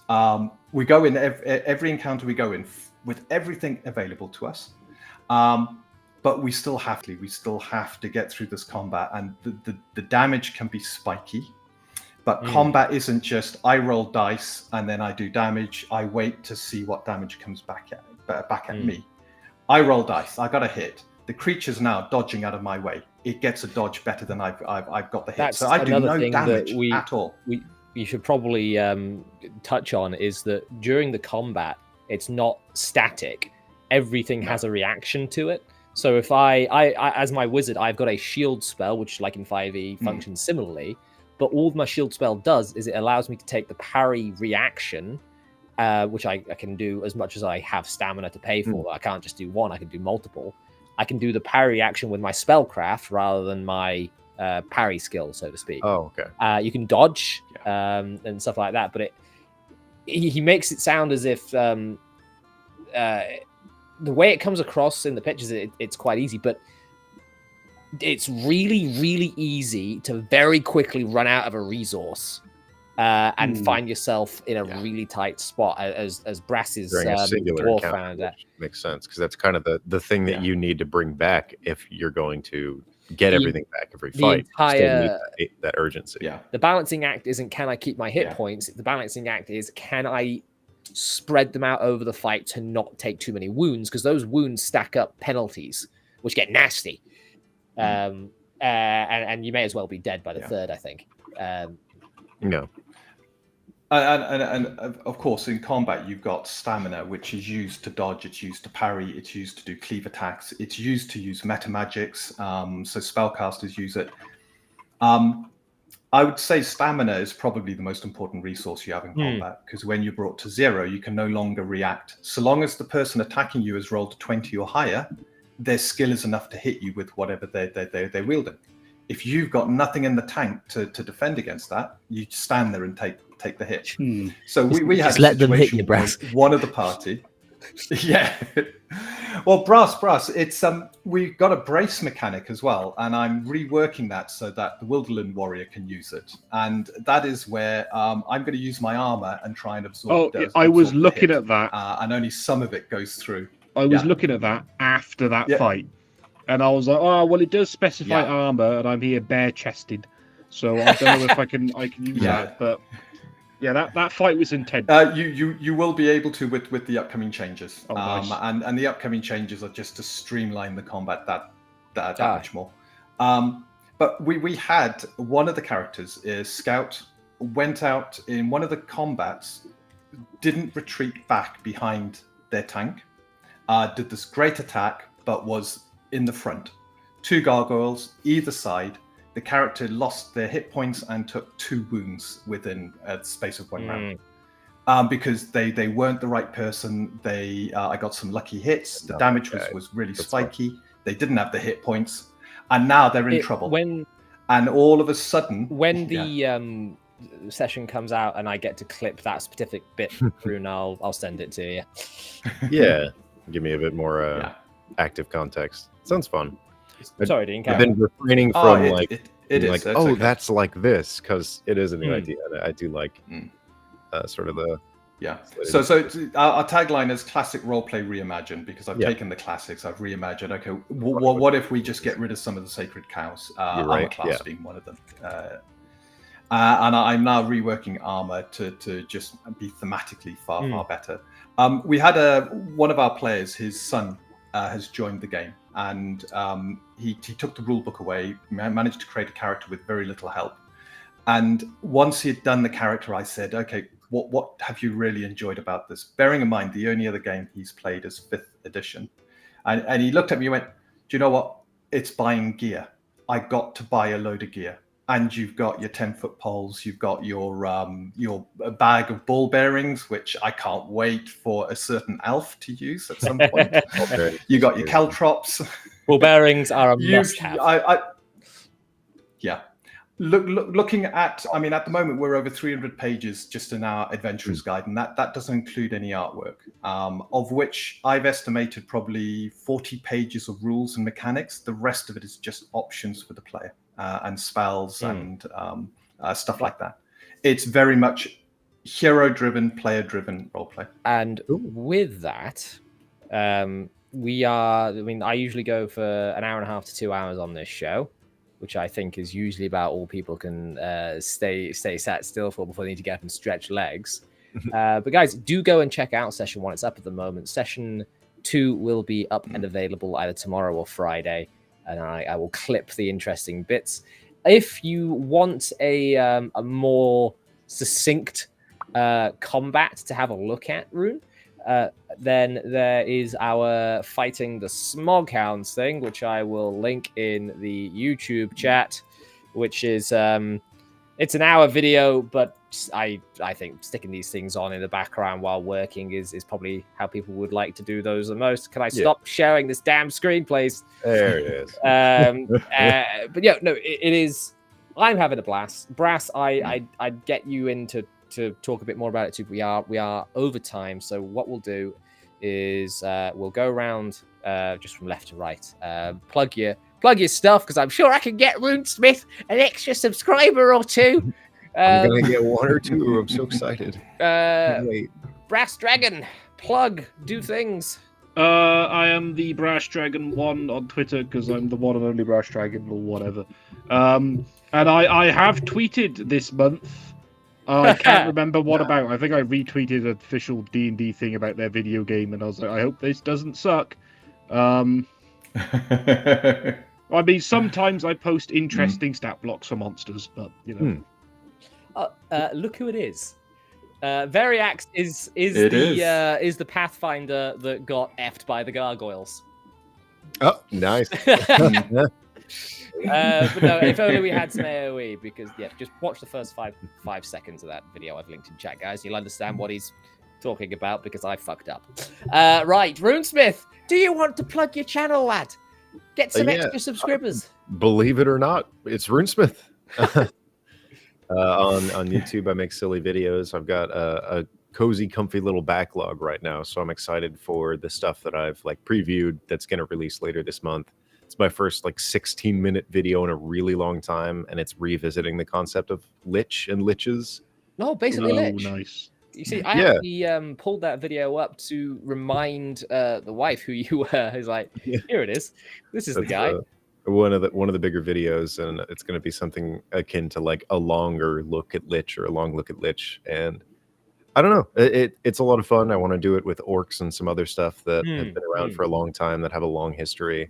We go in every encounter we go in with everything available to us, but we still have to get through this combat, and the damage can be spiky. But combat isn't just I roll dice and then I do damage. I wait to see what damage comes back at me. I roll dice. I got a hit. The creature's now dodging out of my way. It gets a dodge better than I've got the hit. That's so I do no thing damage that at all. We should probably touch on is that during the combat, it's not static. Everything has a reaction to it. So if I as my wizard, I've got a shield spell, which like in 5e functions similarly. But all my shield spell does is it allows me to take the parry reaction, which I can do as much as I have stamina to pay for. I can't just do one, I can do multiple. I can do the parry reaction with my spellcraft rather than my parry skill, so to speak. Oh, okay. You can dodge and stuff like that, but he makes it sound as if the way it comes across in the pictures, it's quite easy, but it's really, really easy to very quickly run out of a resource and find yourself in a really tight spot as Brass's during a singular dwarf encounter, found that. makes sense because that's kind of the thing that you need to bring back if you're going to get everything back every fight. Entire that urgency. Yeah. The balancing act isn't can I keep my hit points. The balancing act is can I spread them out over the fight to not take too many wounds, because those wounds stack up penalties which get nasty. And you may as well be dead by the third, I think. No. And of course, in combat, you've got stamina, which is used to dodge, it's used to parry, it's used to do cleave attacks, it's used to use meta magics, so spellcasters use it. I would say stamina is probably the most important resource you have in combat, because when you're brought to 0, you can no longer react. So long as the person attacking you has rolled a 20 or higher, their skill is enough to hit you with whatever they're wielding. If you've got nothing in the tank to defend against that, you stand there and take the hit. So we had let them hit you, Brass. One of the party. Yeah. Well, Brass, it's we've got a brace mechanic as well, and I'm reworking that so that the Wilderland warrior can use it. And that is where I'm going to use my armor and try and absorb. I was looking at that, and only some of it goes through. I was looking at that after that fight, and I was like, oh well, it does specify armor, and I'm here bare chested, so I don't know if I can use that, but. Yeah, that fight was intense. You will be able to with the upcoming changes, nice. and the upcoming changes are just to streamline the combat that much more. But we had one of the characters is Scout went out in one of the combats, didn't retreat back behind their tank, did this great attack, but was in the front. 2 gargoyles either side. The character lost their hit points and took 2 wounds within a space of 1 round, because they weren't the right person. I got some lucky hits. The damage was really spiky. They didn't have the hit points, and now they're in trouble. And all of a sudden, when the session comes out and I get to clip that specific bit through, I'll send it to you. Yeah, give me a bit more active context. Sounds fun. Sorry, Dean. I've been refraining from okay. that's like this, because it is a new idea. I do like sort of the So our tagline is classic roleplay reimagined, because I've taken the classics, I've reimagined. Okay, what if we just get rid of some of the sacred cows? Armor class being one of them. And I'm now reworking armor to just be thematically far better. We had one of our players, his son, has joined the game, and he took the rule book away, managed to create a character with very little help. And once he had done the character, I said, okay, what have you really enjoyed about this? Bearing in mind, the only other game he's played is 5th edition. And he looked at me and went, do you know what? It's buying gear. I got to buy a load of gear. And you've got your 10-foot poles, you've got your bag of ball bearings, which I can't wait for a certain elf to use at some point. You got your caltrops. Ball bearings are a must-have. Looking at, I mean, at the moment we're over 300 pages just in our adventurer's guide, and that doesn't include any artwork, of which I've estimated probably 40 pages of rules and mechanics. The rest of it is just options for the player. And spells and stuff like that. It's very much hero-driven, player-driven roleplay. And with that, I usually go for an hour and a half to 2 hours on this show, which I think is usually about all people can stay sat still for before they need to get up and stretch legs. But guys, do go and check out Session 1. It's up at the moment. Session 2 will be up and available either tomorrow or Friday. And I will clip the interesting bits. If you want a more succinct combat to have a look at, Rune, then there is our Fighting the Smoghounds thing, which I will link in the YouTube chat, which is it's an hour video, but I think sticking these things on in the background while working is probably how people would like to do those the most. Can I stop sharing this damn screen, please? There it is. But yeah, no, it is. I'm having a blast. Brass, I'd get you in to talk a bit more about it too. We are over time, so what we'll do is we'll go around just from left to right. Plug your stuff, because I'm sure I can get Rune Smith an extra subscriber or two. I'm gonna get one or two. I'm so excited. Wait. Brass Dragon, plug, do things. I am the Brash Dragon 1 on Twitter because I'm the one and only Brash Dragon or whatever. And I have tweeted this month. I can't remember what about. I think I retweeted an official D&D thing about their video game, and I was like, I hope this doesn't suck. I mean, sometimes I post interesting stat blocks for monsters, but you know. Look who it is. Variax is the Pathfinder that got effed by the gargoyles. Oh, nice. But no, if only we had some AoE, because just watch the first five seconds of that video I've linked in chat, guys. You'll understand what he's talking about, because I fucked up. Right, Runesmith, do you want to plug your channel, lad? Get some extra subscribers. Believe it or not, it's Runesmith. On YouTube, I make silly videos. I've got a cozy, comfy little backlog right now, so I'm excited for the stuff that I've previewed that's going to release later this month. It's my first 16-minute video in a really long time, and it's revisiting the concept of lich and liches. No, basically lich. Nice. You see, I actually pulled that video up to remind the wife who you were. Who's like, here it is. This is the guy. One of the bigger videos, and it's going to be something akin to a longer look at lich or a long look at lich. And I don't know, it's a lot of fun. I want to do it with orcs and some other stuff that have been around for a long time, that have a long history.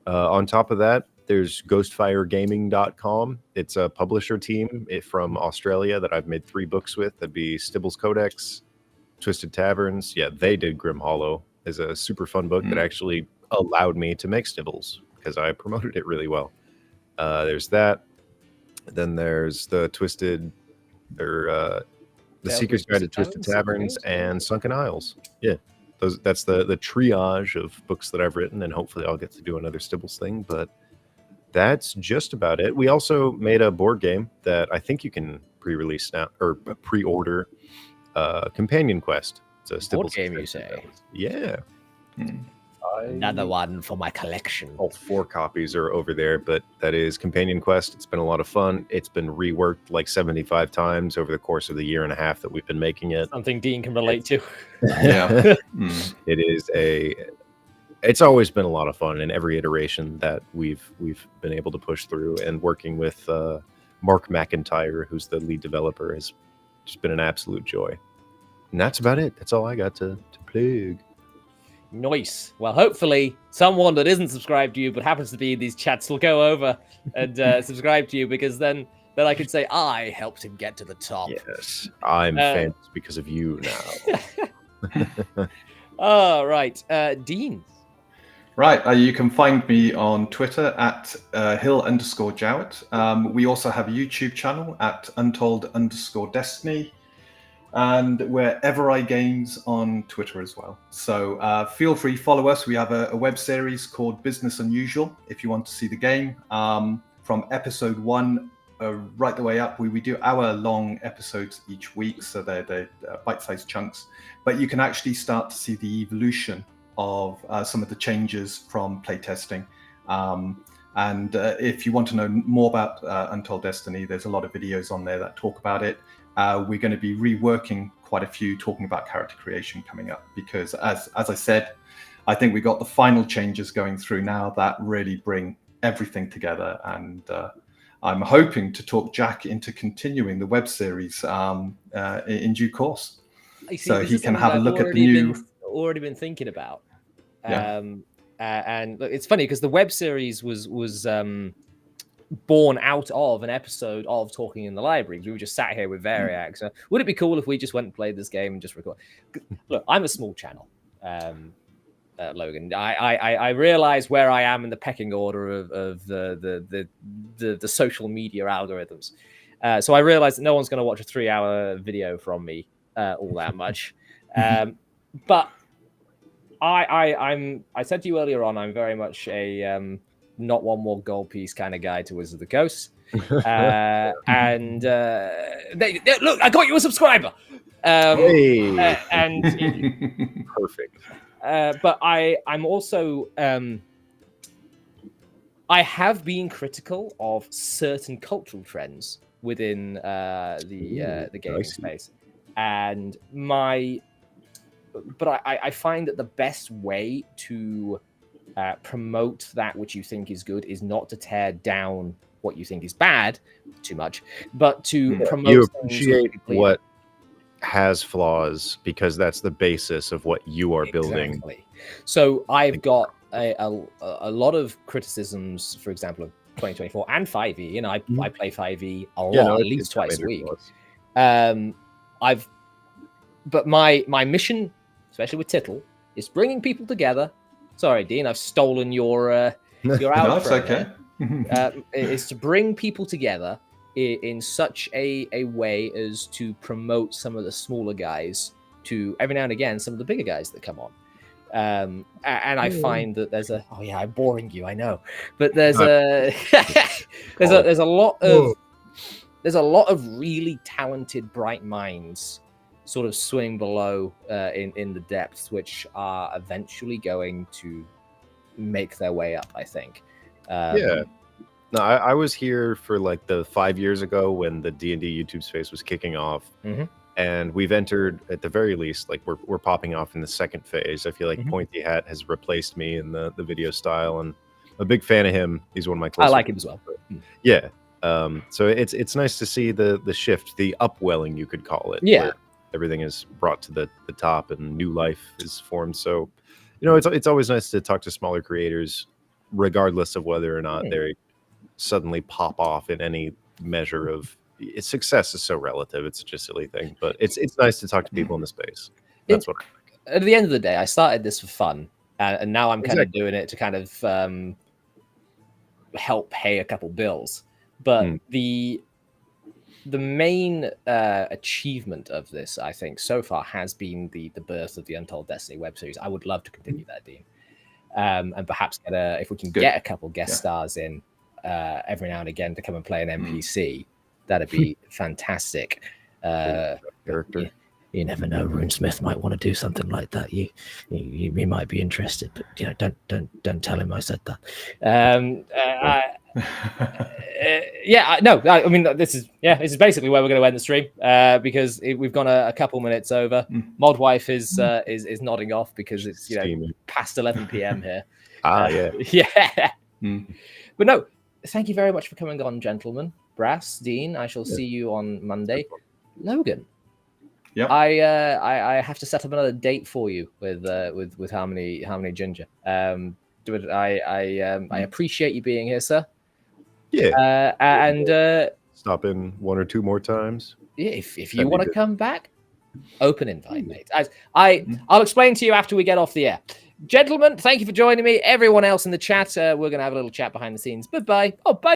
On top of that, there's ghostfiregaming.com. It's a publisher team from Australia that I've made 3 books with. That'd be Stibble's Codex, Twisted Taverns. Yeah, they did Grim Hollow as a super fun book that actually allowed me to make Stibbles, because I promoted it really well. There's that. Then there's the Seeker's Guide to Twisted Taverns and Sunken Isles. Yeah, that's the triage of books that I've written, and hopefully I'll get to do another Stibbles thing. But that's just about it. We also made a board game that I think you can pre-release now, or pre-order. Companion Quest. It's a Stibbles board game, you say? Yeah. Another one for my collection. All 4 copies are over there, but that is Companion Quest. It's been a lot of fun. It's been reworked 75 times over the course of the year and a half that we've been making it. Something Dean can relate to. Yeah. It is it's always been a lot of fun in every iteration that we've been able to push through, and working with Mark McIntyre, who's the lead developer, has just been an absolute joy. And that's about it. That's all I got to plug. Nice. Well, hopefully someone that isn't subscribed to you but happens to be in these chats will go over and subscribe to you, because then I can say I helped him get to the top. Yes, I'm famous because of you now. All right, Dean. Right, you can find me on Twitter at Hill_Jowett. We also have a YouTube channel at Untold_Destiny. And we're Evereye Games on Twitter as well. So feel free, follow us. We have a web series called Business Unusual, if you want to see the game. From episode 1 right the way up, we do hour-long episodes each week, so they're bite-sized chunks. But you can actually start to see the evolution of some of the changes from playtesting. And if you want to know more about Untold Destiny, there's a lot of videos on there that talk about it. We're going to be reworking quite a few, talking about character creation coming up, because as I said, I think we got the final changes going through now that really bring everything together. And I'm hoping to talk Jack into continuing the web series in due course, so he can have a look at the new. Already been thinking about. Yeah. And look, it's funny because the web series was born out of an episode of Talking in the Library. We were just sat here with Variax. So would it be cool if we just went and played this game and just record? Look, I'm a small channel, Logan. I realize where I am in the pecking order of the social media algorithms. So I realize that no one's going to watch a 3-hour video from me all that much. But I said to you earlier on, I'm very much a not one more gold piece kind of guy to Wizards of the Coast. And look, I got you a subscriber. Hey. And Perfect. but I'm also I have been critical of certain cultural trends within the gaming space, and I find that the best way to promote that which you think is good is not to tear down what you think is bad too much, but to promote. You appreciate what has flaws because that's the basis of what you are building. Exactly. So I've got a lot of criticisms, for example, of 2024 and 5e. I play 5e a lot, at least twice a week. But my mission, especially with Tittle, is bringing people together. Sorry, Dean, I've stolen your outro. No, it's okay. Is to bring people together in such a way as to promote some of the smaller guys to every now and again some of the bigger guys that come on. And I find that there's I'm boring you, I know, but there's there's a lot of really talented, bright minds sort of swimming below in the depths, which are eventually going to make their way up, I think. No, I was here for like the 5 years ago when the D&D YouTube space was kicking off. And we've entered, at the very least, like we're popping off in the second phase. I feel like Pointy Hat has replaced me in the video style, and I'm a big fan of him. He's one of my close. I like him as well. Yeah. So it's nice to see the shift, the upwelling, you could call it. Yeah. Everything is brought to the top and new life is formed. So, it's always nice to talk to smaller creators, regardless of whether or not they suddenly pop off in any measure of success is so relative. It's such a silly thing, but it's nice to talk to people in the space. That's what at the end of the day, I started this for fun, and now I'm kind of doing it to kind of help pay a couple bills. But the main achievement of this, I think, so far has been the birth of the Untold Destiny web series. I would love to continue that, Dean, and perhaps if we can get a couple guest stars in every now and again to come and play an NPC, that'd be fantastic. character. You never know. Rune Smith might want to do something like that. You might be interested, but don't tell him I said that. I mean, this is basically where we're going to end the stream because we've gone a couple minutes over. Modwife is nodding off because it's past 11 p.m. here. But no, thank you very much for coming on, gentlemen. Brass, Dean, I shall see you on Monday. Logan, I have to set up another date for you with Harmony Ginger. I appreciate you being here, sir. And stop in one or two more times. If you want to come back, open invite, mate. I'll explain to you after we get off the air. Gentlemen, thank you for joining me. Everyone else in the chat, we're going to have a little chat behind the scenes. Bye-bye. Oh, bye.